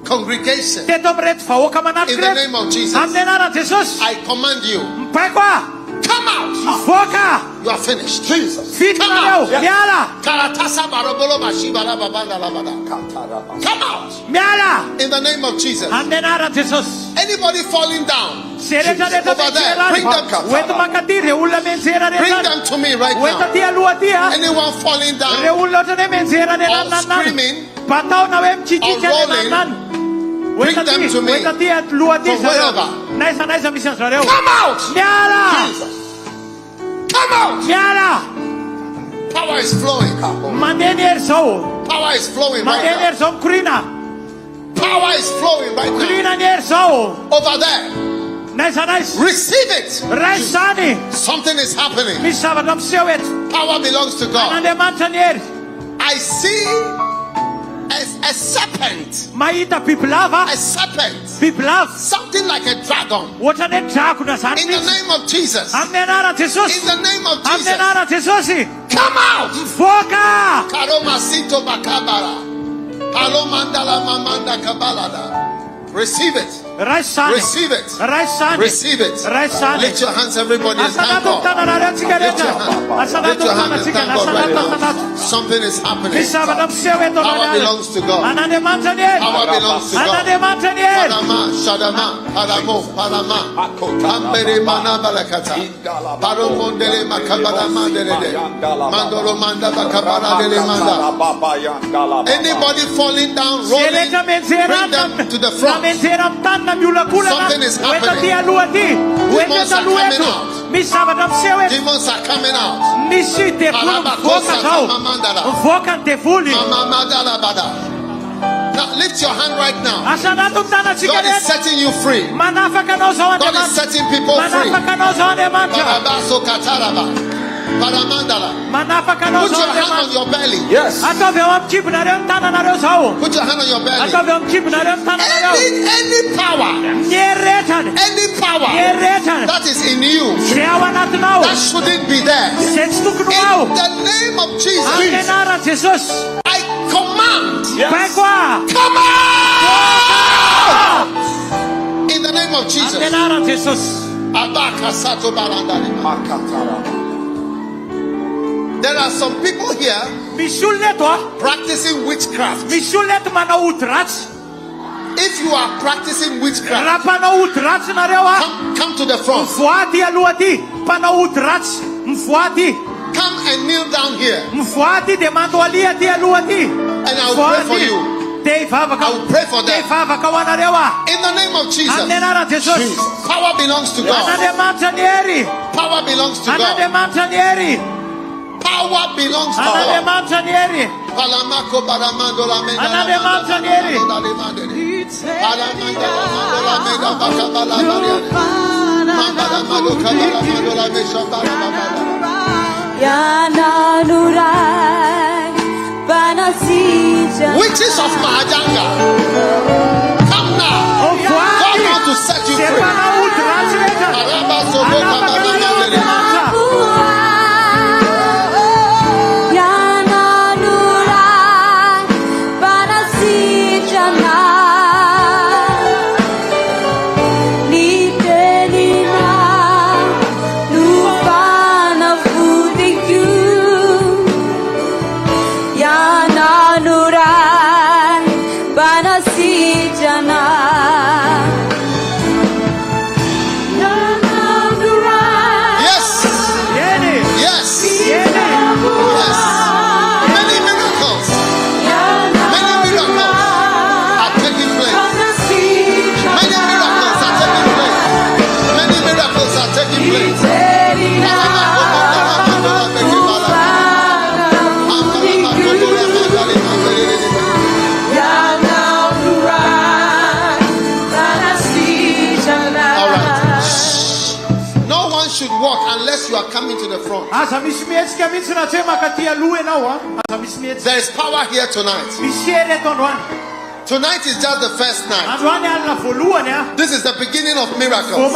Speaker 7: congregation,
Speaker 8: teto amin'ny reto vahoaka
Speaker 7: in
Speaker 8: manatrika
Speaker 7: the
Speaker 8: reto
Speaker 7: name of Jesus,
Speaker 8: amin'ny anaran'i Jesosy
Speaker 7: I command you,
Speaker 8: mipaiko
Speaker 7: come out.
Speaker 8: voaka
Speaker 7: You are finished. Jesus.
Speaker 8: vitinareo miala
Speaker 7: Karatasa barabolo bashibara babanda labada. Come out
Speaker 8: miala
Speaker 7: in the name of Jesus.
Speaker 8: amin'ny anaran'i Jesosy.
Speaker 7: Anybody falling down,
Speaker 8: Se rehetrarehetra
Speaker 7: over there, bring them,
Speaker 8: oento mankatỳ re olona menjera
Speaker 7: bring
Speaker 8: rehetra
Speaker 7: them to me right
Speaker 8: oento
Speaker 7: now.
Speaker 8: aty aloha aty
Speaker 7: Anyone falling
Speaker 8: re
Speaker 7: down
Speaker 8: olona ohatrany hoe menjera re
Speaker 7: or
Speaker 8: nananany
Speaker 7: screaming,
Speaker 8: bataona hoe mikitika re
Speaker 7: rolling,
Speaker 8: nanany
Speaker 7: bring them to me
Speaker 8: oento aty aloha aty
Speaker 7: from
Speaker 8: zareo
Speaker 7: wherever.
Speaker 8: naiza misy an zareo
Speaker 7: come out.
Speaker 8: miala
Speaker 7: Come out.
Speaker 8: miala
Speaker 7: Power is flowing.
Speaker 8: mandeha ny hery zao
Speaker 7: Power is flowing
Speaker 8: mandeha ny
Speaker 7: right
Speaker 8: hery zao mikorina
Speaker 7: now. Power is flowing right now.
Speaker 8: mikorina ny hery zao
Speaker 7: Over there.
Speaker 8: naiza
Speaker 7: Receive it.
Speaker 8: raisy zany
Speaker 7: Something is happening.
Speaker 8: misy zavatra miseho eto
Speaker 7: Power belongs to God.
Speaker 8: an'Andriamanitra ny hery
Speaker 7: I see a serpent.
Speaker 8: mahita bibilava
Speaker 7: A serpent.
Speaker 8: bibilava
Speaker 7: Something like a dragon.
Speaker 8: ohatrany hoe drakona zany
Speaker 7: In the
Speaker 8: mihitsy
Speaker 7: name of Jesus.
Speaker 8: amin'ny anaran'i Jesosy
Speaker 7: In the name of
Speaker 8: amin'ny
Speaker 7: Jesus.
Speaker 8: anaran'i Jesosy
Speaker 7: Come out.
Speaker 8: voaka
Speaker 7: Karomasito bakabara. Halomandala mamanda kabalada. Receive it.
Speaker 8: raisy zany
Speaker 7: Receive it.
Speaker 8: raisy zany
Speaker 7: Receive it.
Speaker 8: raisy zany
Speaker 7: Lift your hands, everybody, and thank
Speaker 8: asanato
Speaker 7: God.
Speaker 8: tananareo tsika
Speaker 7: Lift your
Speaker 8: rehetra
Speaker 7: hand. Lift
Speaker 8: asanato
Speaker 7: your hand and
Speaker 8: tanantsika
Speaker 7: thank God right
Speaker 8: asanato
Speaker 7: now.
Speaker 8: asanato
Speaker 7: Something is happening.
Speaker 8: misy zavatra miseho eto
Speaker 7: Power belongs to God.
Speaker 8: an'Andriamanitra ny hery
Speaker 7: Power belongs to God.
Speaker 8: an'Andriamanitra ny hery
Speaker 7: Parama, Shadama, Paramo, Parama, Ambere Mana Balakata, Paromondele Makabara Mandelede, Mandoro Manda Bakabara Dele Manda. Anybody falling down, rolling,
Speaker 8: rehetra menjera
Speaker 7: bring them to the
Speaker 8: na
Speaker 7: front.
Speaker 8: menjera amin'ny tany na miolakolana
Speaker 7: Something is
Speaker 8: oeto aty
Speaker 7: happening.
Speaker 8: aloha aty oeto
Speaker 7: Demons
Speaker 8: eto
Speaker 7: are
Speaker 8: aloha
Speaker 7: coming
Speaker 8: eto
Speaker 7: out.
Speaker 8: misy zavatra miseho eto
Speaker 7: Demons are coming out.
Speaker 8: misy devoly mivoaka zao mivoaka ny devoly
Speaker 7: Mama Madala Bada. Now lift your hand right now.
Speaker 8: asanato ny tanatsika
Speaker 7: God is
Speaker 8: rehetra
Speaker 7: setting you free.
Speaker 8: manafaka anao zao
Speaker 7: God is
Speaker 8: Andriamanitra
Speaker 7: setting people free.
Speaker 8: manafaka anao zao Andriamanitra
Speaker 7: Barabaso Kataraba. Paramandala.
Speaker 8: manafaka anao
Speaker 7: Put
Speaker 8: zao
Speaker 7: your hand on
Speaker 8: Andriamanitra
Speaker 7: your belly.
Speaker 8: ataovy eo amin'ny kibonareo ny tananareo zao
Speaker 7: Put your hand on your belly.
Speaker 8: ataovy eo amin'ny kibonareo ny tananareo
Speaker 7: Any power,
Speaker 8: ny hery rehetrany
Speaker 7: any
Speaker 8: ny
Speaker 7: power
Speaker 8: hery rehetrany
Speaker 7: that is in you
Speaker 8: zay ao anatinao
Speaker 7: that shouldn't be there.
Speaker 8: zay tsy tokony ao
Speaker 7: In the name of
Speaker 8: amin'ny
Speaker 7: Jesus,
Speaker 8: anaran'i Jesosy
Speaker 7: I command,
Speaker 8: baiko
Speaker 7: come out! In the name of Jesus.
Speaker 8: amin'ny anaran'i Jesosy
Speaker 7: Abaka Sato Barandali. There are some people here
Speaker 8: misy olona eto
Speaker 7: practicing witchcraft.
Speaker 8: misy olona eto manao ody ratsy
Speaker 7: If you are practicing witchcraft,
Speaker 8: raha mpanao ody ratsy nareo
Speaker 7: come to the front.
Speaker 8: mivoady aloha aty mpanao ody ratsy mivoady
Speaker 7: Come and kneel down here,
Speaker 8: mivoady de mandoalia aty aloha aty
Speaker 7: and I will pray for you.
Speaker 8: de hivavaka
Speaker 7: I will pray for
Speaker 8: de
Speaker 7: them.
Speaker 8: hivavaka ho anareo
Speaker 7: In the name of Jesus.
Speaker 8: amin'ny anaran'i Jesosy
Speaker 7: Power belongs to God.
Speaker 8: an'Andriamanitra ny hery
Speaker 7: Power belongs to God.
Speaker 8: an'Andriamanitra ny hery
Speaker 7: Power belongs to God.
Speaker 8: an'Andriamanitra ny hery
Speaker 7: Palamako baramando la menda la
Speaker 8: an'Andriamanitra ny hery
Speaker 7: Palamanda la mando la menda bakabala mariane. Mambala mando kabala mando la mesha barabala. Witches of Mahajanga, come now. God wants to set you free. Parabazo boka barabala.
Speaker 9: nuran banasijana.
Speaker 7: Yes. Yes. Yes. Many miracles. Many miracles are taking place. Many miracles are taking place. Many miracles are taking place. Should walk unless you are coming to the front. There is power here tonight. Tonight is just the first night. This is the beginning of miracles.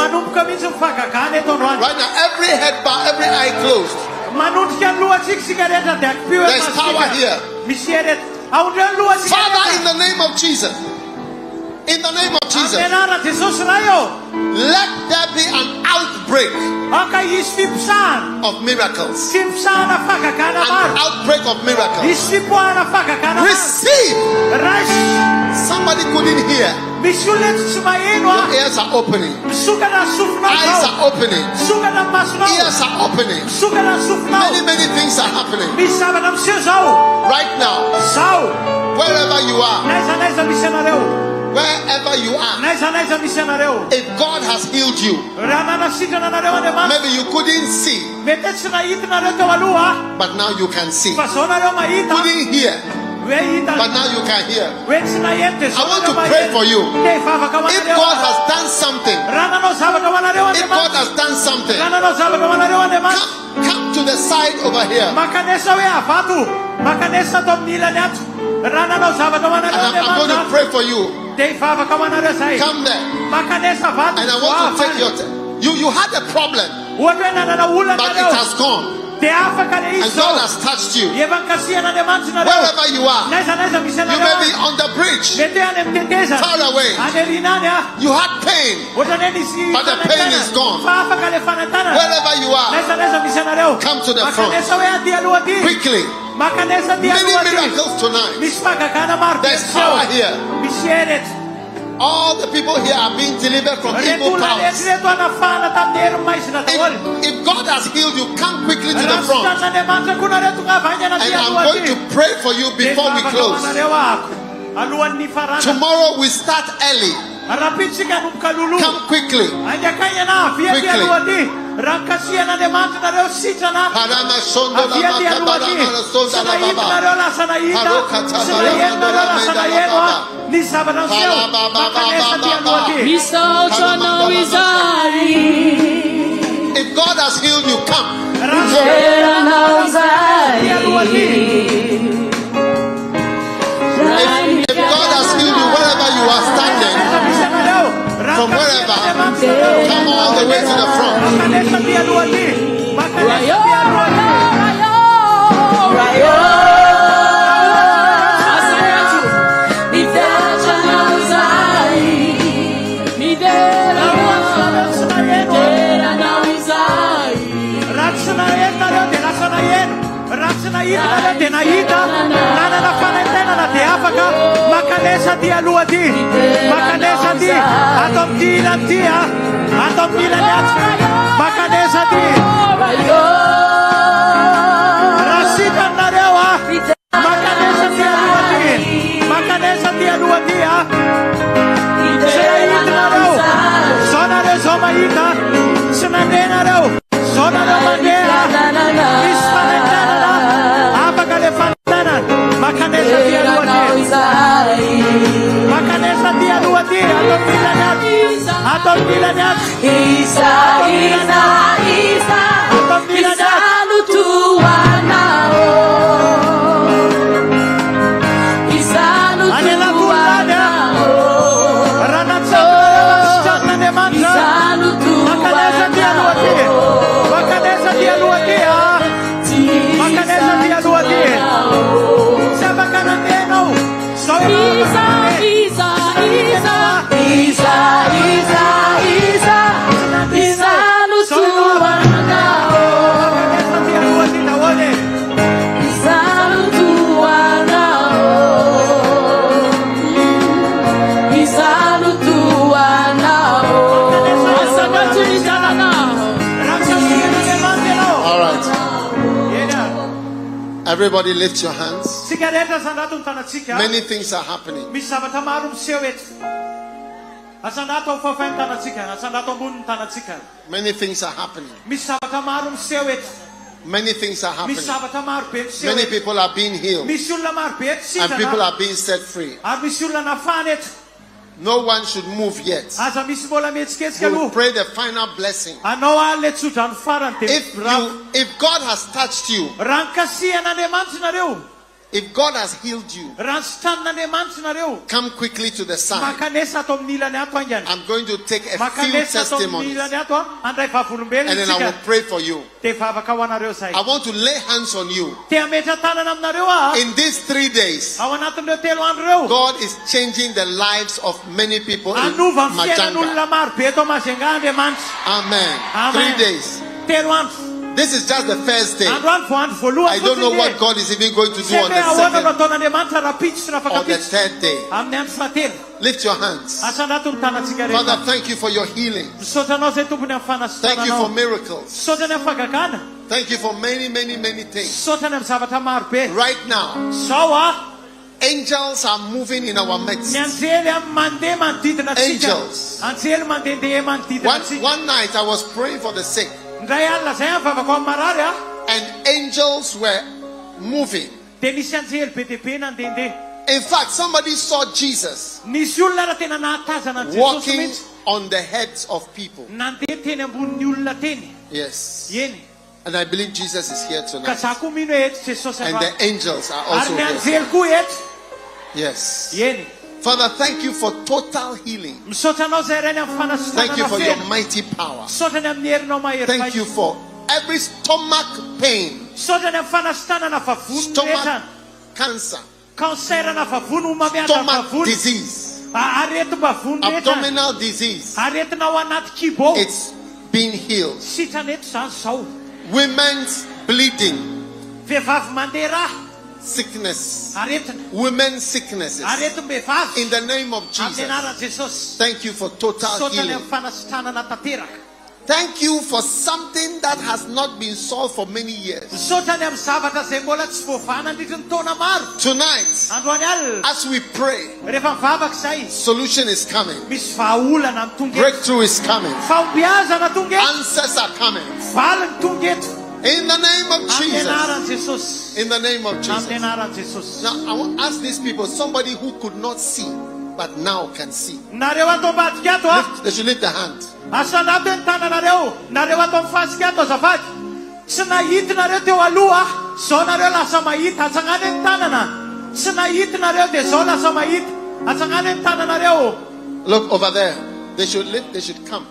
Speaker 7: Right now, every head bowed, every eye closed. There is power here. Father, in the name of Jesus. In the name of Jesus, let there be an outbreak of miracles. An outbreak of miracles. Receive. Somebody couldn't hear. Your ears are opening. Eyes are opening. Ears are opening. Many things are happening. Right now, wherever you are. Wherever you are, if God has healed you, maybe you couldn't see, but now you can see. Couldn't hear, but now you can hear. I want to pray for you. If God has done something, come to the side over here. And I'm going to pray for you. Come there. And I want to take your you had a problem, but it has gone. And God has touched you. Wherever you are, you may be on the bridge, far away. You had pain, but the pain is gone. Wherever you are, come to the front quickly. Many miracles tonight. There's power here. All the people here are being delivered from evil powers. If God has healed you, come quickly to the front. And I'm going to pray for you before we close. Tomorrow we start early. Come quickly. If God has healed you, come. If God has healed you, wherever you are standing, from wherever, come all the way to the front. Everybody lift your hands. Many things are happening. Many things are happening. Many things are happening. Many people are being healed. And people are being set free. No one should move yet. We'll pray the final blessing. If God has touched you, if God has healed you, come quickly to the side. I'm going to take a few testimonies and then I will pray for you. I want to lay hands on you. In these 3 days, God is changing the lives of many people in Mahajanga. Amen. 3 days. This is just the first day. I don't know what God is even going to do on the second or the third day. Lift your hands. Father, thank you for your healing. Thank you for miracles. Thank you for many, many, many things. Right now, angels are moving in our midst. Angels. One night I was praying for the sick. And angels were moving. In fact, somebody saw Jesus walking on the heads of people. Yes. And I believe Jesus is here tonight. And the angels are also here. Yes. Father, thank you for total healing. Thank you for your mighty power. Thank you for every stomach pain, stomach cancer, stomach disease, abdominal disease. It's being healed. Women's bleeding, sickness, women's sicknesses. In the name of Jesus, thank you for total healing. Thank you for something that has not been solved for many years. Tonight, as we pray, solution is coming. Breakthrough is coming. Answers are coming. In the name of Jesus. In the name of Jesus. Now, I want to ask these people, somebody who could not see, but now can see. They should lift their hand. Look over there. They should come.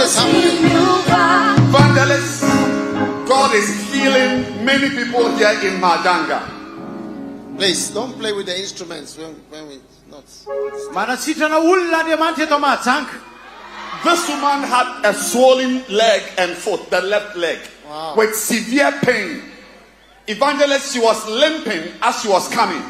Speaker 7: is happening?
Speaker 2: Evangelists, God is healing many people here in Mahajanga.
Speaker 7: Please don't play with the instruments when we not.
Speaker 2: This woman had a swollen leg and foot, the left leg, with severe pain. Evangelist, she was limping as she was coming.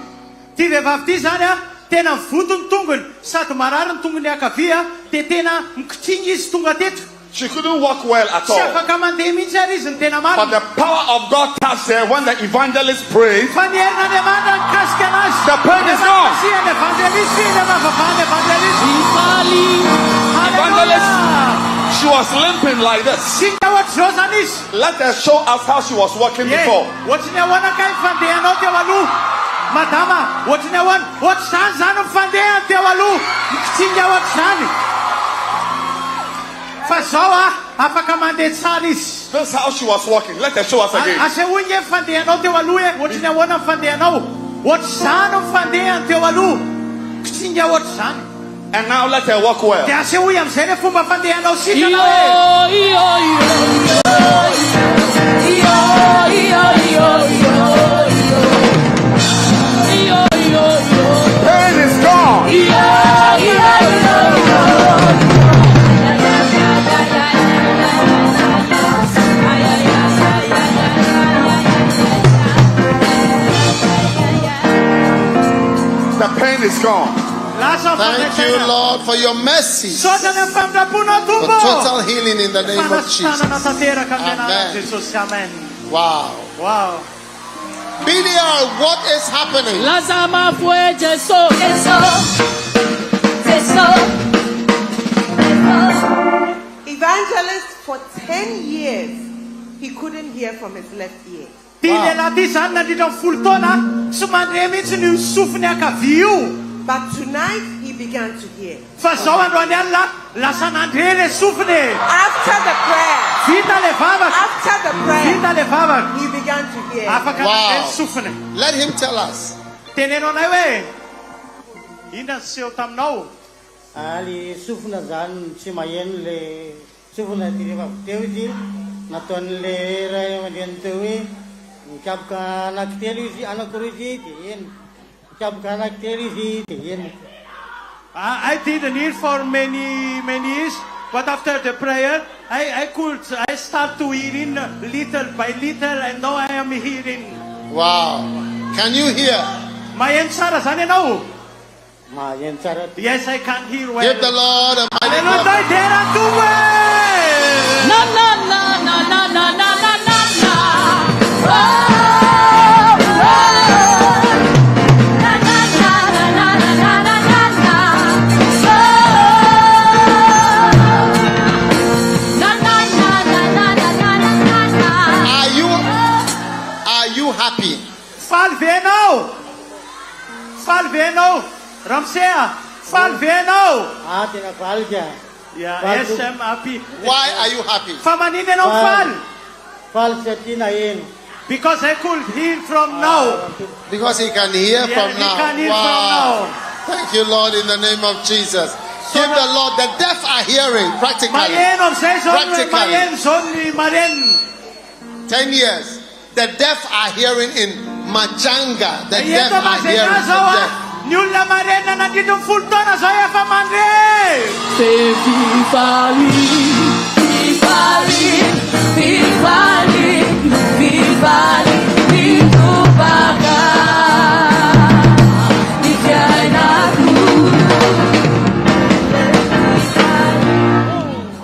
Speaker 8: Tena votony tongony sady marary ny tongony akavia dia tena mikitringy izy tonga teto.
Speaker 2: She couldn't walk well at
Speaker 8: Tsy
Speaker 2: all.
Speaker 8: afaka mandeha mihitsy ary izy ny tena
Speaker 2: But
Speaker 8: marina.
Speaker 2: the power of God touched her when the evangelist prayed.
Speaker 8: Fa ny herin'Andriamanitra nikasika anazy.
Speaker 2: The pain is gone.
Speaker 8: Ny evangelista ny mavavahany evangelista.
Speaker 2: Evangelist, she was limping like this.
Speaker 8: Singa ohatr'izao zany izy.
Speaker 2: Let her show us how she was walking before.
Speaker 8: Ohatrany ahoana kay fandehanao teo aloha. Madama, ohatrany ahoana, ohatr'izany zany mifandehany teo aloha. Mikitsinga ohatr'izany. Fa zao afaka mandeha tsara izy.
Speaker 2: This is how she was walking. Let her show us again.
Speaker 8: Asehoy ny fandehanao teo aloha ohatrany ahoana mifandehanao. Ohatr'izany mifandehany teo aloha. Mikitsinga ohatr'izany.
Speaker 2: And now let her walk well.
Speaker 8: Dia asehoy am'izay ny fomba fandehanao sikanao
Speaker 2: Pain is gone. The pain is gone.
Speaker 7: Thank you, Lord, for your mercy. For total healing in the name of Jesus. Amen. Wow.
Speaker 8: Wow.
Speaker 7: BDR, what is happening?
Speaker 9: Evangelist, for 10 years, he couldn't hear from his left ear. But tonight, he began to hear. After the prayer, he began to hear.
Speaker 7: Wow. Let him tell us.
Speaker 10: Ali sufna zan si mayen le sufna diriva teuji naton le raya madian tewi cap ka nak televisi anak kuruji tien cap ka nak televisi tien.
Speaker 8: I didn't hear for many years, but after the prayer I start to hearing little by little, and now I am hearing.
Speaker 7: Wow. Can you hear?
Speaker 8: Mayen Tsara zani now.
Speaker 10: Yes,
Speaker 8: I can hear well.
Speaker 7: Give the Lord a mighty
Speaker 8: clap.
Speaker 5: Na na na na na na na na na. Oh, oh. Na na na na na na na na na. Oh, na na na na na na na na.
Speaker 7: Are you happy?
Speaker 8: Falveno. Ramsea, Falveno.
Speaker 10: Yeah,
Speaker 8: yes, I'm happy.
Speaker 7: Why are you happy?
Speaker 8: Famanine no fal. Because I could hear from now.
Speaker 7: Because he can hear from now.
Speaker 8: He can hear
Speaker 7: wow.
Speaker 8: from now.
Speaker 7: Thank you, Lord, in the name of Jesus. Give the Lord, the deaf are hearing practically. 10 years. The deaf are hearing in Mahajanga. The deaf are hearing.
Speaker 8: Nulla marena nandito fultona saya famandre.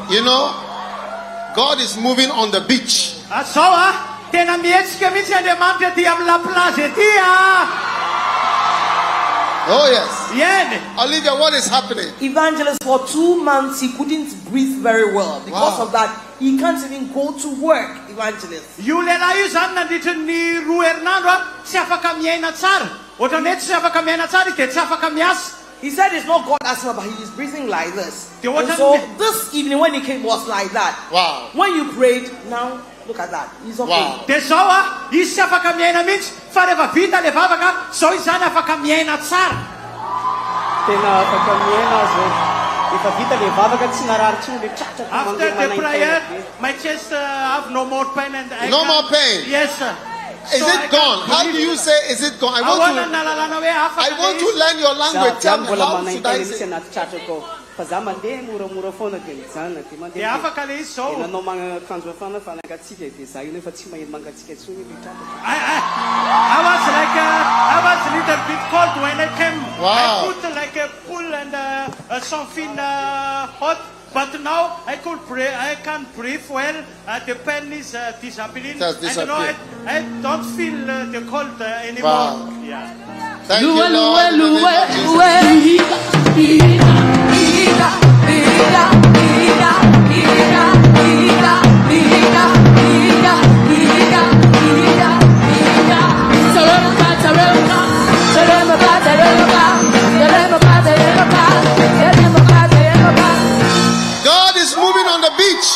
Speaker 7: You know, God is moving on the beach.
Speaker 8: Tena mietsika mihitsy Andriamanitra ty amin'ny la plage ety
Speaker 7: Oh yes.
Speaker 8: Yeah.
Speaker 7: Olivia, what is happening?
Speaker 9: Evangelist, for 2 months he couldn't breathe very well. Because of that, he can't even go to work. Evangelist.
Speaker 8: Io lehilahy io zany nandritra ny 2 herinandro tsy afaka miaina tsara. Ohatran'ny hoe tsy afaka miaina tsara dia tsy afaka miasa.
Speaker 9: He said it's not God asthma, but he is breathing like this. And so this evening when he came was like that.
Speaker 7: Wow.
Speaker 9: When you prayed, now look at that. He's okay.
Speaker 7: Wow.
Speaker 8: Dia zao izy tsy afaka miaina mihitsy fa rehefa vita le vavaka zao izy zany afaka miaina tsara.
Speaker 10: Tena afaka miaina zao.
Speaker 8: After the prayer, my chest have no more pain and I
Speaker 7: No more pain.
Speaker 8: Yes, sir.
Speaker 7: Is it gone? How do you say is it gone? I want to learn your language. Tell me, how should I say?
Speaker 8: I was a little bit cold when I came.
Speaker 7: Wow.
Speaker 8: I put like a pool and something hot. But now I can breathe well. The pain is disappearing. And you know, I don't feel the cold anymore.
Speaker 7: Wow.
Speaker 8: Yeah.
Speaker 7: Thank you, Lord. In the name of God is moving on the beach.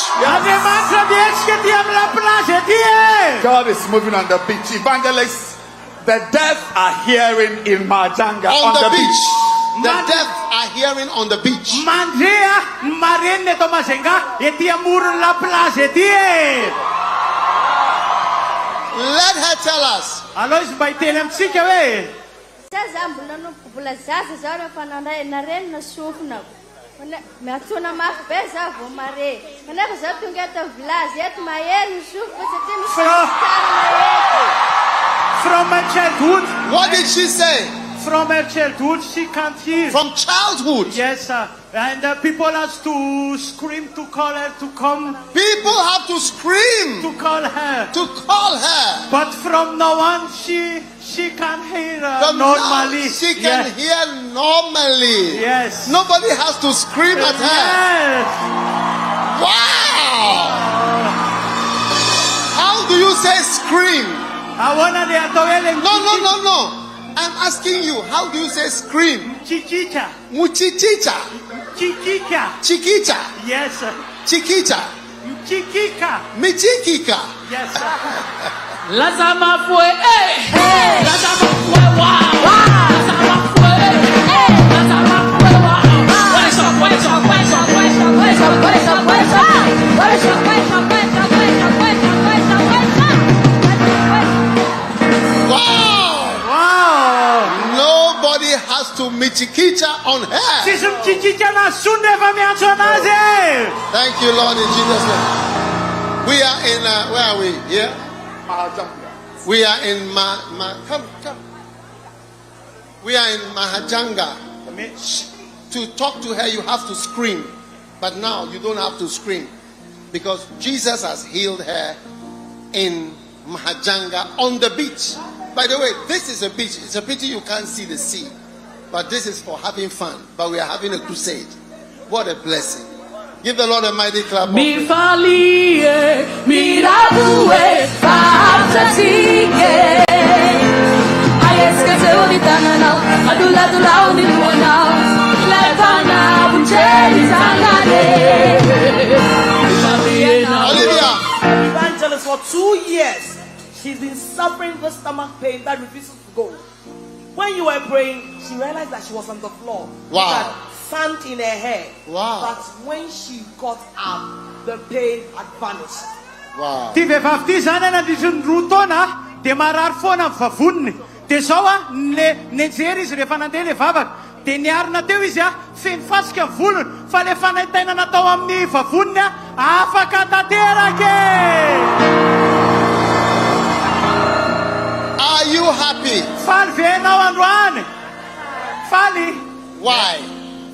Speaker 2: God is moving on the beach. Evangelists, the deaf are hearing in Mahajanga
Speaker 7: on the beach. The deaf are hearing on the beach. Let her tell us.
Speaker 8: From her childhood.
Speaker 7: What did she say?
Speaker 8: From her childhood, she can't hear.
Speaker 7: From childhood?
Speaker 8: Yes, sir. And people have to scream to call her to come.
Speaker 7: People have to scream
Speaker 8: to call her.
Speaker 7: To call her.
Speaker 8: But from now on, she can hear normally.
Speaker 7: She can hear normally.
Speaker 8: Yes.
Speaker 7: Nobody has to scream at her.
Speaker 8: Yes.
Speaker 7: Wow. How do you say scream? No. I'm asking you, how do you say scream?
Speaker 8: Chichicha.
Speaker 7: Muchichicha.
Speaker 8: Chichicha.
Speaker 7: Chiquicha.
Speaker 8: Yes, sir.
Speaker 7: Chiquicha.
Speaker 8: Chiquika.
Speaker 7: Michikika.
Speaker 8: Yes, sir.
Speaker 5: Lazama fue, hey. Lazama fue, wow. Lazama fue, hey. Lazama fue, wow. What is up?
Speaker 7: Wow. Nobody has to michikicha on her. Thank you, Lord, in Jesus' name. We are in, where are we? Here?
Speaker 2: Mahajanga.
Speaker 7: We are in come. We are in Mahajanga. To talk to her, you have to scream. But now you don't have to scream. Because Jesus has healed her in Mahajanga on the beach. By the way, this is a beach. It's a pity you can't see the sea. But this is for having fun. But we are having a crusade. What a blessing. Give the Lord a mighty clap.
Speaker 5: Mi falie, miradue, fapsatige. Ayeska seuditana now, adula uni now. Levana buncheli zangane.
Speaker 7: Olivia.
Speaker 9: Evangelist, for 2 years, she's been suffering with stomach pain that refuses to go. When you were praying, she realized that she was on the floor.
Speaker 7: Wow.
Speaker 9: Sand in her hair.
Speaker 7: Wow.
Speaker 9: But when she got up, the pain had vanished.
Speaker 7: Wow.
Speaker 8: Die vehivavy zany na disin'ny roa taona dia marary foana ny vavoniny. Dia zao nejery izy rehefa nandeha le vavaka. Dia niarina teo izy feno fasika ny volony. Fa le fanaitaina natao amin'ny vavoniny afaka tanteraka.
Speaker 7: Are you happy?
Speaker 8: Faly ve ianao androany? Faly.
Speaker 7: Why?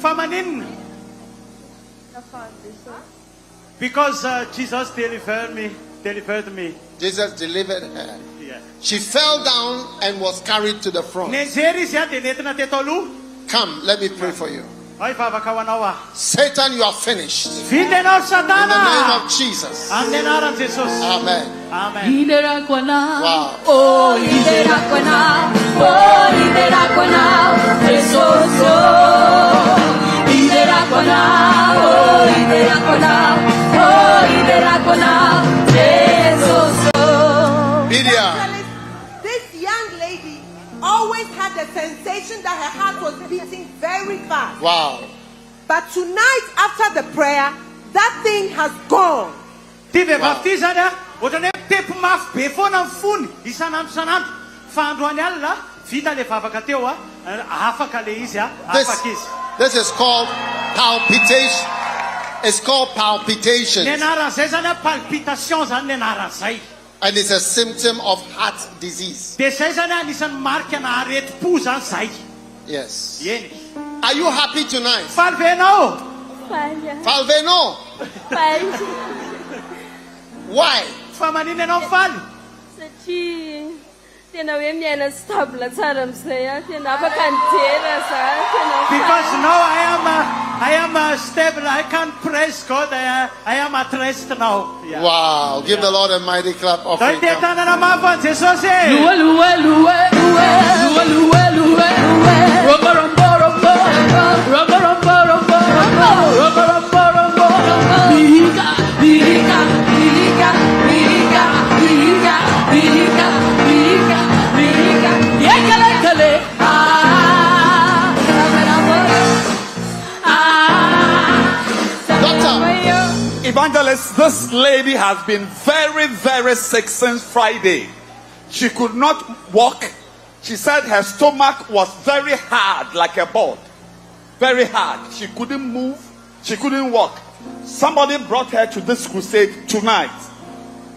Speaker 8: Fa maninona? Because Jesus delivered me.
Speaker 7: Jesus delivered her.
Speaker 8: Yeah.
Speaker 7: She fell down and was carried to the front. Come, let me pray for you. Satan, you are finished. In the name of Jesus. Amen. Wow.
Speaker 9: This young lady always had the sensation that her heart was beating very fast.
Speaker 7: Wow.
Speaker 9: But tonight, after the prayer, that thing has gone.
Speaker 7: This is called palpitation. It's called palpitation. And it's a symptom of heart disease. Yes. Are you happy tonight? Falveno. Why?
Speaker 11: Because
Speaker 8: now I am stable. I can't praise God. I am at rest now. Yeah.
Speaker 7: Wow. Give the Lord a mighty clap of
Speaker 2: Evangelist, this lady has been very, very sick since Friday. She could not walk. She said her stomach was very hard, like a board. Very hard. She couldn't move. She couldn't walk. Somebody brought her to this crusade tonight.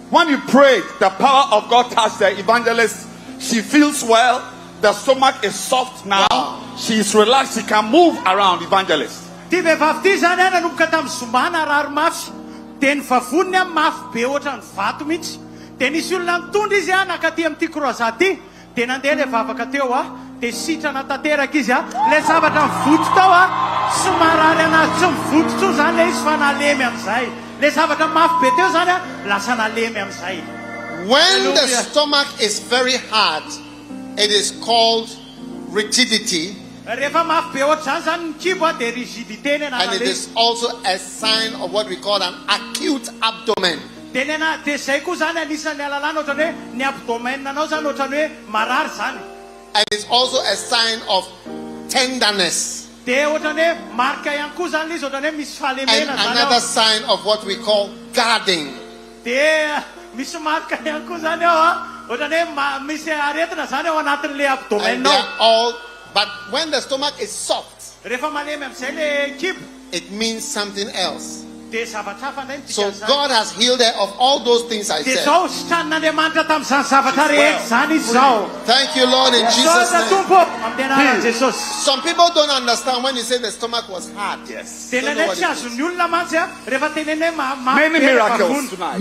Speaker 2: When you prayed, the power of God touched the evangelist. She feels well. The stomach is soft now. Wow. She is relaxed. She can move around, evangelist.
Speaker 8: Den favunya maf be otra ny vato mihitsy. De nisy olona mitondra izy nakaty amin'ity croisade ty. De nandeha le vavaka teo de sitrana tanteraka izy le zavatra mivoto tao somarary anazy tsy mivoto tsony zany le izy fa nalemy am'izay. Le zavatra mafy be teo zany lasa nalemy am'izay.
Speaker 7: When the stomach is very hard, it is called rigidity. And it is also a sign of what we call an acute abdomen. And it's also a sign of tenderness. And another sign of what we call guarding. And they're all. But when the stomach is soft, it means something else. So God has healed her of all those things I said. Thank you, Lord, in Jesus' name. Some people don't understand when you say the stomach was hard. Yes.
Speaker 2: Many miracles tonight.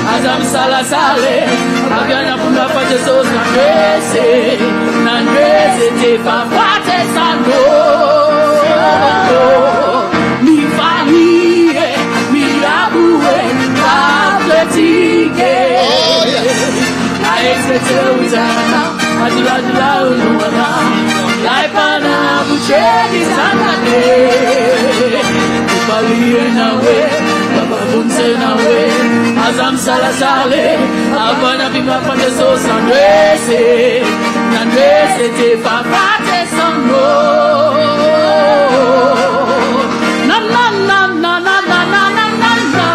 Speaker 2: Azam sala sale, agana punda pa Jesus na ngrese te fa pate sango. Mi fali mi abue abletike. Na exete uzana, adula unuana, lai pana buchedi sangate. Fali na we. Azam sala sale, abana bima pa Jesus nandrese te fa pate sango. Na na na na na na na na na.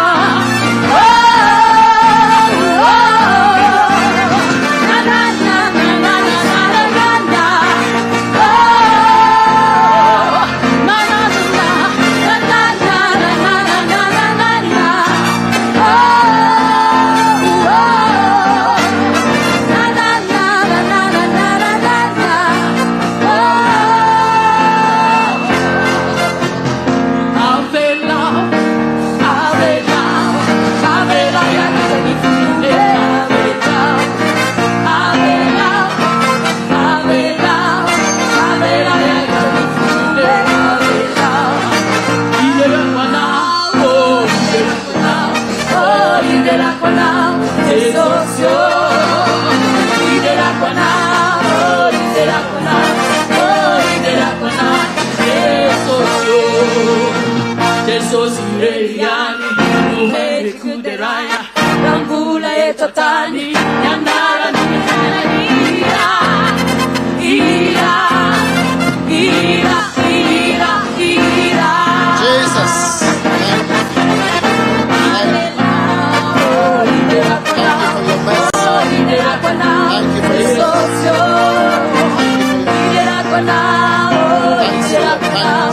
Speaker 11: hitarako anao, hitarako anao,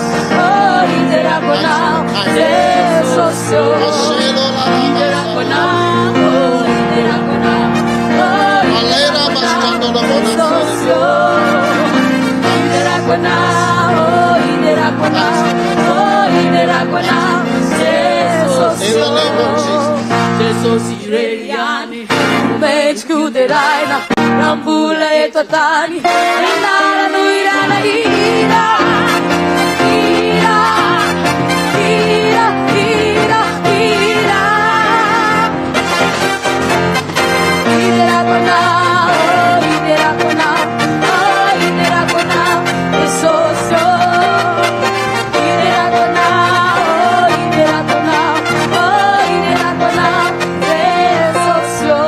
Speaker 11: hitarako anao, Jesosy, hitarako anao, hitarako anao, Jesosy, hitarako anao, hitarako anao, hitarako anao, Jesosy, Jesosy reriany, umesikuterai Rambula eto tani Renala nuirana ira Ira Ira Ira Ira Idera kona Idera kona Idera kona Esoso Idera kona Idera kona Idera kona Esoso.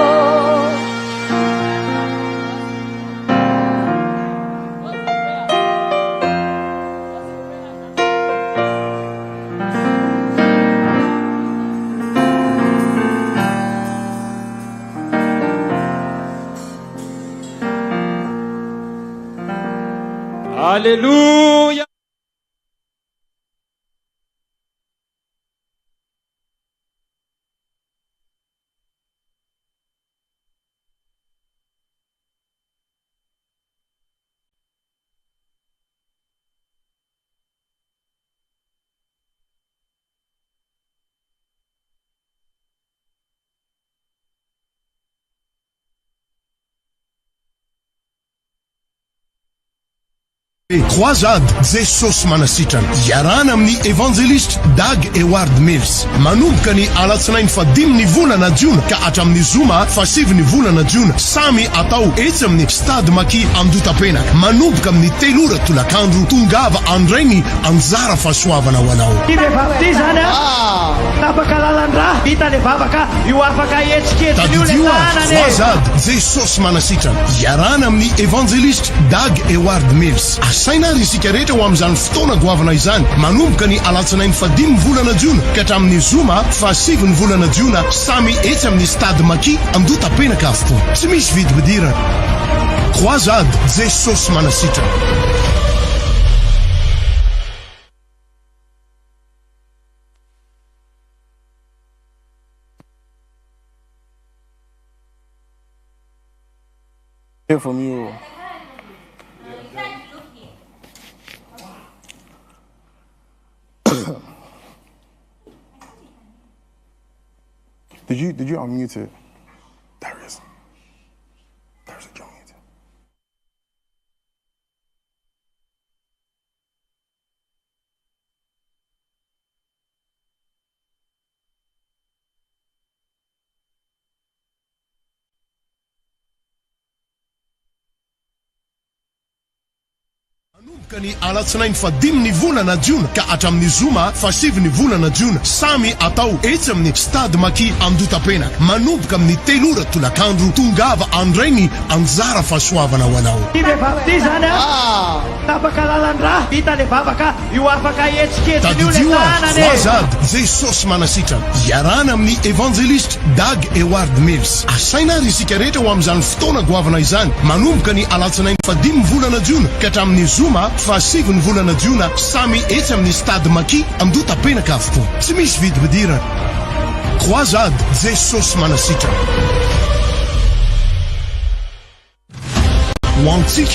Speaker 6: Hallelujah.
Speaker 12: Croisade Jesosy manasitrana iarana amin'ny Evanjelista Dag Heward-Mills manomboka ny alatsinainy 5 volana Jiona ka hatramin'ny zoma 7 volana Jiona samy atao etsy amin'ny stade maki Andro-tapenaka manomboka amin'ny 3 ora tolakandro tongava andrainy anjara fahasoavana ho anao. Croisade Jesosy manasitrana iarana amin'ny Evanjelista Dag Heward-Mills saina ary isika rehetra ho amin'izany fotoana goavana izany manomboka ny alatsinainy 5 volana Jiona ka hatramin'ny zoma 7 volana Jiona samy etsy amin'ny stade maki Andro-tapenaka avokoa tsy misy vidim-pidirana. Croisade Jesosy manasitrana.
Speaker 13: Hear from you. Did you unmute it? There is. There's a drum mute.
Speaker 12: manomboka ny alatsinainy 5 volana Jiona ka hatramin'ny zoma 7 volana Jiona samy atao etsy amin'ny stade maki Andro-tapenaka manomboka amin'ny 3 ora tolakandro tongava andrainy anjara fahasoavana ho anao. Croisade Jesosy manasitrana iarana amin'ny Evanjelista Dag Heward-Mills asaina ary isika rehetra ho amin'izany fotoana goavana izany manomboka ny alatsinainy 5 volana Jiona ka hatramin'ny zoma 7 volana Jiona samy etsy amin'ny stade maki Andro-tapenaka avokoa tsy misy vidim-pidirana. Croisade Jesosy manasitrana. Ho antsika